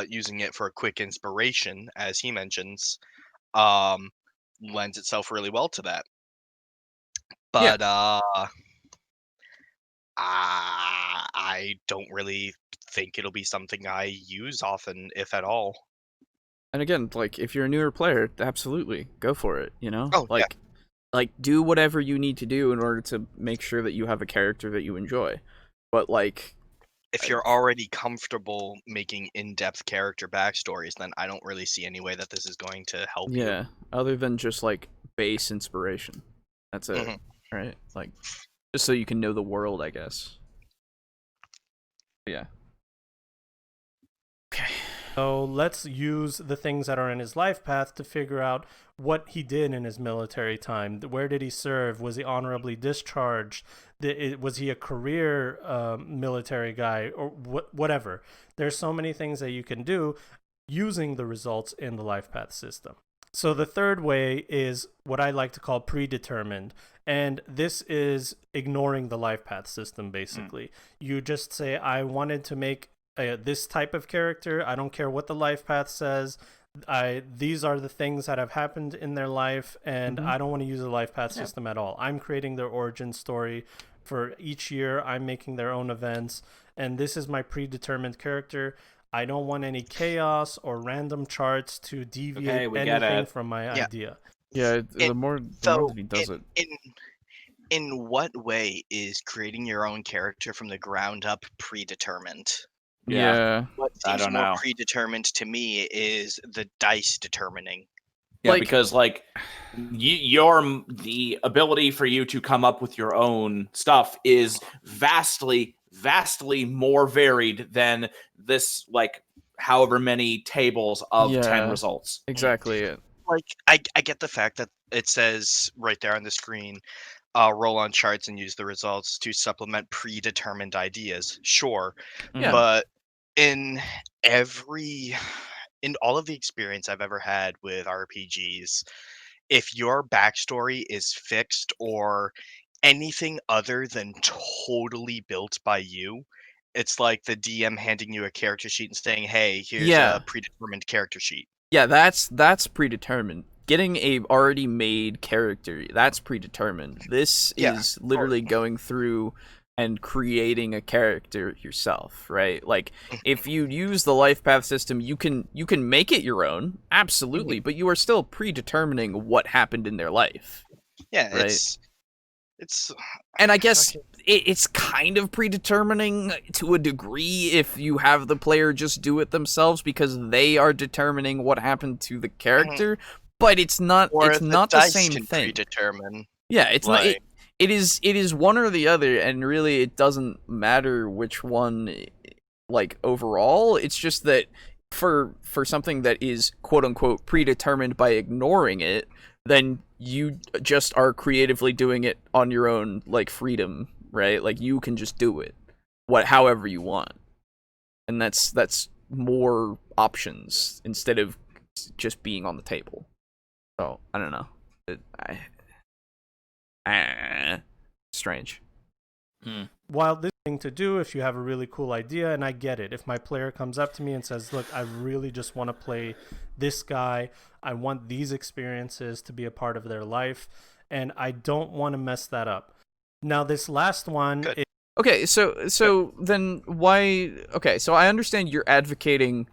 using it for a quick inspiration, as he mentions, lends itself really well to that. But I don't really think it'll be something I use often, if at all. And again, like, if you're a newer player, absolutely go for it, you know? Oh, like do whatever you need to do in order to make sure that you have a character that you enjoy. But like, if you're already comfortable making in-depth character backstories, then I don't really see any way that this is going to help you. Yeah, other than just like base inspiration. That's it, right? Like, just so you can know the world, I guess. Yeah. Okay. So let's use the things that are in his life path to figure out what he did in his military time. Where did he serve? Was he honorably discharged? Was he a career military guy, or whatever? There's so many things that you can do using the results in the life path system. So the third way is what I like to call predetermined. And this is ignoring the life path system, basically. You just say, I wanted to make this type of character. I don't care what the life path says. These are the things that have happened in their life, and I don't want to use the life path system at all. I'm creating their origin story for each year. I'm making their own events, and this is my predetermined character. I don't want any chaos or random charts to deviate anything from my idea. Yeah, the more that he does it. In what way is creating your own character from the ground up predetermined? Yeah. What seems more predetermined to me is the dice determining. Yeah, like, because like the ability for you to come up with your own stuff is vastly more varied than this, like, however many tables of 10 results. Exactly. Like, I get the fact that it says right there on the screen, roll on charts and use the results to supplement predetermined ideas. Sure. But in all of the experience I've ever had with RPGs, if your backstory is fixed or anything other than totally built by you, it's like the DM handing you a character sheet and saying, hey, here's a predetermined character sheet. Yeah, that's predetermined. Getting a already made character, that's predetermined. This is literally going through and creating a character yourself, right? Like, if you use the life path system, you can make it your own, absolutely, but you are still predetermining what happened in their life. Yeah, right? It's and I guess it's kind of predetermining to a degree if you have the player just do it themselves, because they are determining what happened to the character, but it's not the same thing. Predetermine. Yeah, it's like, it is one or the other, and really it doesn't matter which one, like, overall. It's just that for something that is quote unquote predetermined by ignoring it, then you just are creatively doing it on your own, like, freedom, right? Like, you can just do it however you want, and that's more options instead of just being on the table. So I don't know. Strange. While this thing to do if you have a really cool idea, and I get it. If my player comes up to me and says, look, I really just want to play this guy, I want these experiences to be a part of their life, and I don't want to mess that up. Now, this last one... Okay, so then why... Okay, so I understand you're advocating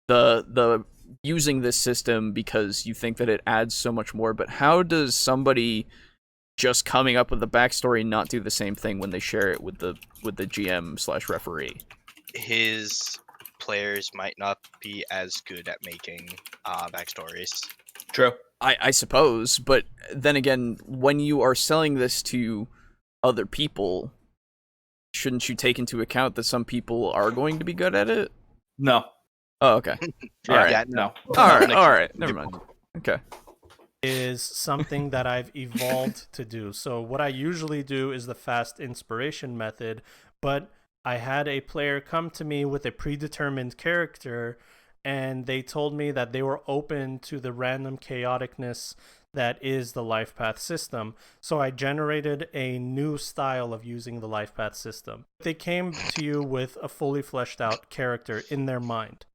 the using this system because you think that it adds so much more, but how does somebody just coming up with the backstory not do the same thing when they share it with the GM/referee? His players might not be as good at making backstories. True. I suppose, but then again, when you are selling this to other people, shouldn't you take into account that some people are going to be good at it? No. Oh, okay. All right. Yeah, no. All right. Never mind. Okay. Is something that I've evolved to do. So what I usually do is the fast inspiration method, but I had a player come to me with a predetermined character, and they told me that they were open to the random chaoticness that is the Lifepath system. So I generated a new style of using the Lifepath system. They came to you with a fully fleshed out character in their mind.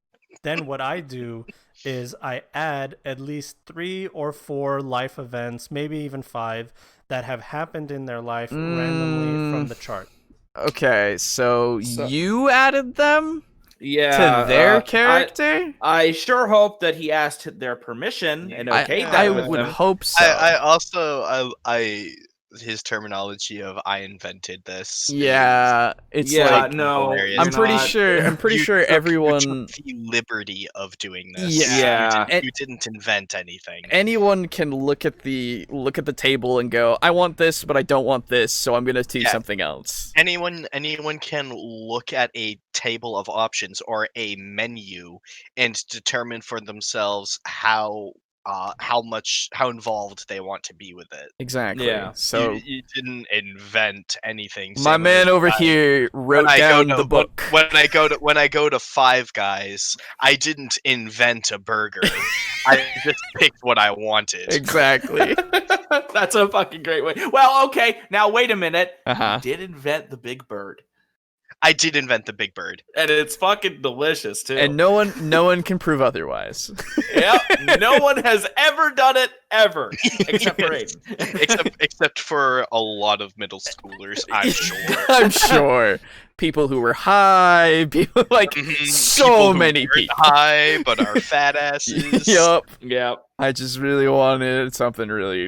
Then what I do is I add at least 3 or 4 life events, maybe even 5, that have happened in their life randomly from the chart. Okay, so you added them Yeah. to their character? I sure hope that he asked their permission and okayed that I with would them. hope so. I also his terminology of I invented this. Yeah, it's Yeah, like no, hilarious. I'm pretty not. sure. I'm pretty You sure took everyone. the liberty of doing this. Yeah. You didn't invent anything. Anyone can look at the table and go, I want this, but I don't want this, so I'm gonna do something else. Anyone can look at a table of options or a menu and determine for themselves how involved they want to be with it. Exactly. Yeah. So You didn't invent anything. my Same man as over here wrote down the book. When I go to Five Guys, I didn't invent a burger. I just picked what I wanted. Exactly. That's a fucking great way. Well, okay. Now wait a minute. Uh-huh. You did invent the Big Bird, I did invent the Big Bird. and it's fucking delicious too. And no one can prove otherwise. Yep. No one has ever done it ever, except for Aiden. except for a lot of middle schoolers, I'm sure. I'm sure. People who were high, people like so People who many weren't people. high but are fat asses. Yup. Yep. I just really wanted something really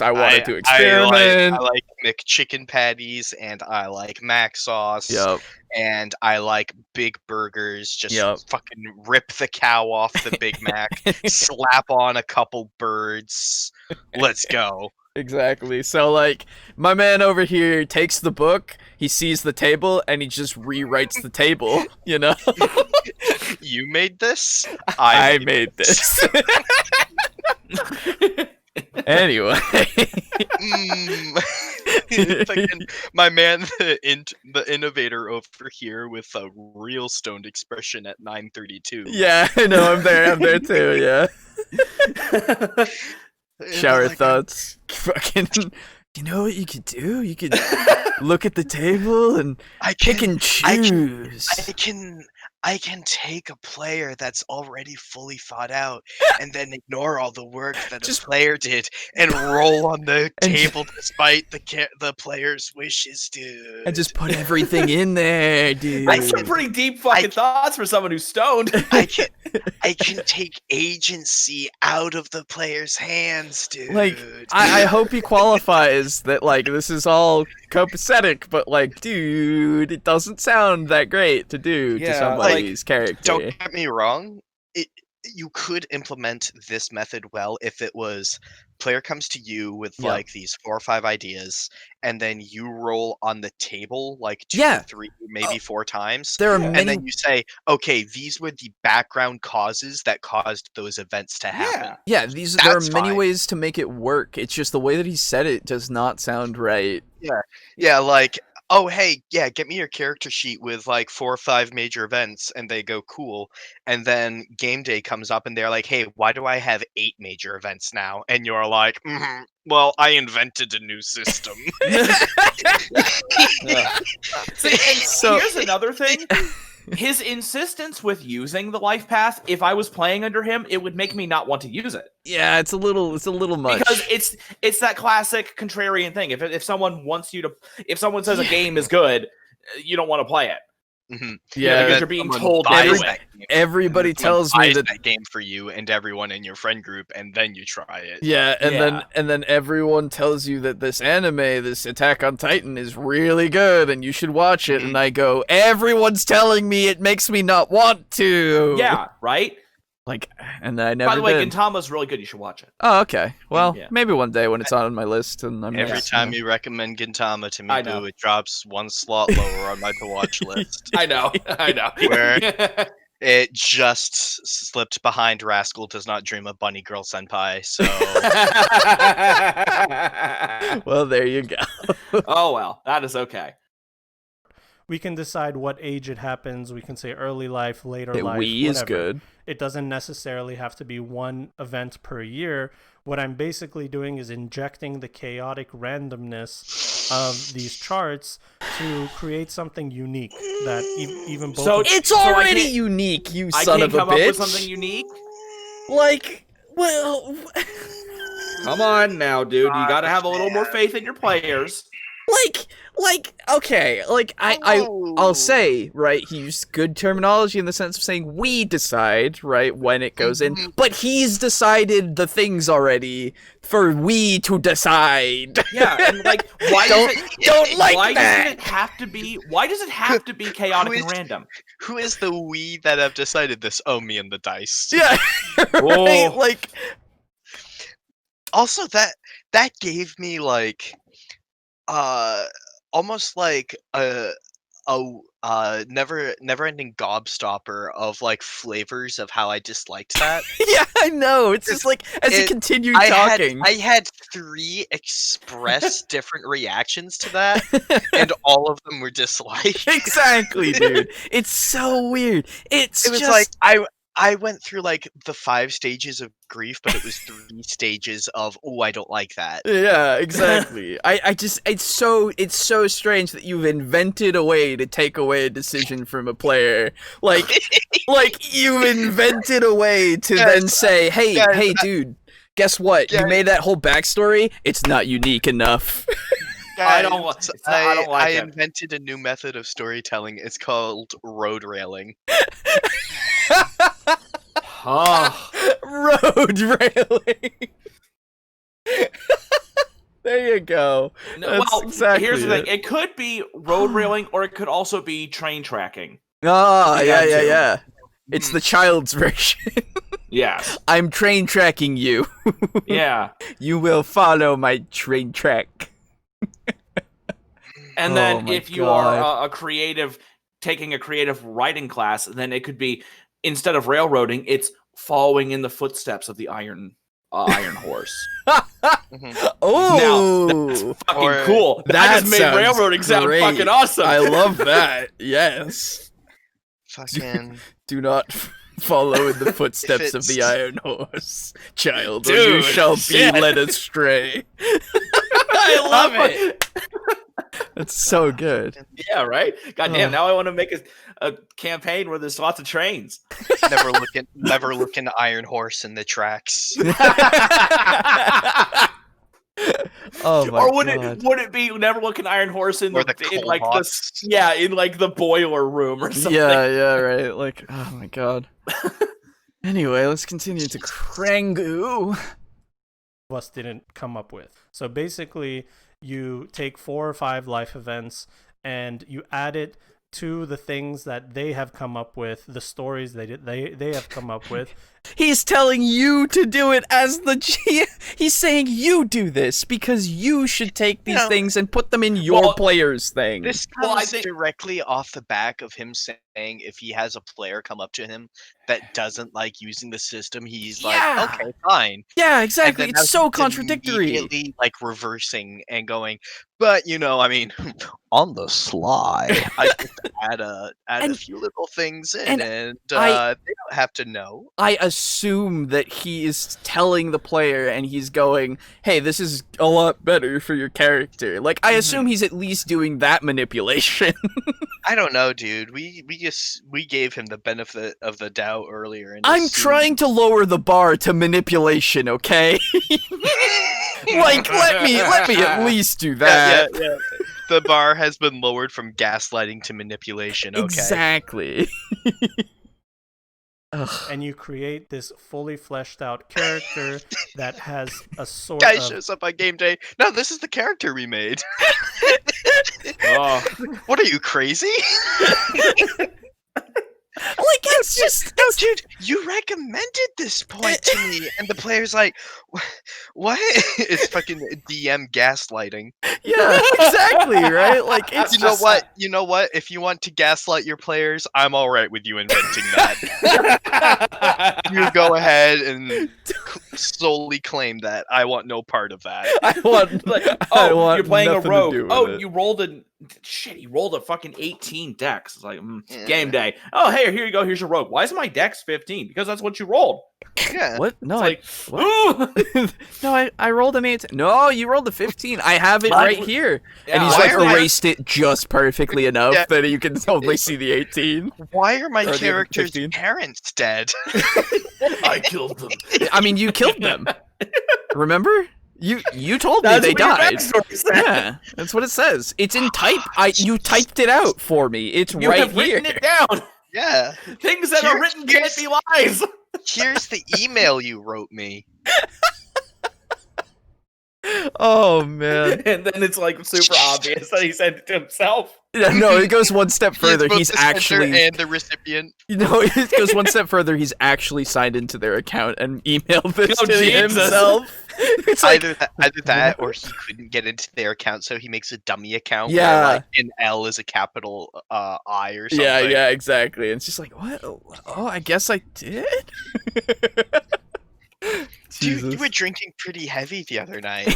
I wanted to experiment. I like McChicken patties, and I like mac sauce. Yup. And I like big burgers. Just Yup. fucking rip the cow off the Big Mac, slap on a couple birds. Let's go. Exactly. So, like, my man over here takes the book, he sees the table, and he just rewrites the table, you know? You made this? I made this. Anyway. Fucking, my man, the innovator over here with a real stoned expression at 9:32. Yeah, I know, I'm there too, yeah. Shower thoughts. Fucking, you know what you could do? You could look at the table and pick and choose. I can take a player that's already fully thought out and then ignore all the work that a player did and roll on the table despite the player's wishes, dude. And just put everything in there, dude. That's some pretty deep fucking thoughts for someone who's stoned. I can take agency out of the player's hands, dude. Like, I hope he qualifies that, like, this is all copacetic, but, like, dude, it doesn't sound that great to do to somebody's character. Don't get me wrong. You could implement this method well if it was player comes to you with Yeah. like these 4 or 5 ideas, and then you roll on the table like 2 Yeah. or 3, maybe 4 times, There are Yeah. and many. then you say, okay, these were the background causes that caused those events to happen. Yeah, there are That's many fine. ways to make it work. It's just the way that he said it does not sound right. Yeah, like, oh hey, yeah, get me your character sheet with like 4 or 5 major events, and they go cool. And then game day comes up, and they're like, hey, why do I have 8 major events now? And you're like, well, I invented a new system. See, and So- here's another thing. His insistence with using the life path, if I was playing under him, it would make me not want to use it. Yeah, it's a little much. Because it's that classic contrarian thing. If someone wants you to, if someone says a game is good, you don't want to play it. Mhm. yeah, because then you're being someone told to buys do that it. game, everybody and someone tells me buys that. that game for you and everyone in your friend group, and then you try it. Yeah, and Yeah. then everyone tells you that this anime, this Attack on Titan, is really good and you should watch it. And I go, everyone's telling me it makes me not want to. Yeah, right? Like, and I never By the way, did. Gintama's really good. You should watch it. Oh, okay. Well, Yeah. maybe one day when it's on my list and I'm Every next, time you recommend Gintama to me, I know. Boo, it drops 1 slot lower on my to watch list. I know. I know. Where it just slipped behind Rascal Does Not Dream of Bunny Girl Senpai, so Well, there you go. Oh well, that is okay. We can decide what age it happens. We can say early life, later life. Wii is whatever. good. It doesn't necessarily have to be one event per year. What I'm basically doing is injecting the chaotic randomness of these charts to create something unique that even both. So- It's I already can't- unique, you I son can't of a come up bitch. with something unique. Like, well, Come on now, dude. You got to have a little more faith in your players. okay, like I'll say, right, he used good terminology in the sense of saying we decide, right, when it goes in, but he's decided the things already for we to decide. Yeah, and like, why Don't why that. does it have to be? Why does it have to be chaotic and random? who is the we that have decided this? Oh, me and the dice. Yeah, right, Whoa. like, Also, that gave me like almost like a never ending gobstopper of like flavors of how I disliked that. yeah, I know. It's just like as he continued I talking. had 3 express different reactions to that, and all of them were disliked. Exactly, dude. It's so weird. It was just like I went through like the 5 stages of grief, but it was 3 stages of I don't like that. Yeah, exactly. I just it's so strange that you've invented a way to take away a decision from a player. Like you've invented a way to then say, hey, dude, guess what? You made that whole backstory. It's not unique enough. I don't like. I don't like I it. invented a new method of storytelling. It's called road railing. Oh, Road railing. There you go. no, That's well, exactly here's the thing. it. It could be road railing, or it could also be train tracking. Oh, Yeah, yeah. too. It's the child's version. Yes. I'm train tracking you. Yeah. You will follow my train track. And Oh then my if you are a creative, taking a creative writing class, then it could be, instead of railroading, it's following in the footsteps of the iron horse. Oh, Fucking Or- cool. That that just made sounds railroading sound great. fucking awesome. I love that. Yes. Fucking Do not follow in the footsteps of the it's- iron horse, child, or you Dude, shall shit. be led astray. I love it. That's so good. Yeah, right? Goddamn, Ugh. now I want to make a campaign where there's lots of trains. never look an iron horse in the tracks. Oh my Or would god. would it be never look an iron horse in Or the, the in coal like box. in like the boiler room or something? Yeah, right. Like, oh my god. Anyway, let's continue to Krangu. Us didn't come up with. So basically, you take 4 or 5 life events and you add it to the things that they have come up with, the stories they have come up with, He's telling you to do it as the GM. He's saying you do this because you should take these things and put them in your player's thing. This comes directly off the back of him saying if he has a player come up to him that doesn't like using the system, he's like, okay, fine. Yeah, exactly. It's so contradictory. Immediately, like, reversing and going, but, I mean, on the sly, I just add a few little things in, and they don't have to know. I assume that he is telling the player, and he's going, hey, this is a lot better for your character. Like, I assume he's at least doing that manipulation. I don't know, dude. We gave him the benefit of the doubt earlier. I'm trying to lower the bar to manipulation, okay? Like, let me at least do that. Yeah. The bar has been lowered from gaslighting to manipulation, okay? Exactly. And you create this fully fleshed out character that has a sort Guy of... shows up on game day. No, this is the character we made. Oh. What are you, crazy? Like, it's just... No, dude, you recommended this point to me. And the player's like, what? It's fucking DM gaslighting. Yeah, exactly, right? Like, it's You know what? If you want to gaslight your players, I'm all right with you inventing that. You go ahead and solely claim that. I want no part of that. I want you're playing a nothing to rogue. do with Oh, it. you rolled he rolled a fucking 18 dex. It's like, game day. Oh, hey, here you go. Here's your rogue. Why is my dex 15? Because that's what you rolled. Yeah. What? No, It's like, no, I rolled an 18. No, you rolled a 15. I have it right here. Yeah, And he's why like are my- erased it just perfectly enough that you can only see the 18. Why are my Or the character's 15? parents dead? I killed them. I mean, you killed them. Remember? You told me That's they what your died. backstory said. Yeah, that's what it says. It's in type. You typed it out for me. It's You right have here. written it down. Yeah. Things that are written can't be lies. Here's the email you wrote me. Oh man. And then it's like super obvious that he sent it to himself. Yeah, no, it goes one step further. both He's the sender actually and the recipient. it goes one step further. He's actually signed into their account and emailed this Oh, to Jesus. himself. It's like, Either that, or he couldn't get into their account, so he makes a dummy account. Yeah. Where, like, an L is a capital I or something. yeah, exactly. And it's just like, what? Oh, I guess I did. Dude, you were drinking pretty heavy the other night.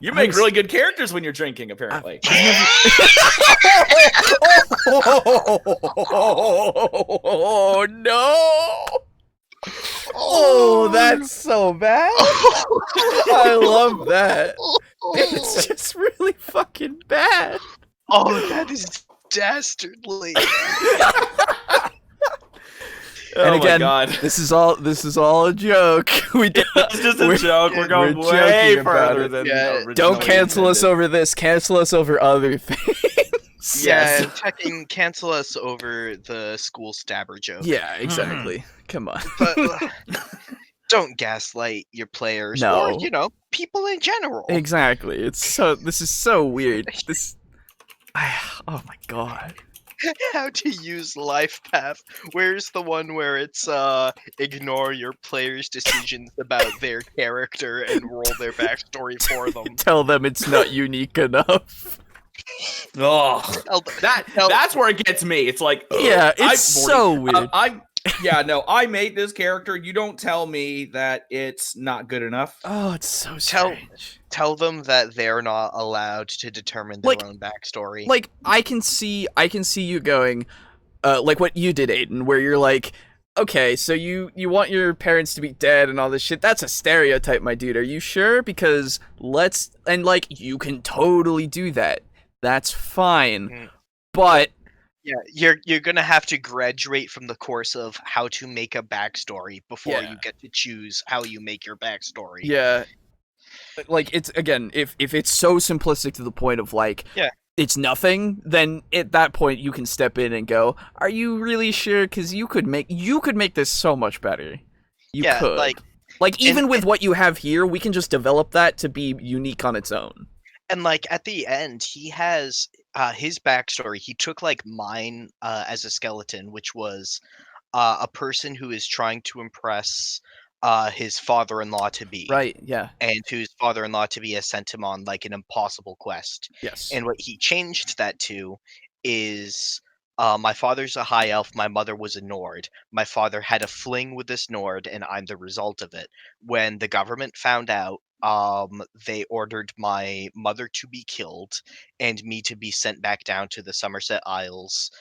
You make really good characters when you're drinking, apparently. Oh no! Oh, that's so bad. I love that. It's just really fucking bad. Oh, that is dastardly. And again, my God. this is all a joke. We did, It's just a joke. We're going we're way joking about further it. than Yeah. originally Don't cancel us intended. over this. Cancel us over other things. Yeah, cancel us over the school stabber joke. Yeah, exactly. Come on. But don't gaslight your players No. or, people in general. Exactly. This is so weird. Oh my god. How to use Lifepath. Where's the one where it's ignore your players' decisions about their character and roll their backstory for them? Tell them it's not unique enough. Oh, that's where it gets me. It's like, Yeah, it's so weird. I made this character. You don't tell me that it's not good enough. Oh, it's so strange. Tell them that they're not allowed to determine their own backstory. Like, I can see you going, like what you did, Aiden, where you're like, okay, so you want your parents to be dead and all this shit. That's a stereotype, my dude. Are you sure? Because you can totally do that. That's fine. But yeah, you're gonna have to graduate from the course of how to make a backstory before you get to choose how you make your backstory. yeah, like, it's, again, if it's so simplistic to the point of like, it's nothing, then at that point you can step in and go, are you really sure? Because you could make this so much better. You could. Like even with what you have here, we can just develop that to be unique on its own. And like at the end, he has his backstory. He took like mine as a skeleton, which was a person who is trying to impress his father-in-law to be, Right. Yeah. and whose father-in-law to be has sent him on like an impossible quest. Yes. And what he changed that to is my father's a high elf, my mother was a Nord. My father had a fling with this Nord, and I'm the result of it. When the government found out, they ordered my mother to be killed and me to be sent back down to the Somerset Isles,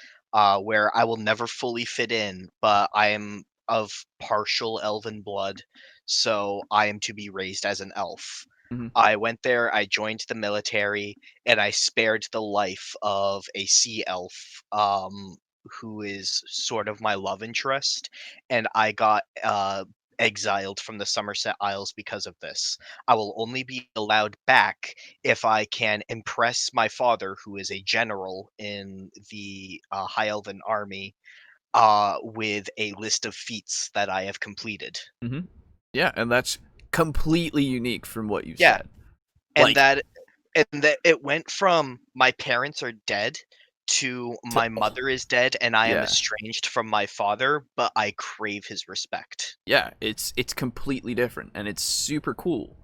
where I will never fully fit in, but I am of partial elven blood, so I am to be raised as an elf. Mhm. I went there, I joined the military, and I spared the life of a sea elf, who is sort of my love interest, and I got exiled from the Somerset Isles because of this. I will only be allowed back if I can impress my father, who is a general in the High Elven army, with a list of feats that I have completed. Mm-hmm. Yeah, and that's completely unique from what you Yeah, said. and Like, that it went from my parents are dead to my mother is dead and I am yeah, estranged from my father, but I crave his respect. yeah, it's completely different, and it's super cool.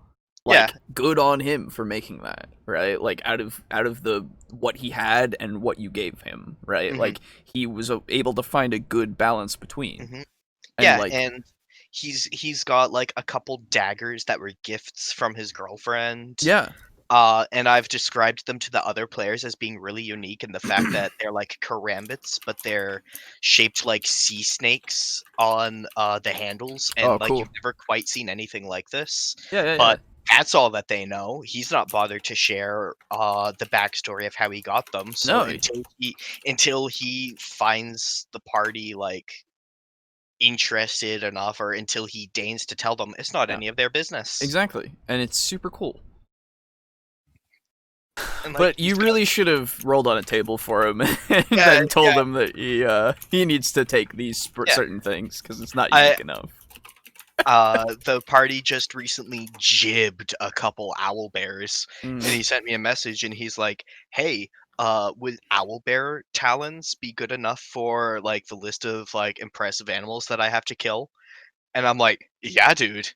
Yeah. Like, good on him for making that, right? Like, out of the what he had and what you gave him, right? Mhm. Like, he was able to find a good balance between, Mhm. and Yeah, like, and he's got like a couple daggers that were gifts from his girlfriend. yeah, And I've described them to the other players as being really unique in the fact that they're like karambits, but they're shaped like sea snakes on the handles, oh, and like cool, you've never quite seen anything like this. yeah, yeah, yeah, But that's all that they know. He's not bothered to share the backstory of how he got them. So no, until he finds the party like interested enough, or until he deigns to tell them, it's not yeah, any of their business. exactly, and it's super cool. And like But he's you got really should have rolled on a table for him and Yeah, then told yeah. him that he needs to take these Yeah. certain things because it's not I unique enough. the party just recently jibbed a couple owl bears, and Mm. he sent me a message and he's like, "Hey, would owl bear talons be good enough for like the list of like impressive animals that I have to kill?" And I'm like, "Yeah, dude.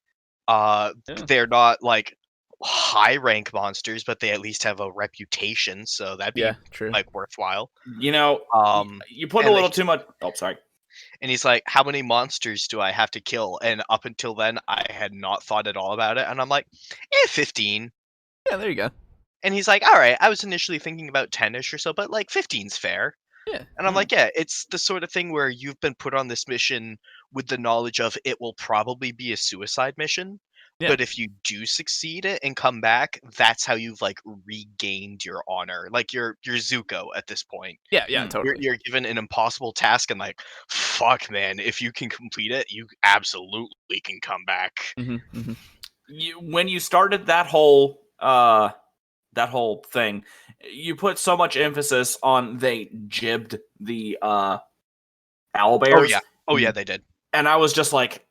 Yeah. They're not like high rank monsters, but they at least have a reputation, so that'd be Yeah, true. like worthwhile." You know, Um, you put a and little like, too much. Oh, sorry. and he's like, "How many monsters do I have to kill?" And up until then, I had not thought at all about it. And I'm like, 15. Yeah, there you go. And he's like, "All right, I was initially thinking about 10ish or so, but like 15's fair." Yeah. And I'm like, "Yeah, it's the sort of thing where you've been put on this mission with the knowledge of it will probably be a suicide mission. Yeah. But if you do succeed it and come back, that's how you've like regained your honor. Like you're Zuko at this point. Yeah, yeah, Hmm. totally. You're given an impossible task and like, fuck man, if you can complete it, you absolutely can come back." Mm-hmm. When you started that whole thing, you put so much emphasis on they jibbed the owl bears. Oh yeah, they did. And I was just like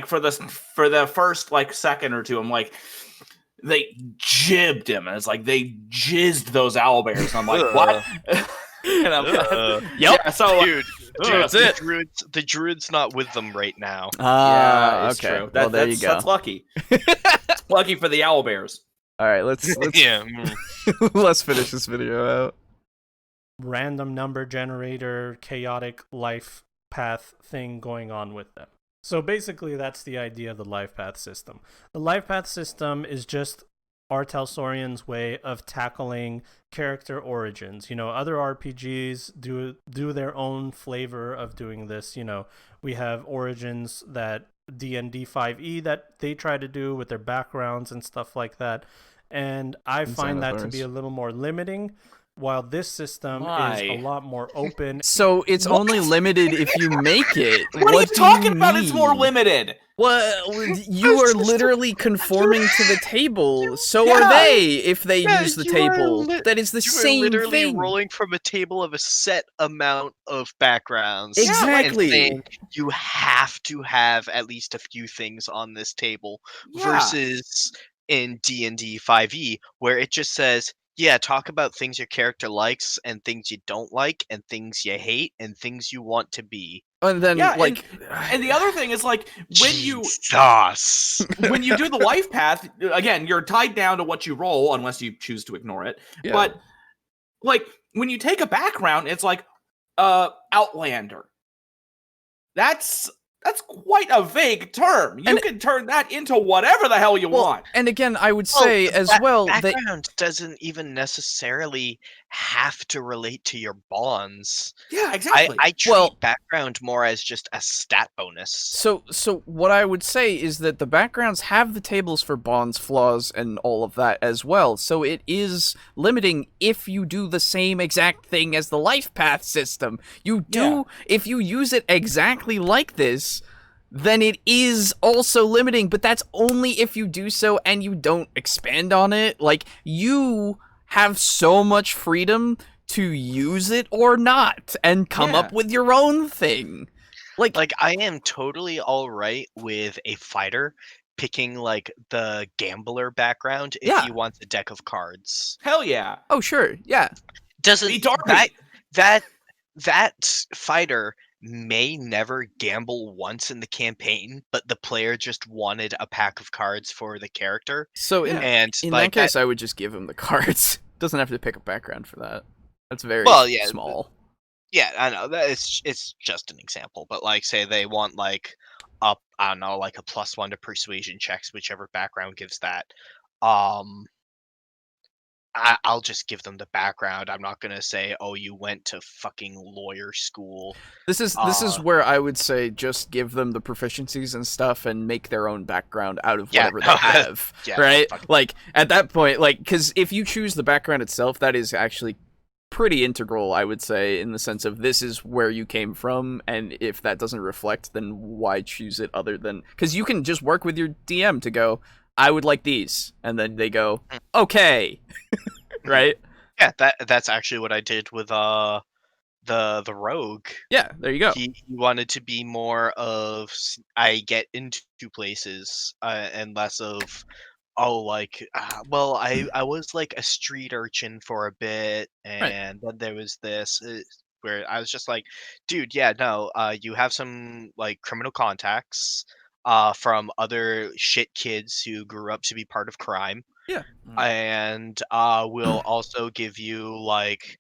for the first like second or two, I'm like, they jibbed him, and it's like they jizzed those owl bears. And I'm like, what? And I'm Yep. Yeah, so Dude, that's it. the druid's not with them right now. yeah, it's okay. true. Well, there you go. That's lucky. Lucky for the owl bears. All right, let's Yeah. let's finish this video out. Random number generator, chaotic life path thing going on with them. So basically, that's the idea of the life path system. The life path system is just Artel Sorian's way of tackling character origins. You know, other RPGs do their own flavor of doing this. You know, we have origins that D&D 5e that they try to do with their backgrounds and stuff like that. And I find that to be a little more limiting, while this system is a lot more open. So it's only limited if you make it. What are you talking about? It's more limited. Well, you are literally conforming to the table. So are they if they use the table. That is the You same are literally thing. rolling from a table of a set amount of backgrounds. Exactly. And saying you have to have at least a few things on this table, Yeah. versus in D&D 5e where it just says, yeah, talk about things your character likes and things you don't like and things you hate and things you want to be. And then Yeah, like, and the other thing is like Jesus. when you do the life path, again, you're tied down to what you roll unless you choose to ignore it. Yeah. But like when you take a background, it's like Outlander. That's quite a vague term. You can turn that into whatever the hell you want. And again, I would say as well that background doesn't even necessarily have to relate to your bonds. Yeah, exactly. I treat background more as just a stat bonus. So what I would say is that the backgrounds have the tables for bonds, flaws, and all of that as well. So it is limiting if you do the same exact thing as the life path system. You do, if you use it exactly like this, then it is also limiting, but that's only if you do so and you don't expand on it. Like, you have so much freedom to use it or not and come up with your own thing. Like I am totally all right with a fighter picking like the gambler background if you want the deck of cards. Hell yeah. Oh sure, yeah. Doesn't that fighter may never gamble once in the campaign, but the player just wanted a pack of cards for the character. So in that case, I would just give him the cards. Doesn't have to pick a background for that. That's very small. Yeah, I know that it's just an example, but like, say they want like I don't know, like a +1 to persuasion checks, whichever background gives that. I'll just give them the background. I'm not gonna say, oh, you went to fucking lawyer school. This is where I would say just give them the proficiencies and stuff and make their own background out of whatever they have, right? Like at that point, like, because if you choose the background itself, that is actually pretty integral, I would say, in the sense of this is where you came from, and if that doesn't reflect, then why choose it other than... Because you can just work with your DM to go, I would like these, and then they go, okay, right? Yeah, that's actually what I did with the rogue. Yeah, there you go. He wanted to be more of I get into places and less of I was like a street urchin for a bit, and then there was this where I was just like, dude, you have some like criminal contacts from other shit kids who grew up to be part of crime. Yeah. And we'll also give you like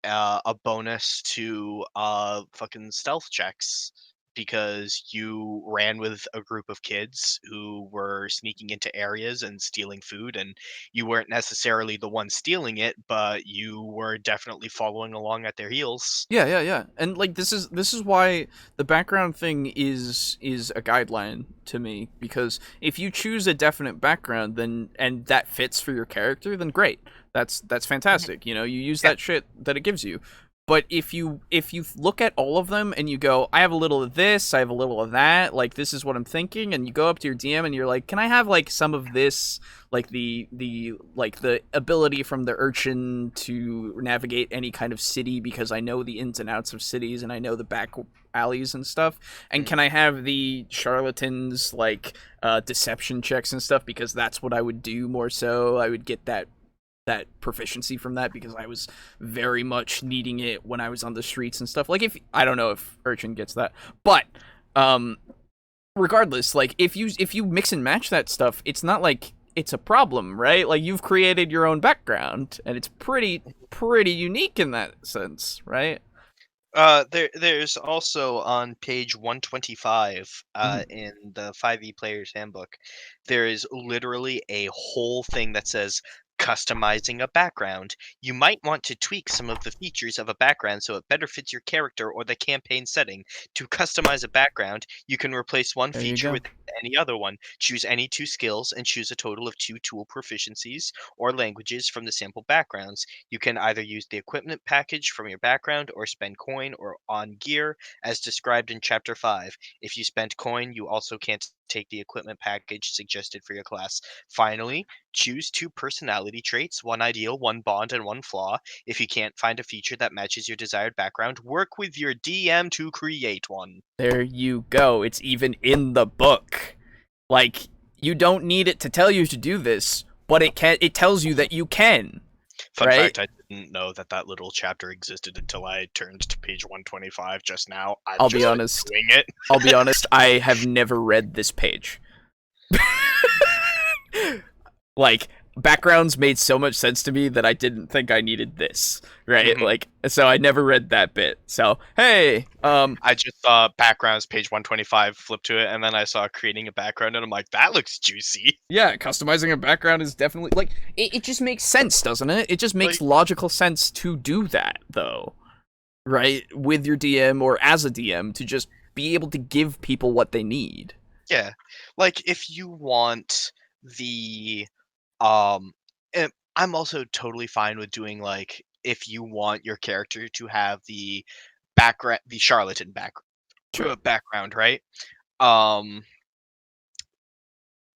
a bonus to fucking stealth checks because you ran with a group of kids who were sneaking into areas and stealing food, and you weren't necessarily the one stealing it, but you were definitely following along at their heels. Yeah. And like this is why the background thing is a guideline to me, because if you choose a definite background and that fits for your character, then great. That's fantastic. You know, you use that shit that it gives you. But if you look at all of them and you go, I have a little of this, I have a little of that, like this is what I'm thinking, and you go up to your DM and you're like, can I have like some of this, like the ability from the urchin to navigate any kind of city because I know the ins and outs of cities and I know the back alleys and stuff, and can I have the charlatans like deception checks and stuff because that's what I would do more so. I would get that proficiency from that because I was very much needing it when I was on the streets and stuff. Like, if I don't know if Urchin gets that, but regardless, like if you mix and match that stuff, it's not like it's a problem, right? Like you've created your own background and it's pretty unique in that sense, right? There's also on page 125 in the 5e Player's Handbook, there is literally a whole thing that says customizing a background. You might want to tweak some of the features of a background so it better fits your character or the campaign setting. To customize a background, you can replace one feature with any other one. Choose any 2 skills and choose a total of 2 tool proficiencies or languages from the sample backgrounds. You can either use the equipment package from your background or spend coin or on gear as described in chapter 5. If you spend coin, you also can't take the equipment package suggested for your class. Finally, choose 2 personality traits, 1 ideal, 1 bond, and 1 flaw. If you can't find a feature that matches your desired background, work with your DM to create one. There you go. It's even in the book. Like, you don't need it to tell you to do this, but it tells you that you can. Fun right? fact, I didn't know that little chapter existed until I turned to page 125 just now. I'm I'll just be honest. doing it. I'll be honest, I have never read this page. Like, backgrounds made so much sense to me that I didn't think I needed this, right? Mhm. Like, so I never read that bit. So, hey, I just saw backgrounds, page 125, flip to it, and then I saw creating a background, and I'm like, that looks juicy. yeah, customizing a background is definitely, like, it just makes sense, doesn't it? It just makes Like- logical sense to do that, though, right? With your DM or as a DM, to just be able to give people what they need. Yeah, like if you want the and I'm also totally fine with doing like if you want your character to have the background, the charlatan Sure. background, right? Um,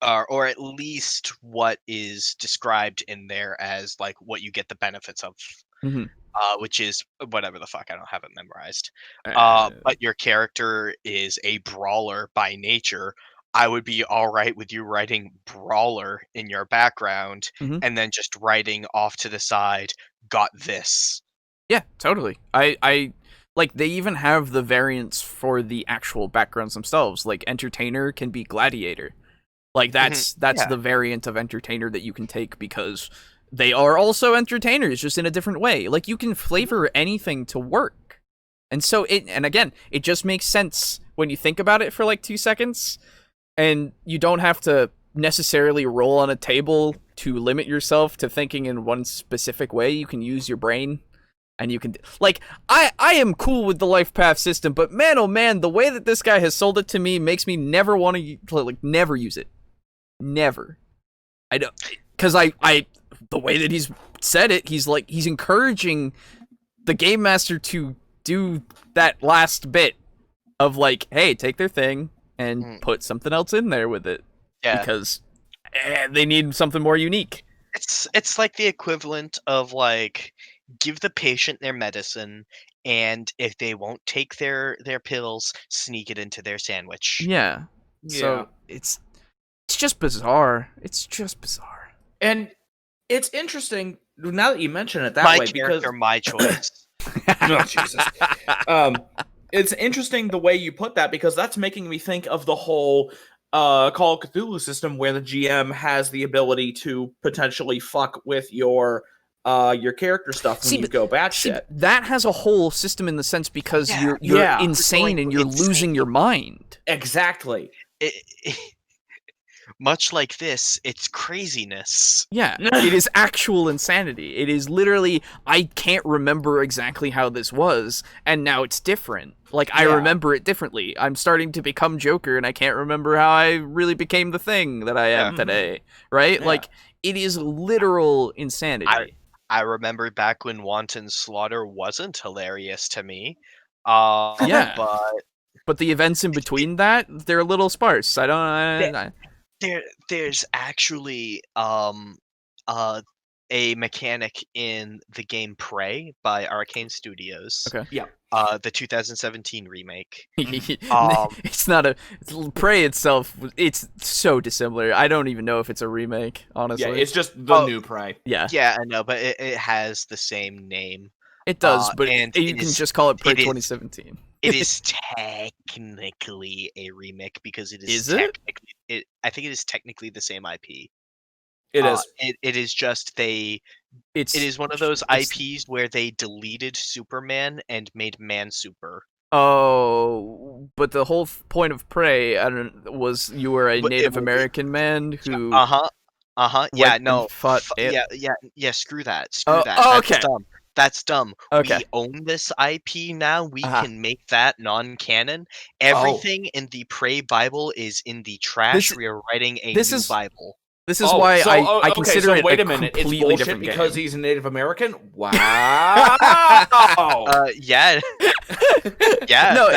or at least what is described in there as like what you get the benefits of, Mhm. which is whatever the fuck, I don't have it memorized. Uh, But your character is a brawler by nature. I would be all right with you writing brawler in your background Mhm. and then just writing off to the side, got this. Yeah, totally. I like they even have the variants for the actual backgrounds themselves. Like entertainer can be gladiator. Like that's Yeah. the variant of entertainer that you can take because they are also entertainers just in a different way. Like you can flavor anything to work. And so and again, it just makes sense when you think about it for like 2 seconds and you don't have to necessarily roll on a table to limit yourself to thinking in one specific way. You can use your brain. And you can, like, I am cool with the Lifepath system, but man, oh man, the way that this guy has sold it to me makes me never want to, like, never use it. Never. I don't, because the way that he's said it, he's encouraging the game master to do that last bit of, like, hey, take their thing and put something else in there with it. Yeah. Because they need something more unique. It's like the equivalent of like give the patient their medicine, and if they won't take their pills, sneak it into their sandwich. Yeah. So it's just bizarre. It's just bizarre. And it's interesting now that you mention it that My way character, because my choice. oh, Jesus. It's interesting the way you put that because that's making me think of the whole Call of Cthulhu system where the GM has the ability to potentially fuck with your character stuff when you go batshit. That has a whole system in the sense because Yeah. you're Yeah. insane and you're Insane. losing your mind. Exactly. Much like this, it's craziness. Yeah, it is actual insanity. It is literally, I can't remember exactly how this was, and now it's different. Like, I Yeah. remember it differently. I'm starting to become Joker, and I can't remember how I really became the thing that I am today, right? Yeah. Like, it is literal insanity. I remember back when Wanton Slaughter wasn't hilarious to me. Yeah. But the events in between that, they're a little sparse. there's actually a mechanic in the game Prey by Arcane Studios. Okay. Yeah. The 2017 remake. It's not Prey itself. It's so dissimilar. I don't even know if it's a remake. Honestly, Yeah, it's just the new Prey. yeah. Yeah, I know, but it has the same name. It does, but and you can just call it Prey 2017. It is technically a remake because it is. Is it? I think it is technically the same IP. It is. It is just it is one of those IPs where they deleted Superman and made Man Super. Oh, but the whole point of Prey, was you were a Native American man who. Yeah, no. Fought Yeah. Screw that. Oh, that. oh, That's okay. dumb. That's dumb. Okay. We own this IP now. We can make that non-canon. Everything in the Prey Bible is in the trash. We are writing a new Bible. This is why I consider it wait a a minute. It's completely bullshit different because game. he's a Native American? Wow. Yeah. Yeah. No,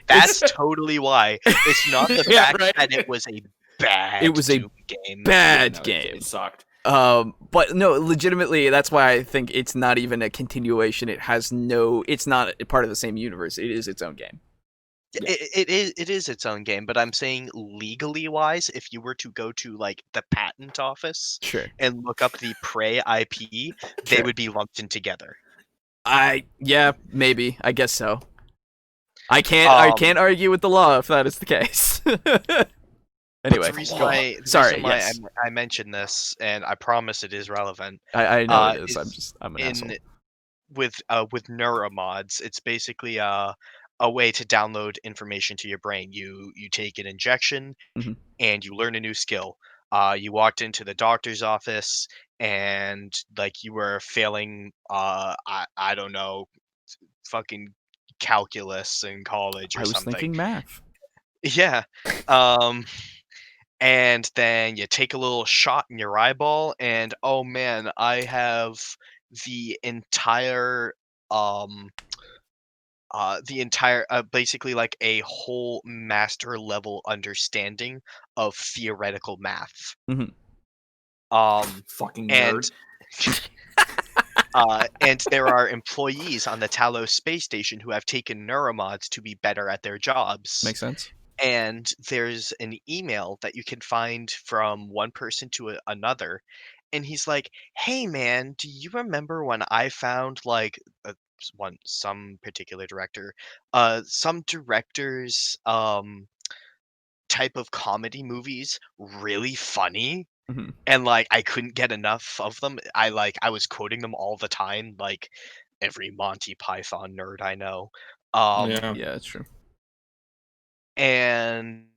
that's totally why. It's not the fact that it was a bad Doom game. Bad game. It sucked. But no, legitimately, that's why I think it's not even a continuation. It's not part of the same universe. It is its own game. It is its own game, but I'm saying legally wise, if you were to go to like the patent office Sure. and look up the Prey IP, they would be lumped in together. Yeah, maybe. I guess so. I can't argue with the law if that is the case. Anyway, The reason go on. why, Yes. I mentioned this, and I promise it is relevant. I know it is. is I'm an asshole. with neuromods, it's basically a way to download information to your brain. You take an injection Mhm. and you learn a new skill. You walked into the doctor's office and like you were failing I don't know, fucking calculus in college or I was something. thinking math. Yeah. Um and then you take a little shot in your eyeball and oh man, I have the entire um basically like a whole master level understanding of theoretical math. Mhm. Fucking And nerd. and there are employees on the Talos space station who have taken neuromods to be better at their jobs. Makes sense. And there's an email that you can find from one person to another, and he's like, "Hey man, do you remember when I found like some particular director, some directors type of comedy movies really funny?" Mhm. And like I couldn't get enough of them. I was quoting them all the time, like every Monty Python nerd I know. Yeah, that's true. And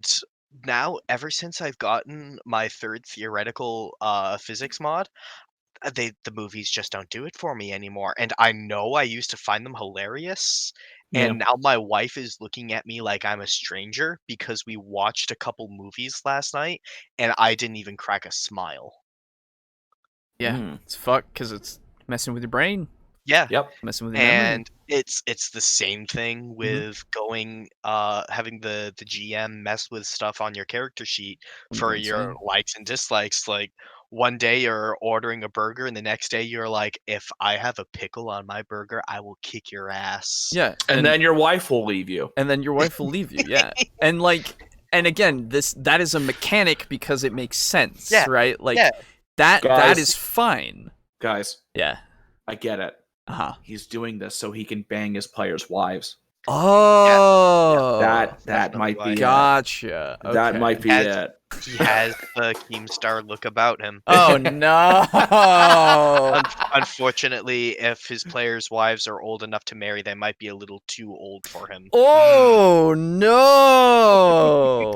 now ever since I've gotten my third theoretical physics mod, the movies just don't do it for me anymore. And I know I used to find them hilarious, Yeah. and now my wife is looking at me like I'm a stranger because we watched a couple movies last night and I didn't even crack a smile. Yeah, it's fucked because it's messing with your brain, Yeah. Yep. messing with your memory. And it's the same thing with going having the GM mess with stuff on your character sheet When you for go your insane. likes and dislikes. Like one day you're ordering a burger and the next day you're like, if I have a pickle on my burger, I will kick your ass. Yeah, And then your wife will leave you. and then your wife will leave you. Yeah, and again, that is a mechanic because it makes sense, Yeah, right? Like yeah. that Guys. is fine. Guys, Yeah. I get it. Uh-huh. He's doing this so he can bang his players' wives. Oh, That might be it. gotcha. That Okay. might be Has- it. He has the Keemstar look about him. Oh no! Unfortunately, if his players' wives are old enough to marry, they might be a little too old for him. Oh no!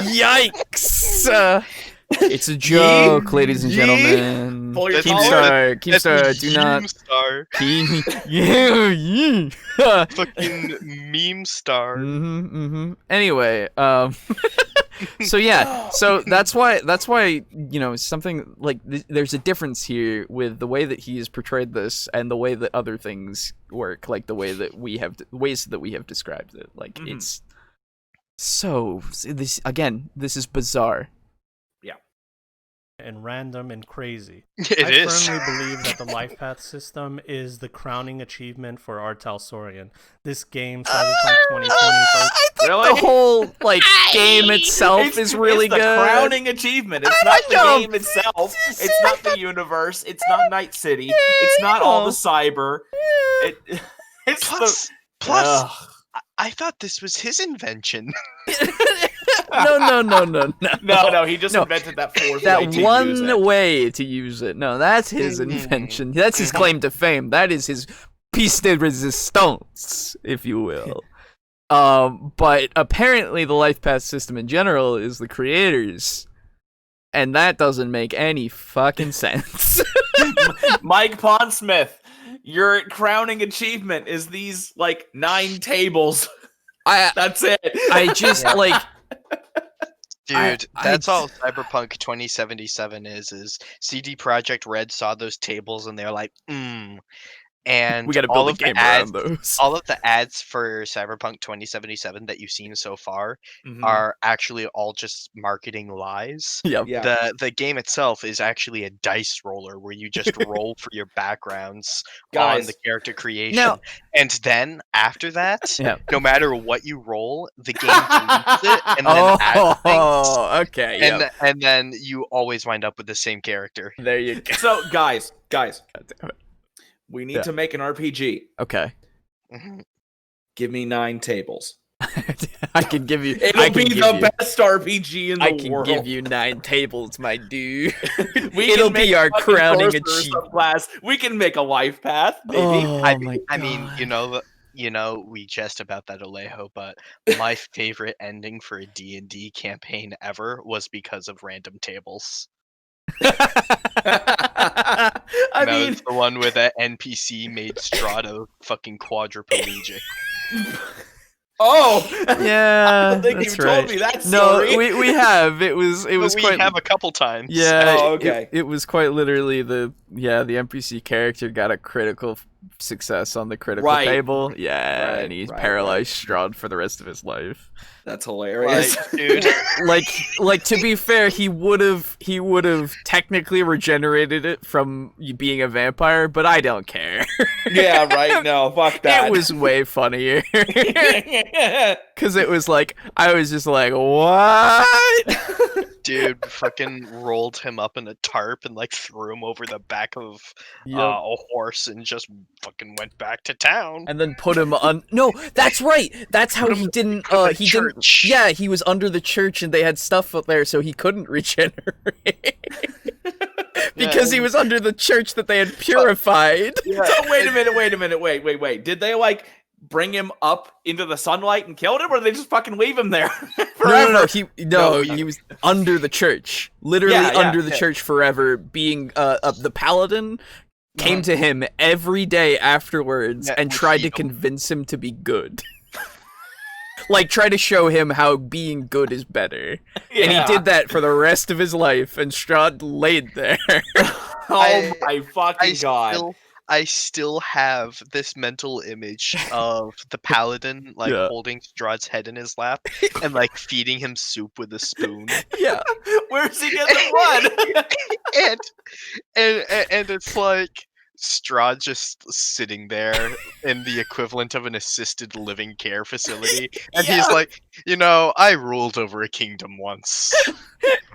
Yikes! It's a joke, ladies and gentlemen. Pull your Keemstar, do not. Keemstar. Yeah. Fucking meme star. Anyway, so yeah, so that's why something like there's a difference here with the way that he has portrayed this and the way that other things work, like the way that ways that we have described it. Like it's so this is bizarre. And random and crazy. It is. I firmly believe that the Lifepath system is the crowning achievement for Artel Saurian. This game, Cyberpunk 2020. Really? The whole game itself is really it's the good. crowning achievement. It's not the game itself. It's not the universe. It's not Night City. It's not all the cyber. It's Plus, Ugh. I thought this was his invention. No. No, he just invented that fourth way That to use one it. way to use it. No, that's his invention. That's his claim to fame. That is his piece de resistance, if you will. But apparently the Lifepath system in general is the creators, and that doesn't make any fucking sense. Mike Pondsmith, your crowning achievement is these 9 tables. That's it. I just Dude, that's all Cyberpunk 2077 is CD Projekt Red saw those tables and they're like, And We got to all build a of the game ads, around those. all of the ads for Cyberpunk 2077 that you've seen so far are actually all just marketing lies. Yep. Yeah. The game itself is actually a dice roller where you just roll for your backgrounds on Guys. the character creation. Now- And then after that, Yeah. no matter what you roll, the game deletes it and then adds things. Oh, okay. Yep. And then you always wind up with the same character. There you go. So, guys, God damn it. we need Yeah. to make an RPG. Okay. Mhm. Give me 9 tables. I can give you. It'll I can be give the you, best RPG in the I can world. give you 9 tables, my dude. We It'll can make be our a fucking crowning sorcerer achievement. subclass. We can make a life path, baby. Oh I my mean, God. we jest about that, Alejo, but my favorite ending for a D&D campaign ever was because of random tables. I And that mean, was the one where that NPC made Strahd fucking quadriplegic. oh, Yeah, I don't think that's you right. told me that No, story. we have. It was We quite. have a couple times. Yeah. Oh, okay. It was quite literally the NPC character got a critical success on the critical Right. table. Yeah, Right, and he's right, paralyzed Strahd for the rest of his life. That's hilarious. Like, dude. like to be fair, he would have technically regenerated it from you being a vampire, but I don't care. Yeah, right. No, fuck that. It was way funnier because it was like I was just like, what? Dude fucking rolled him up in a tarp and like threw him over the back of Yep. a horse and just fucking went back to town. And then put him on. No, that's right. That's how he didn't. put him in He the didn't. church. Yeah, he was under the church, and they had stuff up there, so he couldn't regenerate because he was under the church that they had purified. So wait a minute. Wait. Did they like bring him up into the sunlight and killed him, or did they just fucking leave him there forever? No. He was under the church, literally Yeah, under the church forever. Being the paladin came to him every day afterwards Yeah, and would tried to heal. convince him to be good. Like, try to show him how being good is better. And he did that for the rest of his life, and Strahd laid there. Oh my fucking god. I still have this mental image of the paladin like Yeah. holding Strahd's head in his lap and like feeding him soup with a spoon. Yeah. Where's he getting the blood? and it's like Strahd just sitting there in the equivalent of an assisted living care facility, and he's like, I ruled over a kingdom once.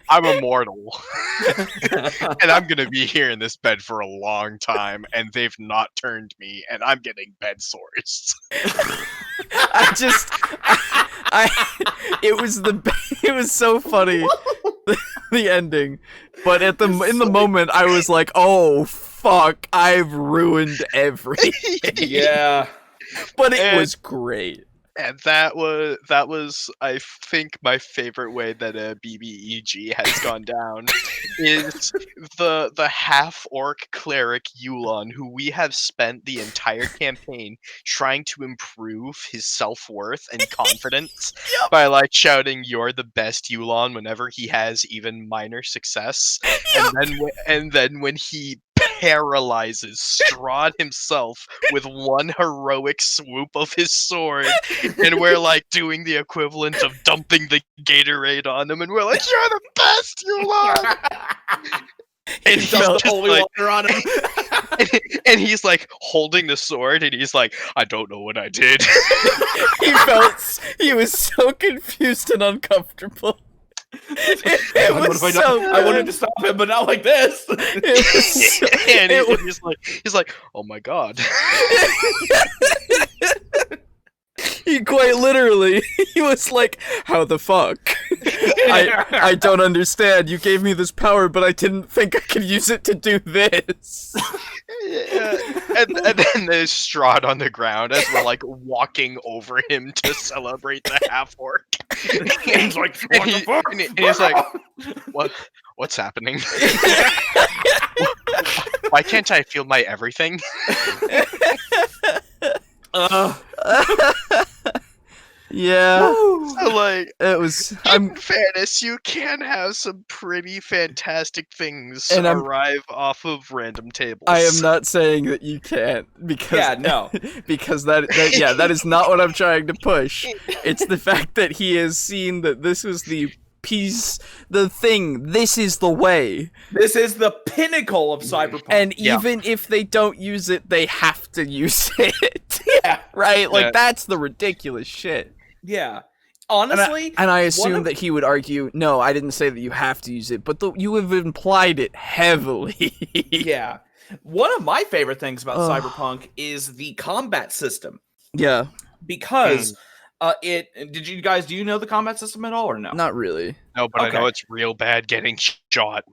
I'm immortal, and I'm gonna be here in this bed for a long time, and they've not turned me, and I'm getting bed sores. It was so funny, the ending. But in the moment, I was like, oh, fuck, I've ruined everything. Yeah. But it was great. And that was I think my favorite way that a BBEG has gone down is the half orc cleric Yulon, who we have spent the entire campaign trying to improve his self-worth and confidence by like shouting "You're the best, Yulon" whenever he has even minor success, and then when he paralyzes Strahd himself with one heroic swoop of his sword, and we're like doing the equivalent of dumping the Gatorade on him, and we're like, "You're the best, you love!" And he's Dump the just holy like, water on him. and he's like holding the sword, and he's like, "I don't know what I did." He was so confused and uncomfortable. It was What if so I wanted to stop him, but not like this. It was so, And it was, he's like, "Oh my god." he quite literally, he was like, how the fuck? I don't understand. You gave me this power, but I didn't think I could use it to do this. Yeah. And then there's Strahd on the ground as we're like walking over him to celebrate the half orc. He's like, what the fuck? And he's like, what's happening? Why can't I feel my everything? Yeah. So, like, It was. in fairness, you can have some pretty fantastic things And arrive off of random tables. I am not saying that you can't because Yeah, no. because that is not what I'm trying to push. It's the fact that he has seen that this was the piece, the thing. This is the way. This is the pinnacle of Cyberpunk. And even if they don't use it, they have to use it. Yeah. Right? Like Yeah. that's the ridiculous shit. Yeah. Honestly, And I assume that he would argue, no, I didn't say that you have to use it, but you have implied it heavily. yeah. One of my favorite things about Cyberpunk is the combat system. Yeah. Because do you know the combat system at all or no? Not really. No, but Okay. I know it's real bad getting shot.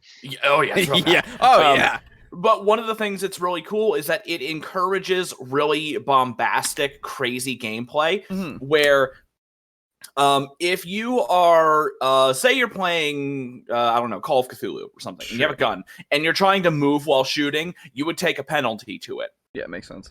Oh yeah. Throw Yeah. that. Oh, yeah. But one of the things that's really cool is that it encourages really bombastic, crazy gameplay Mhm. where if you are say you're playing I don't know, Call of Cthulhu or something, and you have a gun and you're trying to move while shooting, you would take a penalty to it. Yeah, makes sense.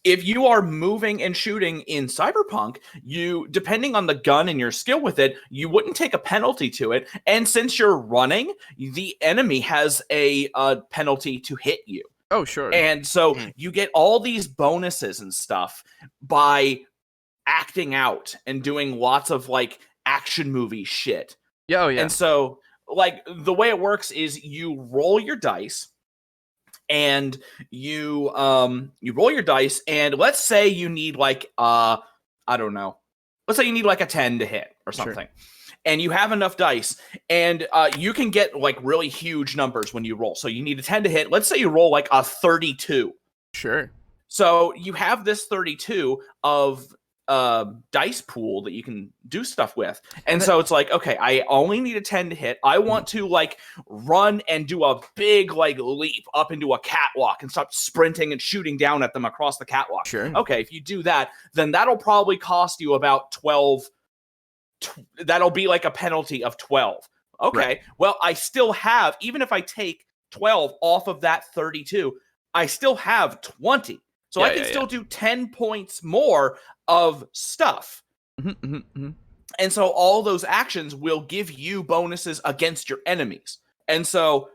If you are moving and shooting in Cyberpunk, you, depending on the gun and your skill with it, you wouldn't take a penalty to it. And since you're running, the enemy has a penalty to hit you. Oh, sure. And so you get all these bonuses and stuff by acting out and doing lots of like action movie shit. Yeah, oh, yeah. And so like the way it works is you roll your dice. And you roll your dice, and let's say you need like I don't know, let's say you need like a 10 to hit or something, and you have enough dice, and you can get like really huge numbers when you roll. So you need a 10 to hit. Let's say you roll like a 32. Sure. So you have this 32 of dice pool that you can do stuff with. And so it's like, okay, I only need a 10 to hit. I want to like run and do a big like leap up into a catwalk and start sprinting and shooting down at them across the catwalk. Sure. Okay, if you do that, then that'll probably cost you about 12. That'll be like a penalty of 12. Okay, Right. well, I still have, even if I take 12 off of that 32, I still have 20. So I can still do 10 points more of stuff. And so all those actions will give you bonuses against your enemies. And so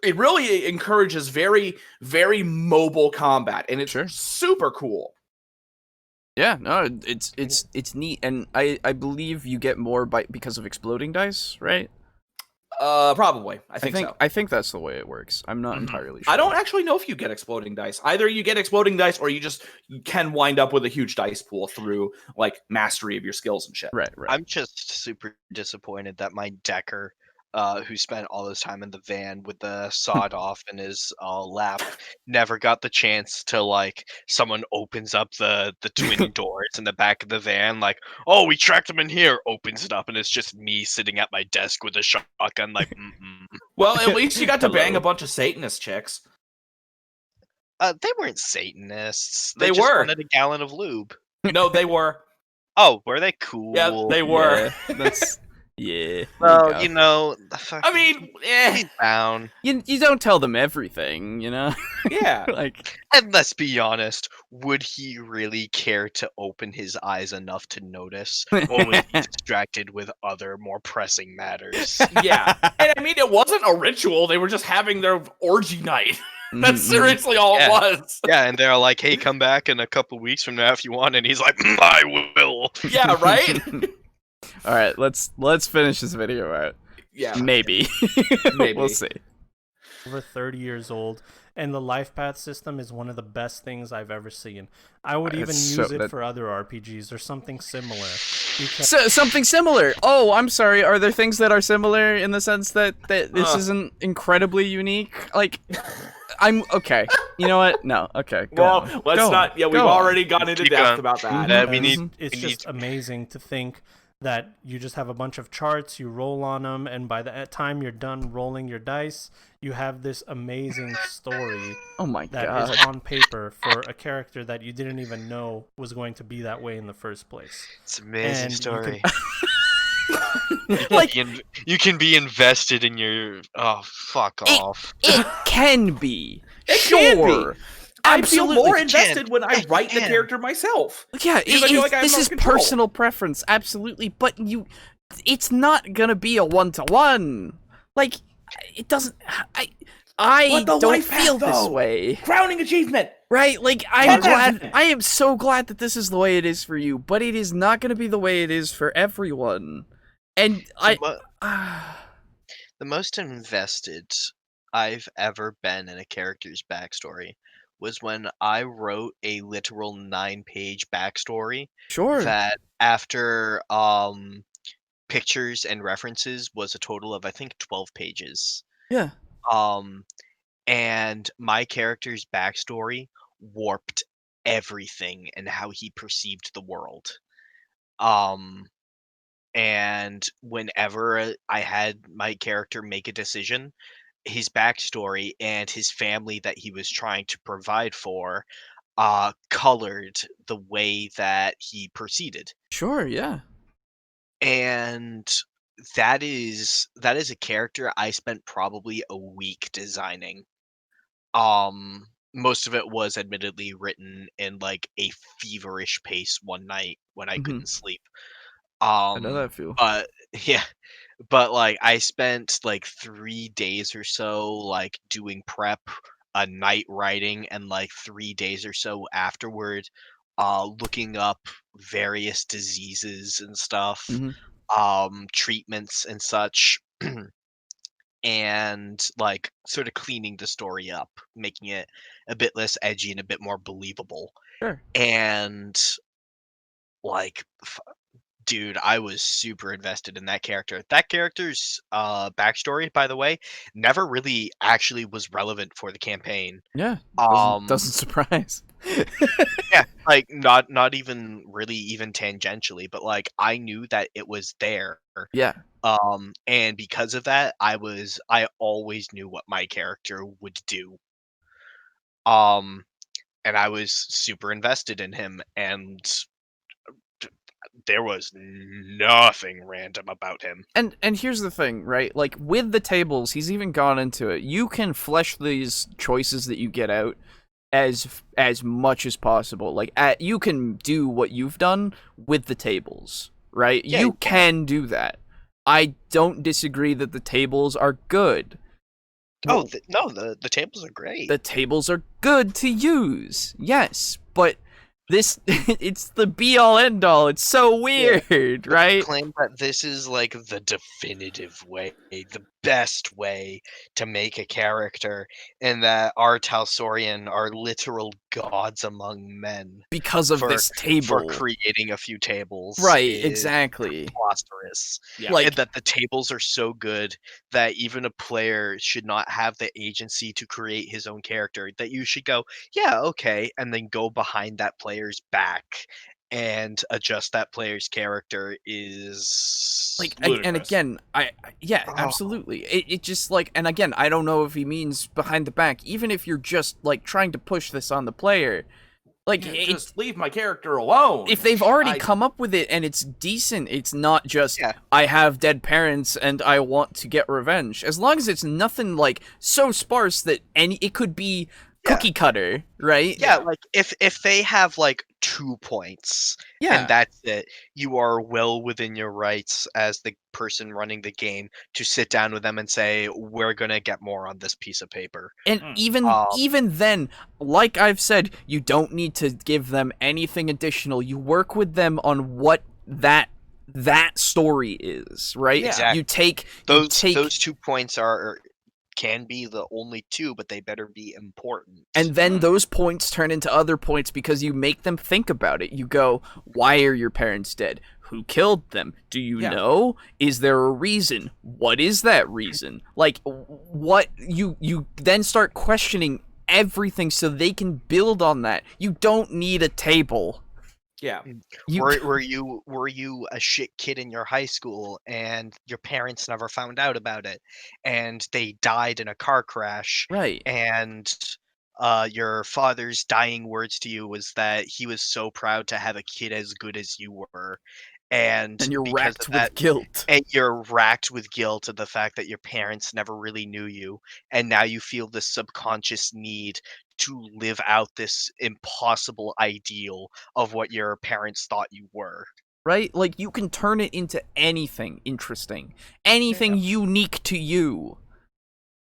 it really encourages very, very mobile combat. And it's super cool. Yeah, no, it's neat. And I believe you get more because of exploding dice, right? Probably. I think so. I think that's the way it works. I'm not entirely sure. I don't actually know if you get exploding dice. Either you get exploding dice or you can wind up with a huge dice pool through like mastery of your skills and shit. Right. I'm just super disappointed that my decker, who spent all this time in the van with the sawed off in his lap, never got the chance to like someone opens up the twin doors in the back of the van, like, oh, we tracked him in here, opens it up, and it's just me sitting at my desk with a shotgun, like, Well, at least you got to bang a bunch of Satanist chicks. They weren't Satanists. They just were. wanted a gallon of lube. No, they were. Oh, were they cool? Yeah, they were. Yeah, that's yeah. Well, you know, I mean, he's down. You don't tell them everything, you know. Yeah. Like, And let's be honest, would he really care to open his eyes enough to notice, or was he distracted with other more pressing matters? Yeah. And I mean, it wasn't a ritual. They were just having their orgy night. That's seriously all it was. Yeah, and they're like, hey, come back in a couple weeks from now if you want, and he's like, I will. Yeah, right? all right, let's finish this video out. Yeah. Maybe. Maybe. We'll see. Over 30 years old, and the Lifepath system is one of the best things I've ever seen. I would even use it for other RPGs or something similar. Because Something similar. Oh, I'm sorry. Are there things that are similar in the sense that this isn't incredibly unique? Like, I'm okay. You know what? No. Okay. Go on. Let's Go not. on. Yeah, we've Go on. already gone into Keep depth going. about that. it's just amazing to think that you just have a bunch of charts, you roll on them, and by the time you're done rolling your dice, you have this amazing story Oh my that god. is on paper for a character that you didn't even know was going to be that way in the first place. It's an amazing And you story. Like, You can be invested in your... Oh, fuck off. it can be. It can Sure. be. I feel Absolutely. more You invested can. when I Yeah, you write the can. character myself. Yeah, Because I feel like I have this more is control. personal preference, absolutely. But it's not gonna be a 1-to-1. Like, it doesn't. I But the don't life feel path, this though. way. Crowning achievement. Right, like, I'm 10 glad, out. I am so glad that this is the way it is for you, but it is not gonna be the way it is for everyone. And The most invested I've ever been in a character's backstory was when I wrote a literal 9-page backstory sure, that after pictures and references was a total of I think 12 pages. yeah, Um and my character's backstory warped everything and how he perceived the world. Um and whenever I had my character make a decision, his backstory and his family that he was trying to provide for colored the way that he proceeded. sure, yeah. And that is a character I spent probably a week designing. Most of it was admittedly written in like a feverish pace one night when I Mhm. couldn't sleep. I know that feel. But yeah, but like I spent like 3 days or so like doing prep, a night writing, and like 3 days or so afterward, looking up various diseases and stuff, Mhm. treatments and such. And like sort of cleaning the story up, making it a bit less edgy and a bit more believable. Sure. And like, dude, I was super invested in that character. That character's backstory, by the way, never really actually was relevant for the campaign. Yeah. Um, Doesn't surprise. yeah, like not even really even tangentially, but like I knew that it was there. Yeah. And because of that, I always knew what my character would do. Um, and I was super invested in him, and there was nothing random about him. And here's the thing, right? Like, with the tables, he's even gone into it. You can flesh these choices that you get out as much as possible. Like, you can do what you've done with the tables, right? Yeah, You can do that. I don't disagree that the tables are good. Oh no, the tables are great. The tables are good to use, yes, but this, it's the be-all end-all. It's so weird, right? Claim that this is like the definitive way, the best way to make a character, and that our Talsorian are literal gods among men Because of this table. for creating a few tables. Right, is exactly. preposterous. Yeah. Like, And that the tables are so good that even a player should not have the agency to create his own character. That you should go, yeah, okay, and then go behind that player's back and adjust that player's character is like, and ludicrous. again, yeah, Oh. absolutely. It just, like, and again, I don't know if he means behind the back. Even if you're just, like, trying to push this on the player, like, Yeah, just leave my character alone. if they've already I- come up with it and it's decent, it's not just, Yeah. I have dead parents and I want to get revenge. As long as it's nothing, like, so sparse that it could be cookie cutter, right? Yeah, like if they have like 2 points Yeah. and that's it, you are well within your rights as the person running the game to sit down with them and say, we're gonna get more on this piece of paper. And Mm. even then, like I've said, you don't need to give them anything additional. You work with them on what that story is, right? Yeah. Exactly. You take Those 2 points can be the only 2, but they better be important. and then those points turn into other points because you make them think about it. You go, why are your parents dead? Who killed them? Do you know? Is there a reason? What is that reason? Like, what you then start questioning everything so they can build on that. You don't need a table. Yeah. Were you a shit kid in your high school and your parents never found out about it and they died in a car crash, Right. and your father's dying words to you was that he was so proud to have a kid as good as you were, and And you're because racked of with that, guilt. and you're racked with guilt of the fact that your parents never really knew you, and now you feel this subconscious need to live out this impossible ideal of what your parents thought you were. Right? Like, you can turn it into anything interesting, anything unique to you.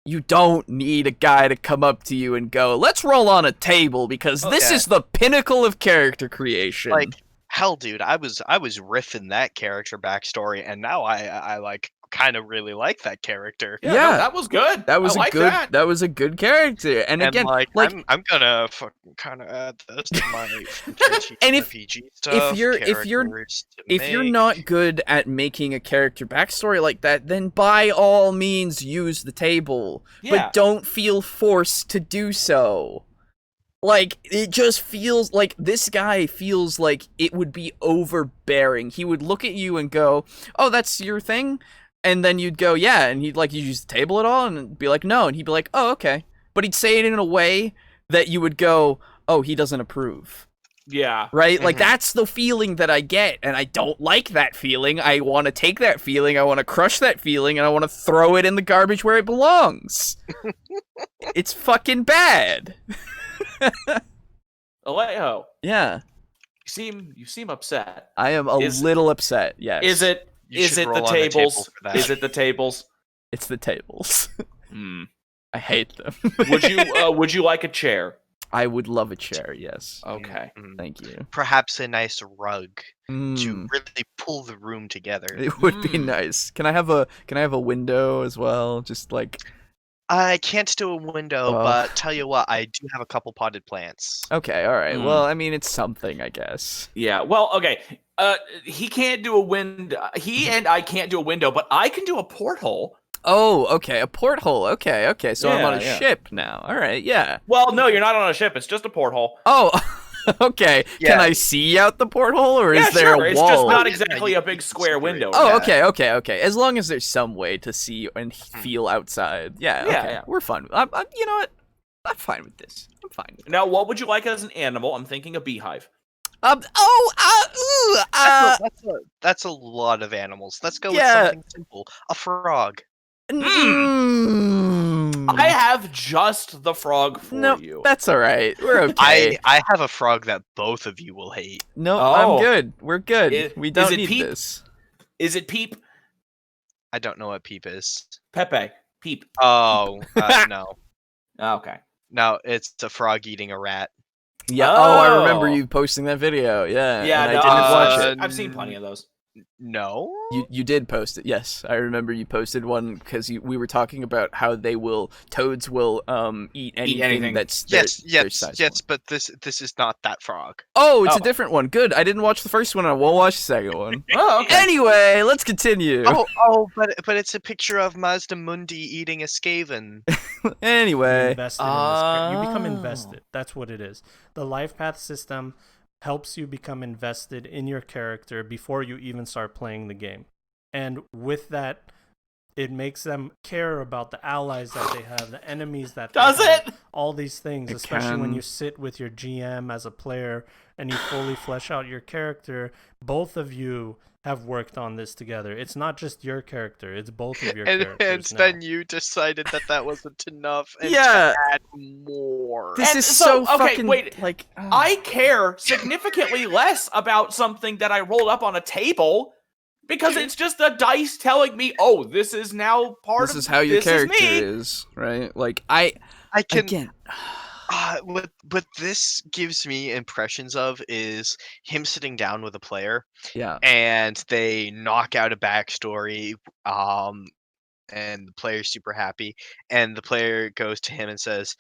You don't need a guy to come up to you and go, let's roll on a table because this is the pinnacle of character creation. Like, hell, dude, I was riffing that character backstory, and now I like kind of really like that character. Yeah, no, that was good. That was I like good. That. That was a good character. And again, like I'm gonna kind of add this to my and if stuff. if you're not good at making a character backstory like that, then by all means use the table, but don't feel forced to do so. Like, it just feels like this guy feels like it would be overbearing. He would look at you and go, "Oh, that's your thing?" And then you'd go, "Yeah," and he'd like, "You use the table at all?" And be like, "No," and he'd be like, "Oh, okay." But he'd say it in a way that you would go, "Oh, he doesn't approve." Yeah. Right? Like, that's the feeling that I get, and I don't like that feeling. I want to take that feeling, I want to crush that feeling, and I want to throw it in the garbage where it belongs. It's fucking bad. Alejo. Yeah. You seem upset. I am a little upset, yes. Is it the tables? Is it the tables? It's the tables. Hmm. I hate them. Would you like a chair? I would love a chair, yes. Okay. Thank you. Perhaps a nice rug to Mm. really pull the room together. It would be nice. Can I have a window as well? Just like, I can't do a window, but tell you what, I do have a couple potted plants. okay, all right. Well, I mean, it's something, I guess. Yeah. Well, okay. He can't do a window. He and I can't do a window, but I can do a porthole. Oh, okay, a porthole. Okay. So I'm on a Yeah. ship now. All right, yeah. Well, no, you're not on a ship. It's just a porthole. Oh, okay. Yeah. Can I see out the porthole, or is there sure. a It's wall? just not exactly a big square window. Oh, Yeah. okay. As long as there's some way to see and feel outside. Yeah, Yeah, okay. yeah. We're fine. You know what? I'm fine with this. I'm fine with it. Now, what would you like as an animal? I'm thinking a beehive. That's a lot of animals. Let's go Yeah. with something simple. A frog. I have just the frog for No, you. that's all right. We're okay. I have a frog that both of you will hate. No, Oh. I'm good. We're good. We don't is it need Peep? this. Is it Peep? I don't know what Peep is. Pepe. Peep. Oh, no. Okay. No, it's a frog eating a rat. Yeah. Oh, I remember Oh. you posting that video. Yeah. Yeah, and no, I didn't watch it. I've seen plenty of those. No? You did post it. Yes, I remember you posted one because we were talking about how toads will eat anything, anything. that's Yes, their size one. but this is not that frog. Oh, it's Oh. a different one. Good. I didn't watch the first one. And I won't watch the second one. Oh, okay. Anyway, let's continue. But it's a picture of Mazda Mundi eating a Skaven. Anyway, Invested in this you become Oh. invested. That's what it is. The Lifepath system helps you become invested in your character before you even start playing the game. And with that, it makes them care about the allies that they have, the enemies that they Does have, it? all these things, It especially when can. you sit with your GM as a player and you fully flesh out your character. Both of you have worked on this together. It's not just your character, it's both of your And characters. now. then you decided that wasn't enough and Yeah. to add more. this And is so, so okay, fucking wait. like. I care significantly less about something that I rolled up on a table because it's just a dice telling me, oh, this is now part of This is how your this character is me. is, right? Like I can again. what this gives me impressions of is him sitting down with a player Yeah. and they knock out a backstory, and the player's super happy, and the player goes to him and says,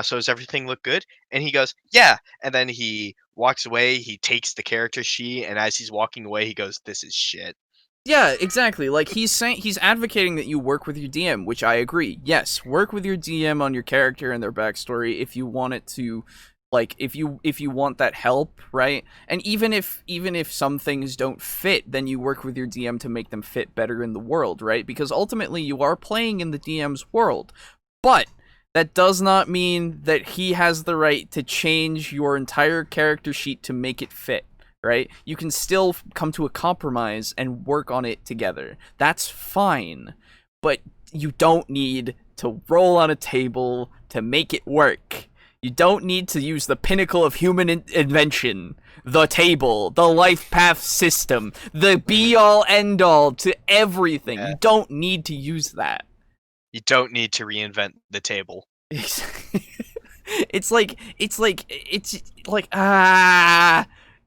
so does everything look good? And he goes, yeah, and then he walks away, he takes the character sheet, and as he's walking away he goes, this is shit. Yeah, exactly. Like he's advocating that you work with your DM, which I agree. Yes, work with your DM on your character and their backstory if you want it to, like, if you want that help, right? And even if some things don't fit, then you work with your DM to make them fit better in the world, right? Because ultimately you are playing in the DM's world. But that does not mean that he has the right to change your entire character sheet to make it fit. Right? You can still come to a compromise and work on it together. That's fine. But you don't need to roll on a table to make it work. You don't need to use the pinnacle of human invention, the table, the Lifepath system, the be-all, end-all to everything. Yeah. You don't need to use that. You don't need to reinvent the table. It's like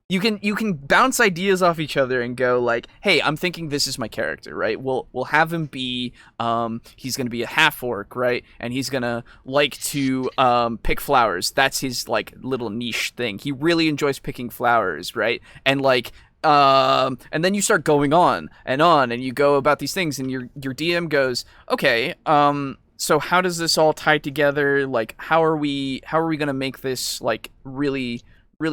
you can bounce ideas off each other and go like, hey, I'm thinking this is my character, right? We'll have him be he's gonna be a half orc, right? And he's gonna like to pick flowers. That's his like little niche thing. He really enjoys picking flowers, right? And like and then you start going on and you go about these things, and your DM goes, okay, so how does this all tie together? Like, how are we gonna make this like really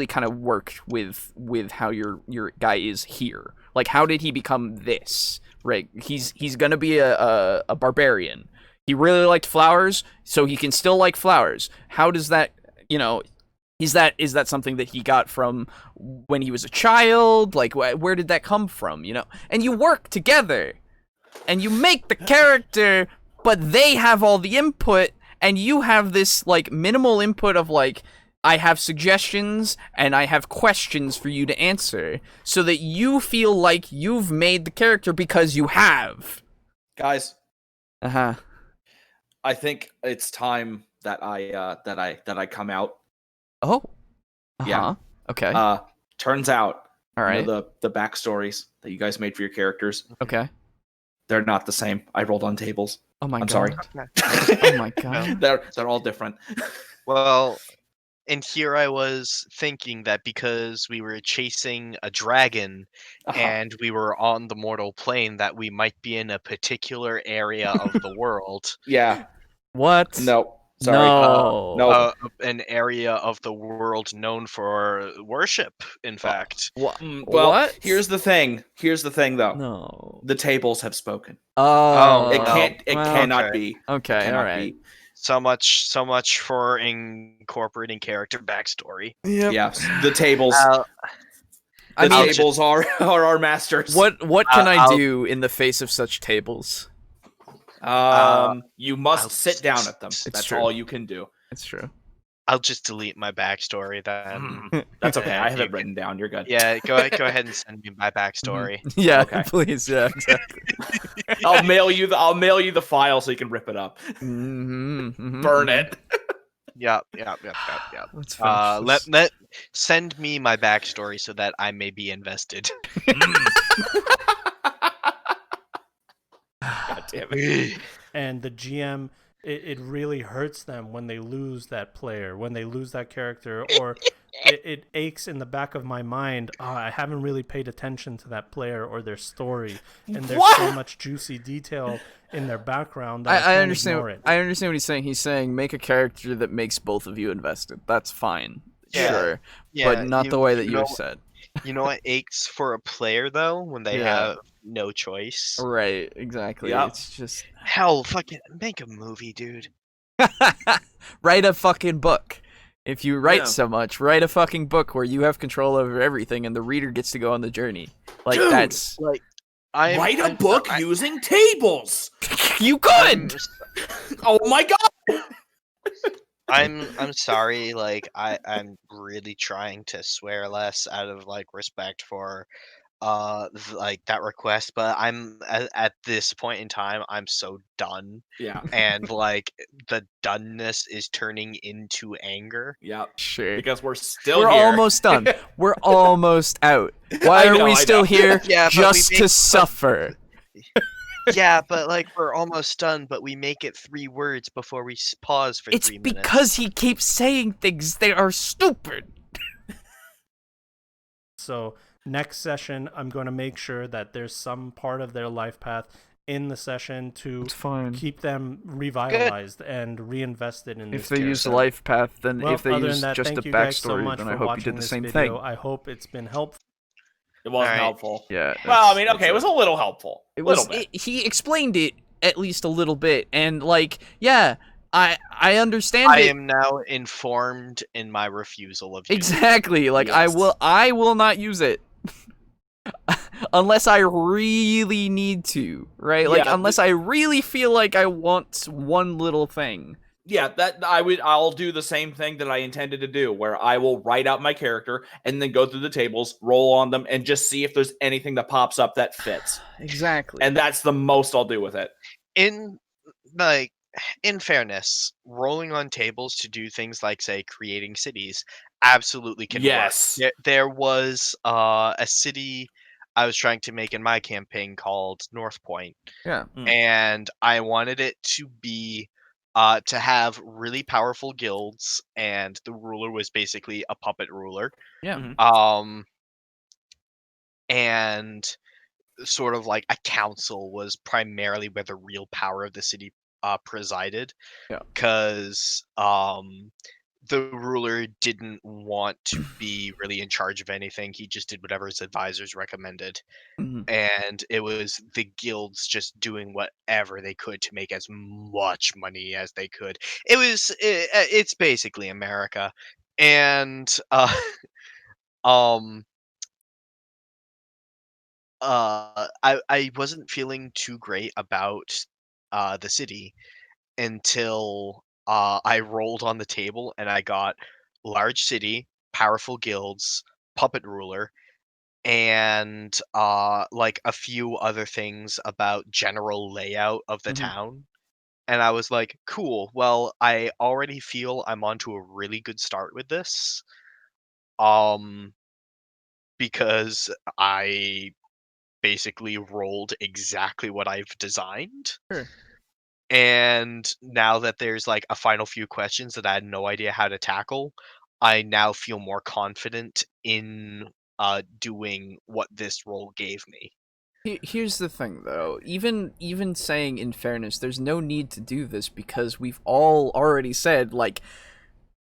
kind of work with how your guy is here? Like, how did he become this? Right? He's gonna be a barbarian. He really liked flowers, so he can still like flowers. How does that, is that something that he got from when he was a child? Like, where did that come from? And you work together, and you make the character. But they have all the input, and you have this, like, minimal input of, like, I have suggestions, and I have questions for you to answer, so that you feel like you've made the character because you have. Guys, Uh-huh. I think it's time that I come out. Oh. Uh-huh. Yeah. Okay. Turns out, All right. the backstories that you guys made for your characters, Okay. they're not the same. I rolled on tables. Oh my I'm god. sorry. Oh my god. They're all different. Well, and here I was thinking that because we were chasing a dragon Uh-huh. and we were on the mortal plane, that we might be in a particular area of the world. Yeah. What? No. Sorry. No. No. An area of the world known for worship, in fact. What? Well, What? here's the thing, though. No. The tables have spoken. Oh. It can't. It well, cannot okay. be. Okay. Cannot All right. be. So much for incorporating character backstory. Yep. Yes. The tables. I The mean, tables are our masters. What can I I'll- do in the face of such tables? You must I'll- sit down at them. That's true. all you can do. It's true. I'll just delete my backstory then. That's okay. I have You it written down. You're good. Yeah, go ahead and send me my backstory. Yeah, Okay. please. Yeah, exactly. I'll mail you the file so you can rip it up. Burn it. Yep. Let's finish this. Let send me my backstory so that I may be invested. God damn it. And the GM, it really hurts them when they lose that player, when they lose that character, or it aches in the back of my mind. I haven't really paid attention to that player or their story, and there's so much juicy detail in their background that I I can't understand. ignore it. I understand what he's saying. He's saying make a character that makes both of you invested. That's fine. Yeah. Sure. Yeah, But not the way that you have said. You know what aches for a player though when they Yeah. have no choice. Right. Exactly. Yep. It's just Hell, fucking make a movie, dude. write a fucking book. If you write Yeah. so much, write a fucking book where you have control over everything and the reader gets to go on the journey. Like Dude! that's Like, Write a book using tables. you could. Oh my god. I'm sorry. Like I'm really trying to swear less out of like respect for like that request, but I'm at this point in time I'm so done, Yeah. and like the doneness is turning into anger. Yeah. Sure. Because we're still We're here. almost done. We're almost out. Why I are know, we I still know. here? Yeah, but we Just make- to but- suffer. Yeah, but like we're almost done, but we make it 3 words before we pause for It's 3 minutes. because he keeps saying things that are stupid. So next session, I'm going to make sure that there's some part of their life path in the session to It's fine. keep them revitalized and reinvested in If this they use character. Lifepath, then Well, if they other use than that, just thank a you guys so backstory, much then for I hope you watching did the this same video. thing. I hope it's been helpful. It wasn't Alright. helpful. Yeah. Well, I that's- mean, okay, that's it was a little helpful. It Little was. bit. He explained it at least a little bit, and like, yeah, I understand I it am now informed in my refusal of using it. exactly. Like, Yes. I will not use it. Unless I really need to, right? Like, Yeah, unless I really feel like I want one little thing. Yeah, I'll do the same thing that I intended to do, where I will write out my character and then go through the tables, roll on them, and just see if there's anything that pops up that fits. Exactly. And that's the most I'll do with it. In like in fairness, rolling on tables to do things like, say, creating cities absolutely can Yes. work. There was a city I was trying to make in my campaign called North Point, Yeah. and I wanted it to be to have really powerful guilds, and the ruler was basically a puppet ruler. Yeah. Mhm. And sort of like a council was primarily where the real power of the city presided, Yeah. because the ruler didn't want to be really in charge of anything. He just did whatever his advisors recommended. Mhm. And it was the guilds just doing whatever they could to make as much money as they could. It's basically America. And um I wasn't feeling too great about the city until I rolled on the table and I got large city, powerful guilds, puppet ruler, and like a few other things about general layout of the Mhm. town. And I was like, cool. Well, I already feel I'm onto a really good start with this. Um, because I basically rolled exactly what I've designed. Sure. And now that there's like a final few questions that I had no idea how to tackle, I now feel more confident in doing what this role gave me. Here's the thing, though. Even saying in fairness, there's no need to do this because we've all already said like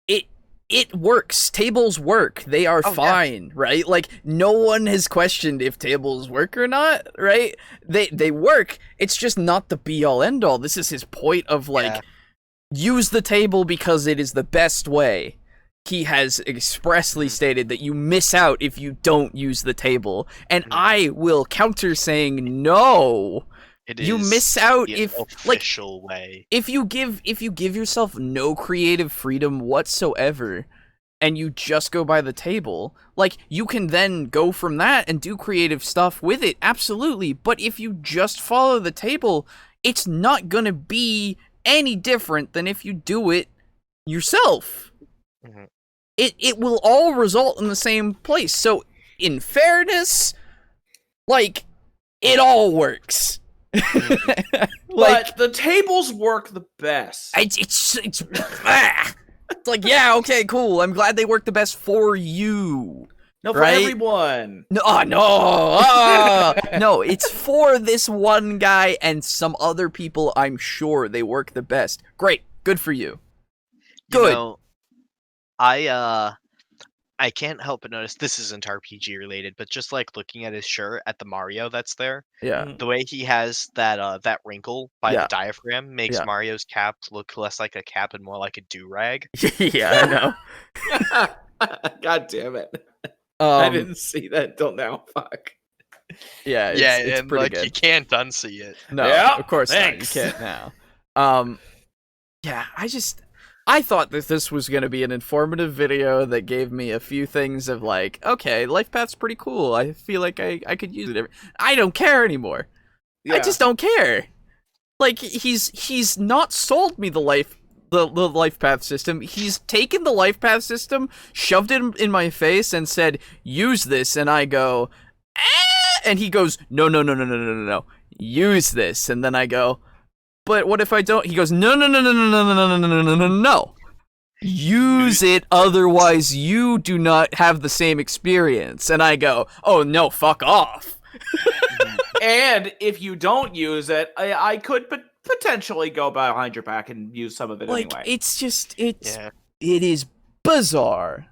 it it works. Tables work. They are Oh, yeah. fine, right? Like no one has questioned if tables work or not, right? They work. It's just not the be all end all. This is his point of like Yeah. use the table because it is the best way. He has expressly Mhm. stated that you miss out if you don't use the table, and Mhm. I will counter saying no. It You is miss out the if like official way. if you give yourself no creative freedom whatsoever and you just go by the table, like you can then go from that and do creative stuff with it, absolutely. But if you just follow the table, it's not gonna be any different than if you do it yourself. Mhm. It will all result in the same place. So in fairness, like it all works. Like But the tables work the best. it's like, yeah, okay, cool. I'm glad they work the best for you. No, for right? everyone. No, no, it's for this one guy and some other people. I'm sure they work the best. Great, good for you. You Good. know, I can't help but notice this isn't RPG related, but just like looking at his shirt at the Mario that's there, Yeah, Mhm. the way he has that wrinkle by Yeah. the diaphragm makes Yeah. Mario's cap look less like a cap and more like a do-rag. yeah, I know. God damn it. I Um, didn't see that till now. Fuck. yeah, Yeah, it's and pretty like you good. can't unsee it. No, Yeah, of course thanks. not. You can't now. Yeah, I thought that this was going to be an informative video that gave me a few things of like, okay, Lifepath's pretty cool. I feel like I could use it. I don't care anymore. I Yeah. just don't care. Like he's not sold me the Lifepath system. He's taken the Lifepath system, shoved it in my face, and said, "Use this." And I go, and he goes, "No. Use this." And then I go, "But what if I don't?" He goes, "No. No. Use it, otherwise you do not have the same experience." And I go, "Oh no, fuck off." And if you don't use it, I could potentially go behind your back and use some of it Like anyway. it's just Yeah. it is bizarre.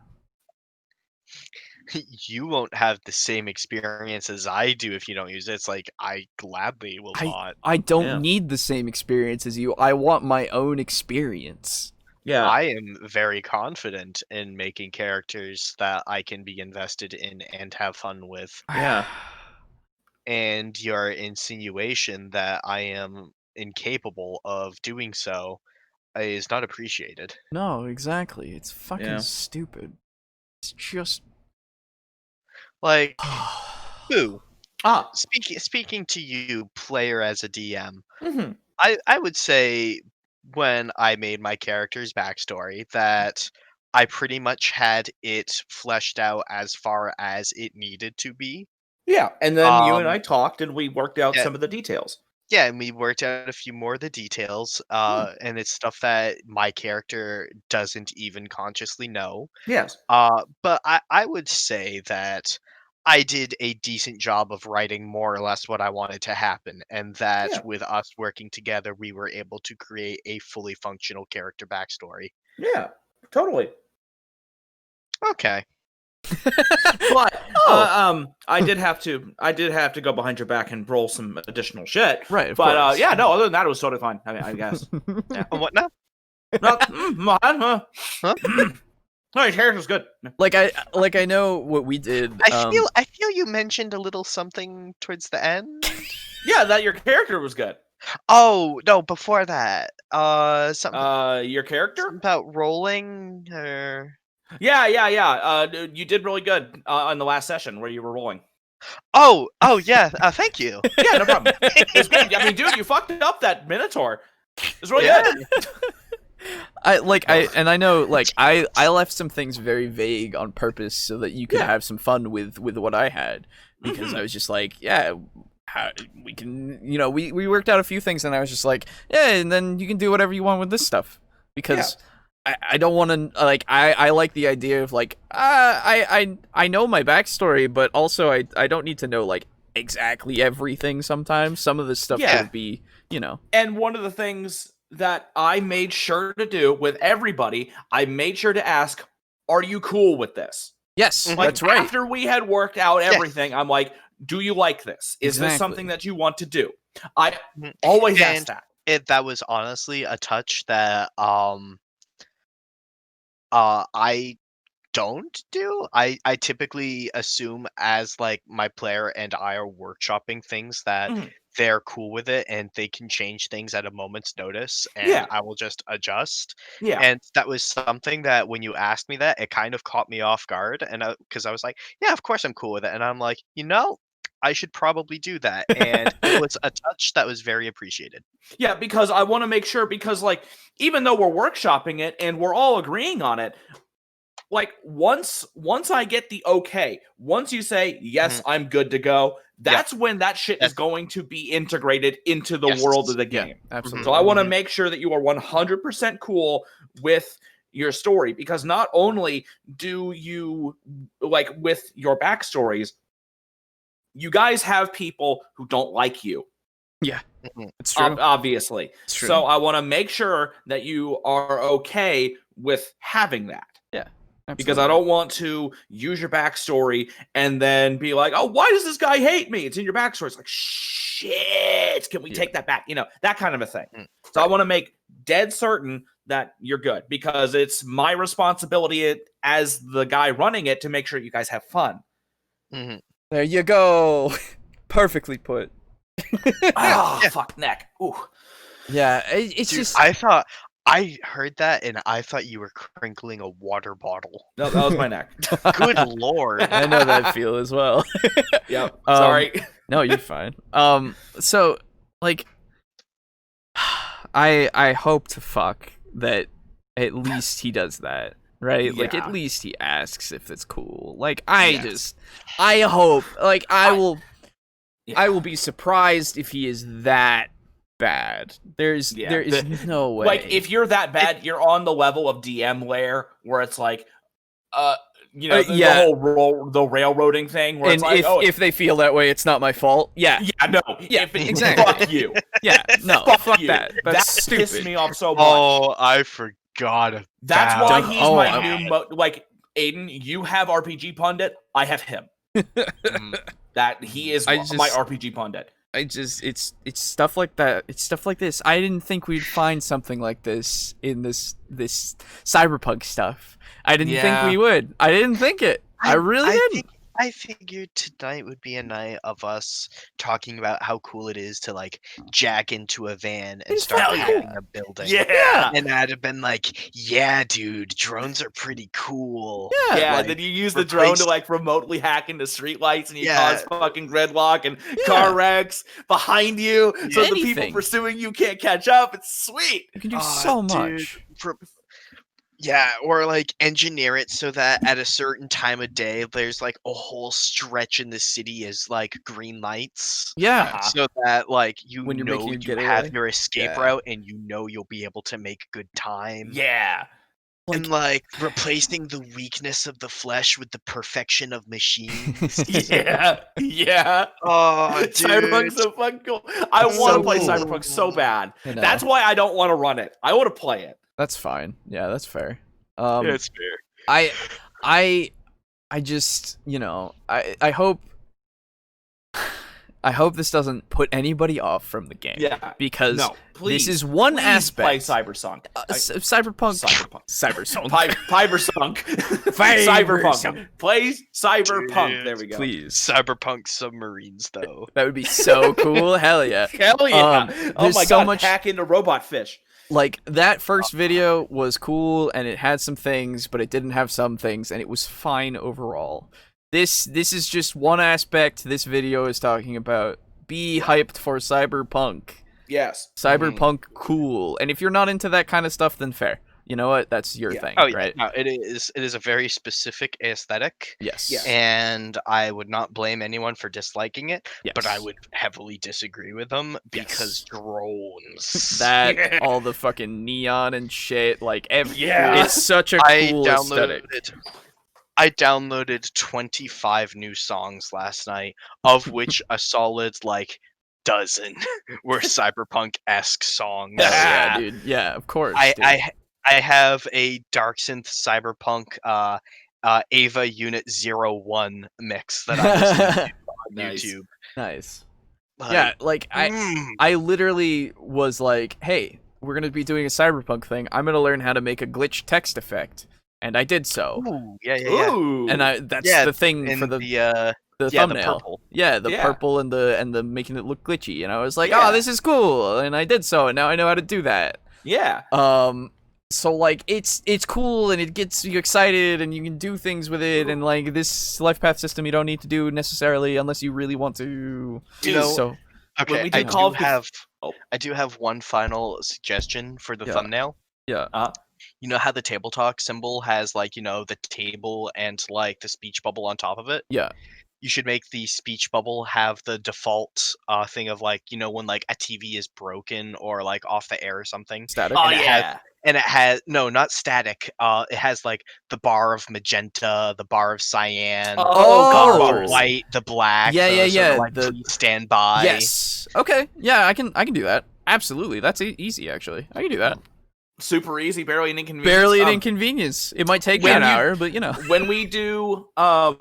You won't have the same experience as I do if you don't use it. It's like I gladly will not. I don't Yeah. need the same experience as you. I want my own experience. Yeah. I am very confident in making characters that I can be invested in and have fun with. Yeah. And your insinuation that I am incapable of doing so is not appreciated. No, exactly. It's fucking Yeah. stupid. It's just Like, boo. Ah. Speaking to you, player as a DM, Mm-hmm. I would say when I made my character's backstory that I pretty much had it fleshed out as far as it needed to be. Yeah, and then you and Um, I talked, and we worked out yeah. some of the details. Yeah, and we worked out a few more of the details, and it's stuff that my character doesn't even consciously know. Yes. But I would say that I did a decent job of writing more or less what I wanted to happen, and that Yeah. with us working together, we were able to create a fully functional character backstory. Yeah, totally. Okay. But I did have to go behind your back and roll some additional shit. right. Of But course. yeah, no. Other than that, it was totally fine. I mean, I guess. What now? No, no, your character's good. Like I know what we did. I feel you mentioned a little something towards the end. Yeah, that your character was good. Oh no! Before that, something Your character? about rolling or. Yeah. You did really good on the last session where you were rolling. Oh yeah. Thank you. Yeah, no problem. It was good. I mean, dude, you fucked up that Minotaur. It was really Yeah. good. I know like I left some things very vague on purpose so that you could have some fun with what I had, because I was just like, yeah, we can, we worked out a few things, and I was just like, yeah, and then you can do whatever you want with this stuff, because I don't want to, like, I like the idea of like, I know my backstory, but also I don't need to know like exactly everything. Sometimes some of this stuff could be, And one of the things that I made sure to do with everybody, I made sure to ask, are you cool with this? Yes, Like, that's right. After we had worked out everything, I'm like, do you like this? Is this Exactly. something that you want to do? I always ask that. That was honestly a touch that I don't do. I typically assume as like my player and I are workshopping things that they're cool with it and they can change things at a moment's notice, and I will just adjust. Yeah. And that was something that when you asked me that, it kind of caught me off guard, and because I was like, yeah, of course I'm cool with it, and I'm like, I should probably do that, and it was a touch that was very appreciated. Yeah, because I want to make sure, because like, even though we're workshopping it and we're all agreeing on it, like once I get the okay, once you say yes, I'm good to go, that's when that shit is going to be integrated into the world of the game. Absolutely. So I want to make sure that you are 100% cool with your story, because not only do you, like, with your backstories, you guys have people who don't like you. Yeah, it's true. Obviously. It's true. So I want to make sure that you are okay with having that. Absolutely. Because I don't want to use your backstory and then be like, oh, why does this guy hate me? It's in your backstory. It's like, shit, can we take that back? That kind of a thing. So I want to make dead certain that you're good, because it's my responsibility as the guy running it to make sure you guys have fun. There you go. Perfectly put. Fuck neck. Ooh. Yeah, it's Dude, just... I heard that and I thought you were crinkling a water bottle. No, that was my neck. Good lord. I know that feel as well. Yep. Sorry. No, you're fine. So, like, I hope to fuck that at least he does that, right? Like, at least he asks if it's cool. Like, I hope, like, I will be surprised if he is that bad. There is no way. Like, if you're that bad, you're on the level of DM layer where it's like, the whole railroading thing. Where and it's like, if they feel that way, it's not my fault. Yeah, exactly. Fuck you. Yeah, no, fuck you. that. That's stupid. Pissed me off so much. Oh, I forgot. That's why he's my new like, Aiden, you have RPG Pundit. I have him. That he is my RPG Pundit. It's stuff like that. It's stuff like this. I didn't think we'd find something like this in this Cyberpunk stuff. I didn't think we would. I didn't think it. I really didn't. I figured tonight would be a night of us talking about how cool it is to like jack into a van and start Hell hacking yeah. a building. Yeah. And I'd have been like, yeah, dude, drones are pretty cool. Yeah, like, then you use the drone to replace- like remotely hack into streetlights and you Yeah. cause fucking gridlock and car wrecks behind you, so the people Anything. pursuing you can't catch up. It's sweet. You can do Ah, so dude, much. Yeah, or like engineer it so that at a certain time of day, there's like a whole stretch in the city is like green lights. Yeah. Uh-huh. So that like When you're making your you getaway. have your escape Yeah. route and you'll be able to make good time. Yeah. And like replacing the weakness of the flesh with the perfection of machines. Yeah. Yeah. Oh, dude. Cyberpunk's so fucking cool. I It's want to so play cool. Cyberpunk so bad. I know. That's why I don't want to run it. I want to play it. That's fine. Yeah, that's fair. It's fair. I just, I hope this doesn't put anybody off from the game. Yeah. Because No, please. this is one Please aspect. play Cyberpunk. Cyberpunk. Cyberpunk. Cyberpunk. Cyberpunk. Cyberpunk. Play Cyberpunk. There we go. Please. Cyberpunk submarines, though. That would be so cool. Hell yeah. Hell yeah. Oh there's my so god, much- hack into robot fish. Like, that first video was cool, and it had some things, but it didn't have some things, and it was fine overall. This is just one aspect this video is talking about. Be hyped for Cyberpunk. Yes. Cyberpunk cool. And if you're not into that kind of stuff, then fair. You know what? That's your thing, Oh yeah, right? no, it is a very specific aesthetic. Yes. Yeah. And I would not blame anyone for disliking it, but I Yes. would heavily disagree with them because Yes. drones. That, all the fucking neon and shit, like, Yeah. it's such a I cool aesthetic. I downloaded 25 new songs last night, of which a solid like dozen were cyberpunk-esque songs. Hell yeah, dude. Yeah, of course. dude. I have a dark synth cyberpunk Ava Unit 01 mix that I'm listening to on Nice. YouTube. Nice. Like, Yeah, like, mm, I literally was like, hey, we're going to be doing a Cyberpunk thing. I'm going to learn how to make a glitch text effect. And I did so. ooh, yeah. Ooh. And that's Yeah, the thing And for the the thumbnail. purple. Yeah, the Yeah. purple and the making it look glitchy. And I was like, Yeah. oh, this is cool. And I did so, and now I know how to do that. Yeah. So like it's cool and it gets you excited and you can do things with it, and like this Lifepath system you don't need to do necessarily unless you really want to. Dude, So Okay, we do I Call do of Cth- have Oh. I do have one final suggestion for the Yeah. thumbnail. yeah. You know how the TableTalk symbol has like, the table and like the speech bubble on top of it? Yeah. You should make the speech bubble have the default thing of like, when like a TV is broken or like off the air or something. Static. Oh And it has- yeah. And it has no, not static. It has like the bar of magenta, the bar of cyan, Oh, the bars. white, the black. Yeah, the yeah, sort of, yeah, like, the- please stand by. Yes. Okay. Yeah, I can do that. Absolutely. That's easy actually. I can do that. Super easy, barely an inconvenience. Barely an inconvenience. It might take me when an you- hour, but When we do Call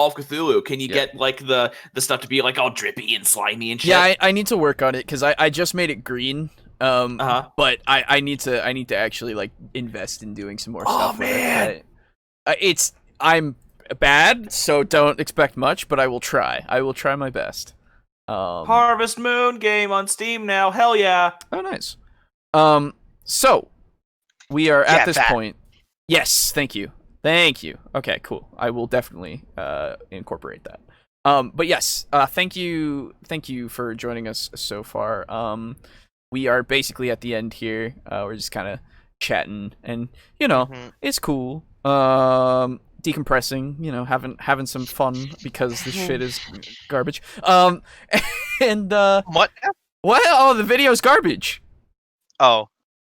of Cthulhu, can you Yeah. get like the stuff to be like all drippy and slimy and shit? Yeah, I need to work on it because I just made it green. Uh-huh. But I need to actually like invest in doing some more Oh, stuff. with it. man. I'm bad, so don't expect much, but I will try. I will try my best. Harvest Moon game on Steam now. Hell yeah. Oh, nice. So we are at Yeah, this that. point. Yes, thank you. Okay, cool. I will definitely incorporate that. But yes, thank you for joining us so far. We are basically at the end here. We're just kind of chatting, and Mhm. it's cool. Decompressing, having some fun because this shit is garbage. And What? what? Oh, the video's garbage. Oh.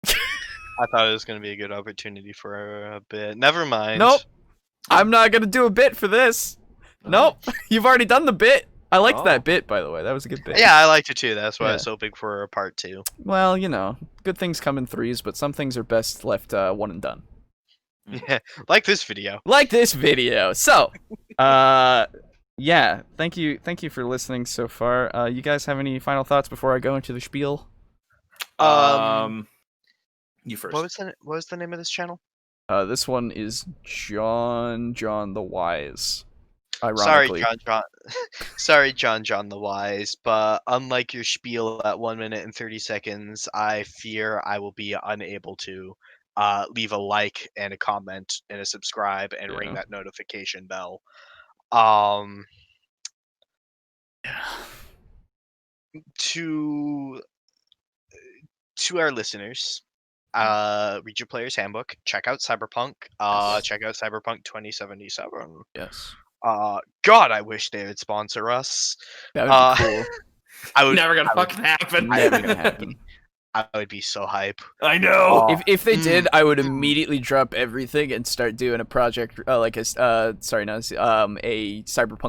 I thought it was going to be a good opportunity for a bit. Never mind. Nope. I'm not gonna do a bit for this. Nope. You've already done the bit. I liked Oh. that bit, by the way. That was a good bit. Yeah, I liked it too. That's why I Yeah. was hoping for a part 2. Well, good things come in threes, but some things are best left one and done. Yeah, like this video. Like this video. So, yeah. Thank you for listening so far. You guys have any final thoughts before I go into the spiel? You first. What was the name of this channel? This one is John the Wise. Sorry, Ironically. Sorry, John the Wise, but unlike your spiel at 1 minute and 30 seconds, I fear I will be unable to leave a like and a comment and a subscribe and ring that notification bell. To our listeners, read your player's handbook, check out Cyberpunk, check out Cyberpunk 2077. Yes. God, I wish they would sponsor us. That would be cool. I would Never gonna fucking happen. Never gonna happen. I would be so hype. I know. If they did, I would immediately drop everything and start doing a project like a Cyberpunk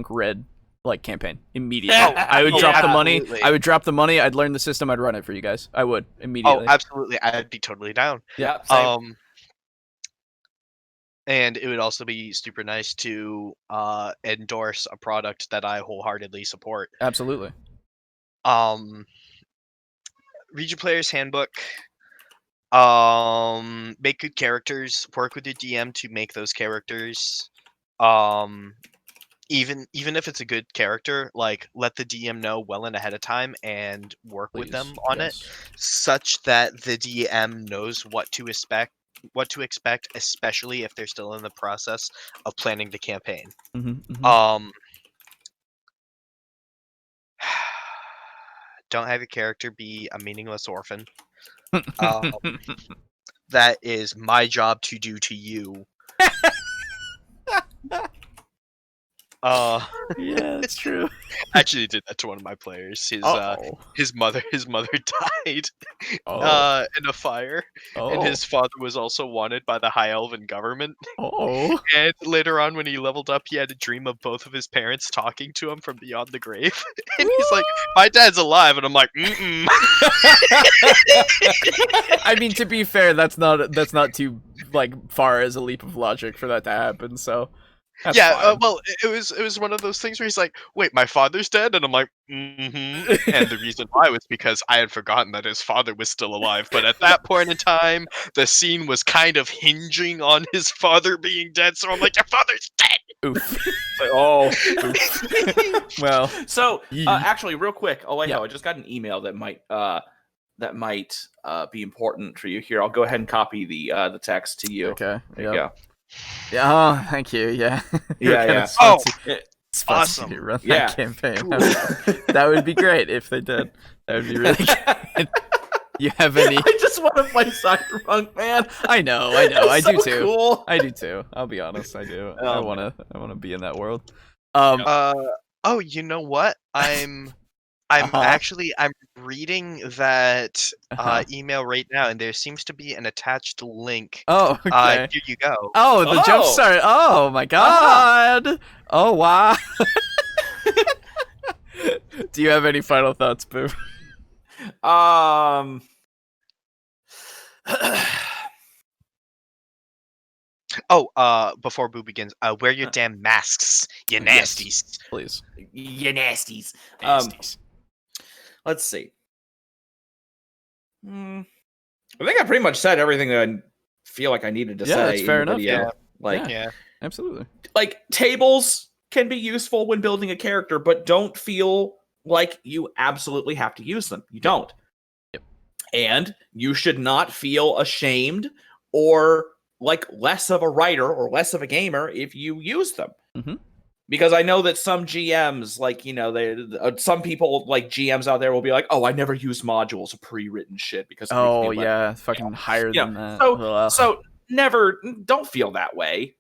Red like campaign immediately. I would drop the money. Absolutely. I would drop the money. I'd learn the system. I'd run it for you guys. I would immediately. Oh, absolutely. I'd be totally down. Yeah. Same. And it would also be super nice to endorse a product that I wholeheartedly support. Absolutely. Read your player's handbook. Make good characters. Work with your DM to make those characters. Even if it's a good character, like let the DM know well and ahead of time and work with them on it, such that the DM knows what to expect, especially if they're still in the process of planning the campaign. Don't have your character be a meaningless orphan. That is my job to do to you. Yeah, that's true. I actually did that to one of my players. His mother died in a fire, and his father was also wanted by the High Elven government. And later on, when he leveled up, he had a dream of both of his parents talking to him from beyond the grave. And he's like, "My dad's alive," and I'm like, "Mm-mm." I mean, to be fair, that's not too like far as a leap of logic for that to happen. So. That's fine. Well, it was one of those things where he's like, "Wait, my father's dead," and I'm like, "Mm-hmm." And the reason why was because I had forgotten that his father was still alive. But at that point in time, the scene was kind of hinging on his father being dead. So I'm like, "Your father's dead." Oof. Oof. Well. So actually, real quick, Alejo, Yeah. I just got an email that might be important for you. Here, I'll go ahead and copy the text to you. Okay. There you go. Yeah. Oh, thank you. Yeah. Yeah. Awesome. To run Yeah. that campaign. That would be great if they did. That would be really good. You have any? I just want to play Cyberpunk, man. I know. I so do too. Cool. I do too. I'll be honest. I do. I wanna be in that world. Oh, you know what? I'm reading that email right now, and there seems to be an attached link. Oh, okay. Here you go. Oh, the jump start. Oh my god. Oh wow. Do you have any final thoughts, Boo? Before Boo begins, wear your damn masks, you nasties. Yes, please. You nasties. Let's see. I think I pretty much said everything that I feel like I needed to say. That's fair in the enough. video. Yeah. Absolutely. Like tables can be useful when building a character, but don't feel like you absolutely have to use them. You don't. Yep. And you should not feel ashamed or like less of a writer or less of a gamer if you use them. Mm-hmm. Because I know that some GMs, like, some people, like GMs out there will be like, "Oh, I never use modules of pre-written shit because." Fucking higher than that. So never, don't feel that way.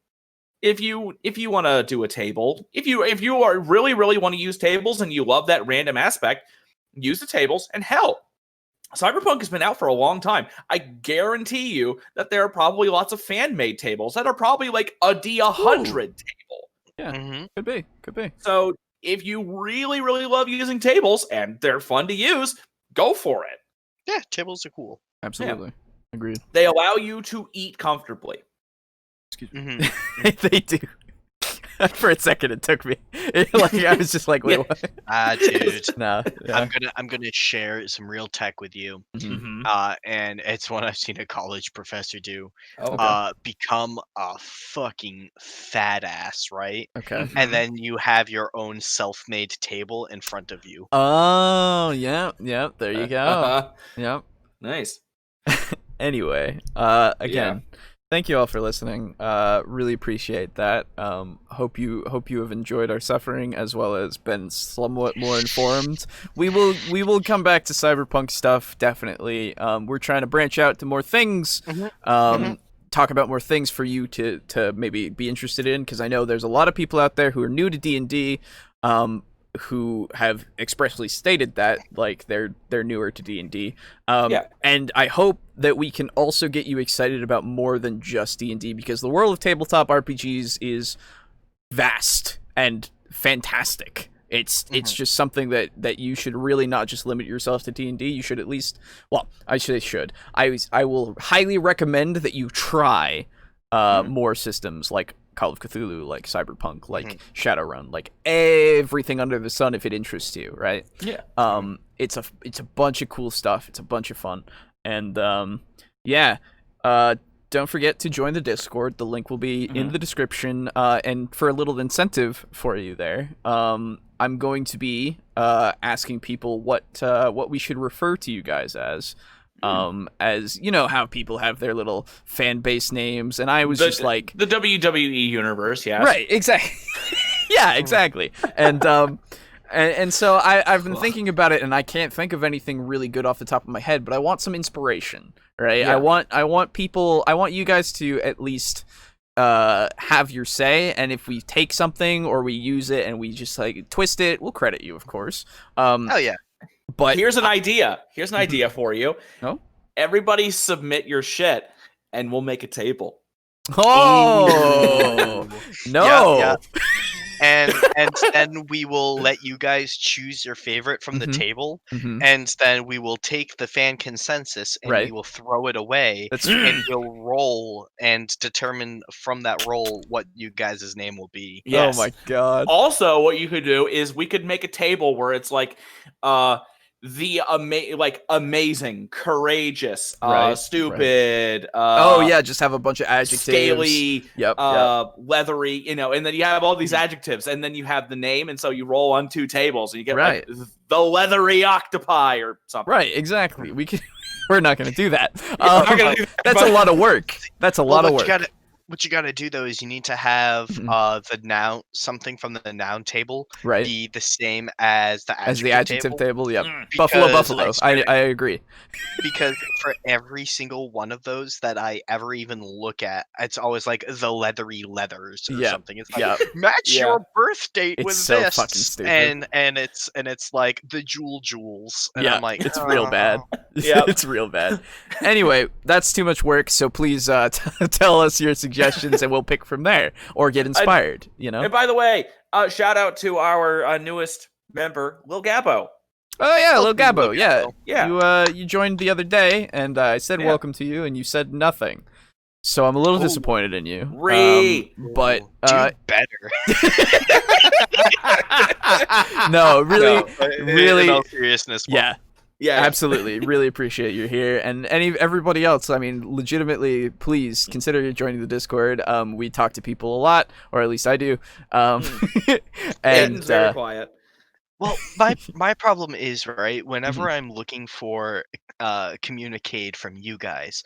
If you want to do a table, if you are really want to use tables and you love that random aspect, use the tables. And hell, Cyberpunk has been out for a long time. I guarantee you that there are probably lots of fan-made tables that are probably like a D100 table. Yeah, could be. So if you really love using tables and they're fun to use, go for it. Yeah, tables are cool. Absolutely. Agreed. They allow you to eat comfortably. Excuse me. They do. For a second, it took me. I was just like, wait, what? Dude. No. Yeah. I'm gonna share some real tech with you. Mhm. And it's one I've seen a college professor do. Oh, Become a fucking fat ass, right? Okay. And then you have your own self-made table in front of you. Oh, yeah. There you go. Yep. Nice. Anyway, again, thank you all for listening. Really appreciate that. Hope you have enjoyed our suffering as well as been somewhat more informed. We will come back to Cyberpunk stuff definitely. We're trying to branch out to more things. Talk about more things for you to maybe be interested in, because I know there's a lot of people out there who are new to D&D, who have expressly stated that like they're newer to D&D. And I hope that we can also get you excited about more than just D&D, because the world of tabletop RPGs is vast and fantastic. It's just something that you should really not just limit yourself to D&D. You should at least, well, I will highly recommend that you try more systems like Call of Cthulhu, like Cyberpunk, like Shadowrun, like everything under the sun if it interests you, right? Yeah. It's a bunch of cool stuff. It's a bunch of fun. And don't forget to join the Discord. The link will be in the description. And for a little incentive for you there, I'm going to be asking people what we should refer to you guys as you know how people have their little fan base names, and I was just like the WWE universe, yeah, right, exactly. Yeah, exactly. And so I've been thinking about it, and I can't think of anything really good off the top of my head, but I want some inspiration, right? Yeah. I want you guys to at least have your say, and if we take something or we use it and we just like twist it, we'll credit you, of course. Oh yeah. But here's an idea. Here's an idea for you. Oh? Everybody submit your shit, and we'll make a table. Oh no! Yeah. And then we will let you guys choose your favorite from the table, and then we will take the fan consensus and we will throw it away, and we'll roll and determine from that roll what you guys' name will be. Yes. Oh my god! Also, what you could do is we could make a table where it's like, amazing, courageous, stupid. Just have a bunch of adjectives. Scaly, yep. leathery, and then you have all these adjectives, and then you have the name, and so you roll on two tables, and you get like the leathery octopi or something. Right, exactly. We're not going to do that. That's a lot of work. That's a lot of work. What you gotta do though is you need to have the noun, something from the noun table, be the same as the adjective table. Yep. Because Buffalo. I agree. Because for every single one of those that I ever even look at, it's always like the leathery leathers or something. It's like match your birth date with so this, fucking stupid. and it's like the jewels, and I'm like, it's real bad. Yeah, it's real bad. Anyway, that's too much work. So please tell us your suggestions, and we'll pick from there or get inspired. And by the way, shout out to our newest member, Lil Gabbo. Oh yeah, Lil Gabbo. Yeah. You joined the other day, and I said welcome to you, and you said nothing. So I'm a little disappointed in you. But do better. No, really. In all seriousness. Yeah, absolutely. Really appreciate you here, and everybody else. I mean, legitimately, please consider joining the Discord. We talk to people a lot, or at least I do. And Aiden's very quiet. Well, my problem is, right, whenever I'm looking for communicate from you guys,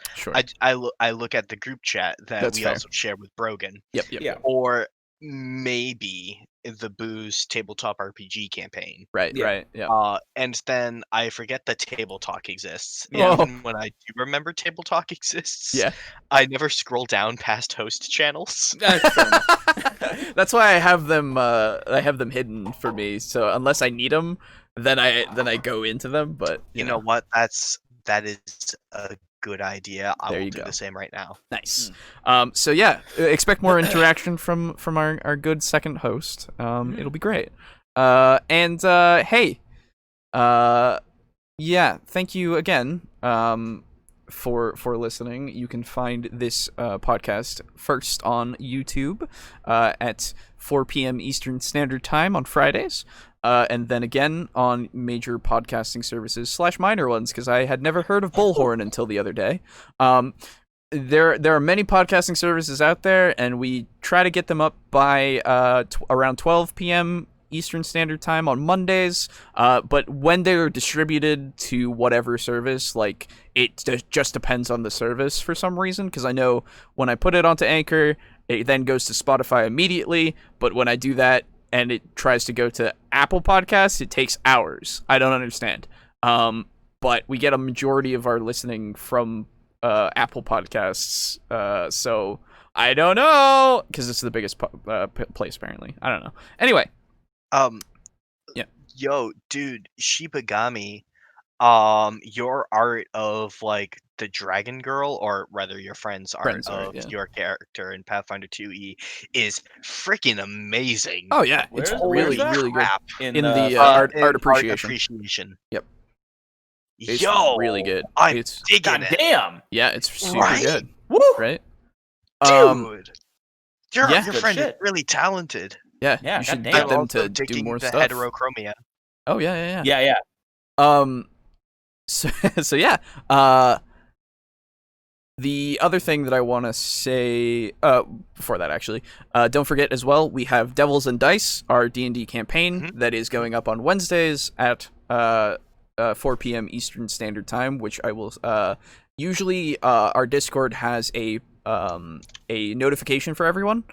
I look at the group chat that we also share with Brogan. Yep. Or maybe the Booze tabletop RPG campaign. Right. Yeah. And then I forget that Table Talk exists. Yeah. Even when I do remember Table Talk exists, I never scroll down past host channels. That's why I have them. I have them hidden for me. So unless I need them, then I go into them. But you know what? That is a good idea. I will do the same right now. Nice. So yeah, expect more interaction from our good second host. It'll be great. Hey, thank you again for listening. You can find this podcast first on YouTube at 4 p.m. Eastern Standard Time on Fridays, and then again on major podcasting services / minor ones, because I had never heard of Bullhorn until the other day. There are many podcasting services out there, and we try to get them up by around 12 p.m. Eastern Standard Time on Mondays, but when they're distributed to whatever service, like, it just depends on the service for some reason, because I know when I put it onto Anchor, it then goes to Spotify immediately, but when I do that and it tries to go to Apple Podcasts, it takes hours. I don't understand. But we get a majority of our listening from Apple Podcasts, so I don't know, because it's the biggest place apparently. I don't know. Anyway, yeah. Yo, dude, Shibagami, your art of like the Dragon Girl, or rather your friend's art of your character in Pathfinder 2E is freaking amazing. Oh yeah, it's really that? really good In in the in art Art appreciation. Yep. It's Yo, really good. I'm It's digging it, Damn. yeah, it's super Right? good. Woo. Right? dude. Your yeah. your Good friend is shit. really talented. Yeah, Yeah, you should goddamn. get I'm them also to do digging more the stuff. heterochromia. Oh yeah. Yeah. So yeah. The other thing that I want to say before that, actually, don't forget as well, we have Devils and Dice, our D&D campaign that is going up on Wednesdays at 4 p.m. Eastern Standard Time, which I will usually our Discord has a notification for everyone.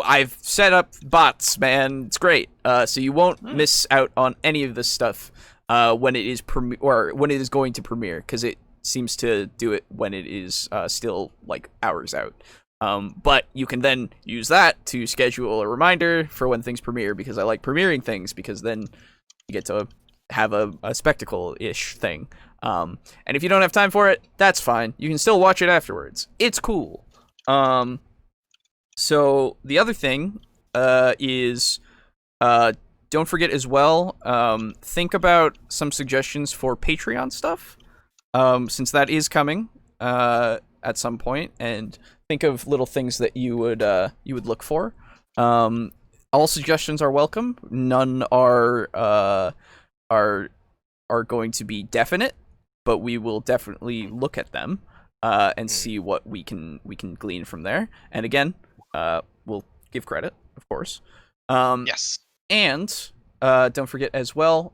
I've set up bots, man. It's great. So you won't miss out on any of this stuff when it is when it is going to premiere, because it seems to do it when it is still like hours out. But you can then use that to schedule a reminder for when things premiere, because I like premiering things, because then you get to have a spectacle-ish thing. And if you don't have time for it, that's fine. You can still watch it afterwards. It's cool. So the other thing is don't forget as well, think about some suggestions for Patreon stuff, since that is coming at some point, and think of little things that you would look for. All suggestions are welcome. None are going to be definite, but we will definitely look at them and see what we can glean from there. And again, we'll give credit, of course. Yes. And don't forget as well,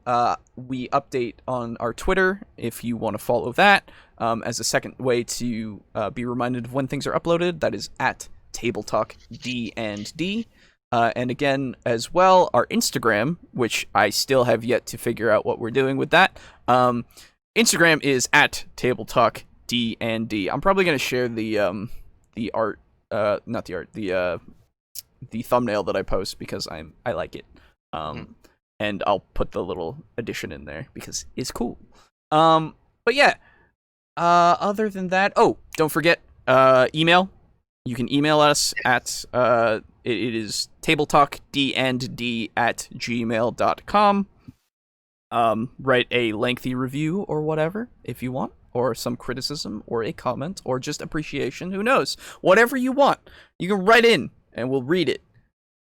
we update on our Twitter if you want to follow that as a second way to be reminded of when things are uploaded. That is at TableTalk D&D. And again, as well, our Instagram, which I still have yet to figure out what we're doing with that. Instagram is at TableTalk D&D. I'm probably gonna share the art, not the art, the thumbnail that I post, because I like it. And I'll put the little addition in there because it's cool. But yeah, other than that, don't forget email. You can email us at it is tabletalkdnd@gmail.com. Write a lengthy review or whatever if you want, or some criticism or a comment or just appreciation. Who knows? Whatever you want, you can write in and we'll read it.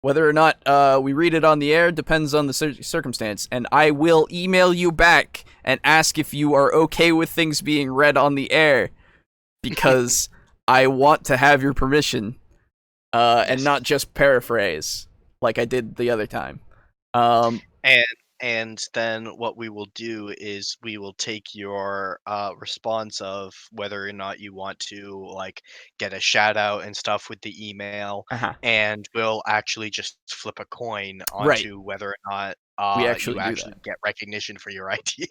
Whether or not we read it on the air depends on the circumstance, and I will email you back and ask if you are okay with things being read on the air, because I want to have your permission, and not just paraphrase like I did the other time. And then what we will do is we will take your response of whether or not you want to like get a shout out and stuff with the email, and we'll actually just flip a coin onto whether or not we you actually get recognition for your idea.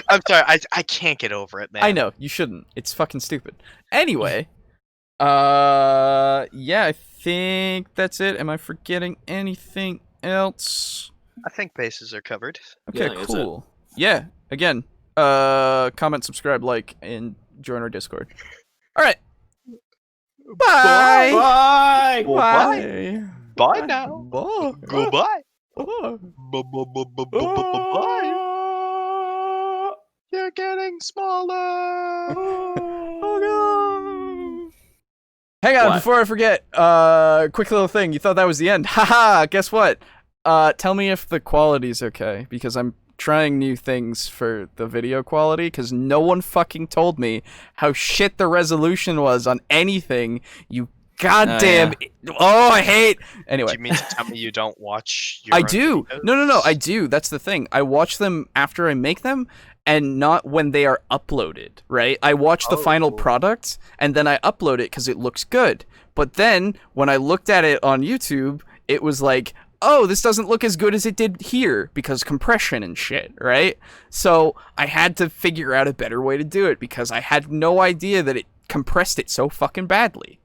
I'm sorry, I can't get over it, man. I know, you shouldn't. It's fucking stupid. Anyway, yeah, I think that's it. Am I forgetting anything else? I think bases are covered. Okay, Yeah, cool. Yeah, again, comment, subscribe, like, and join our Discord. All right. Bye. Bye. Bye. Bye now. Bye. Goodbye. Bye. Bye. Yeah, getting smaller. Oh, God. Hang on, What? before I forget, quick little thing. You thought that was the end. Haha, guess what? Tell me if the quality's okay, because I'm trying new things for the video quality, because no one fucking told me how shit the resolution was on anything, you goddamn... Oh, I hate... Anyway. Do you mean to tell me you don't watch your I own do. videos? No, I do. That's the thing. I watch them after I make them, and not when they are uploaded, right? I watch the final product, and then I upload it because it looks good. But then, when I looked at it on YouTube, it was like, oh, this doesn't look as good as it did here, because compression and shit, right? So, I had to figure out a better way to do it, because I had no idea that it compressed it so fucking badly.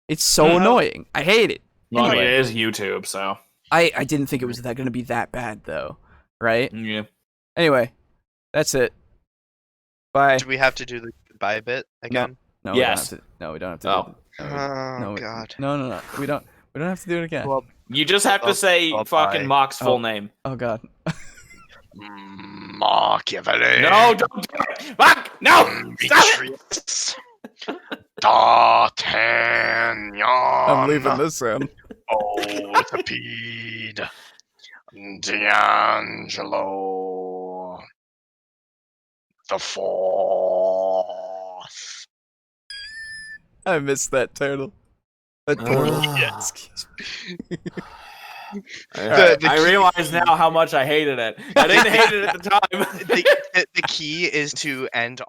It's so annoying. I hate it. Well, Anyway. I mean, it is YouTube, so. I didn't think it was going to be that bad, though, right? Yeah. Anyway, that's it. Bye. Do we have to do the goodbye bit again? No, Yes. we don't have to. Oh. Oh, God. No. We don't have to do it again. Well, You just have to say bye. fucking Mock's full name. Oh, God. Machiavelli. No, don't do it! Mock! No! Stop it! Demetrius. D'Artagnan. I'm leaving this in. Orthopede. D'Angelo. The Fourth. I missed that turtle. That turtle. Excuse me. I realize now how much I hated it. I didn't hate it at the time. The key is to end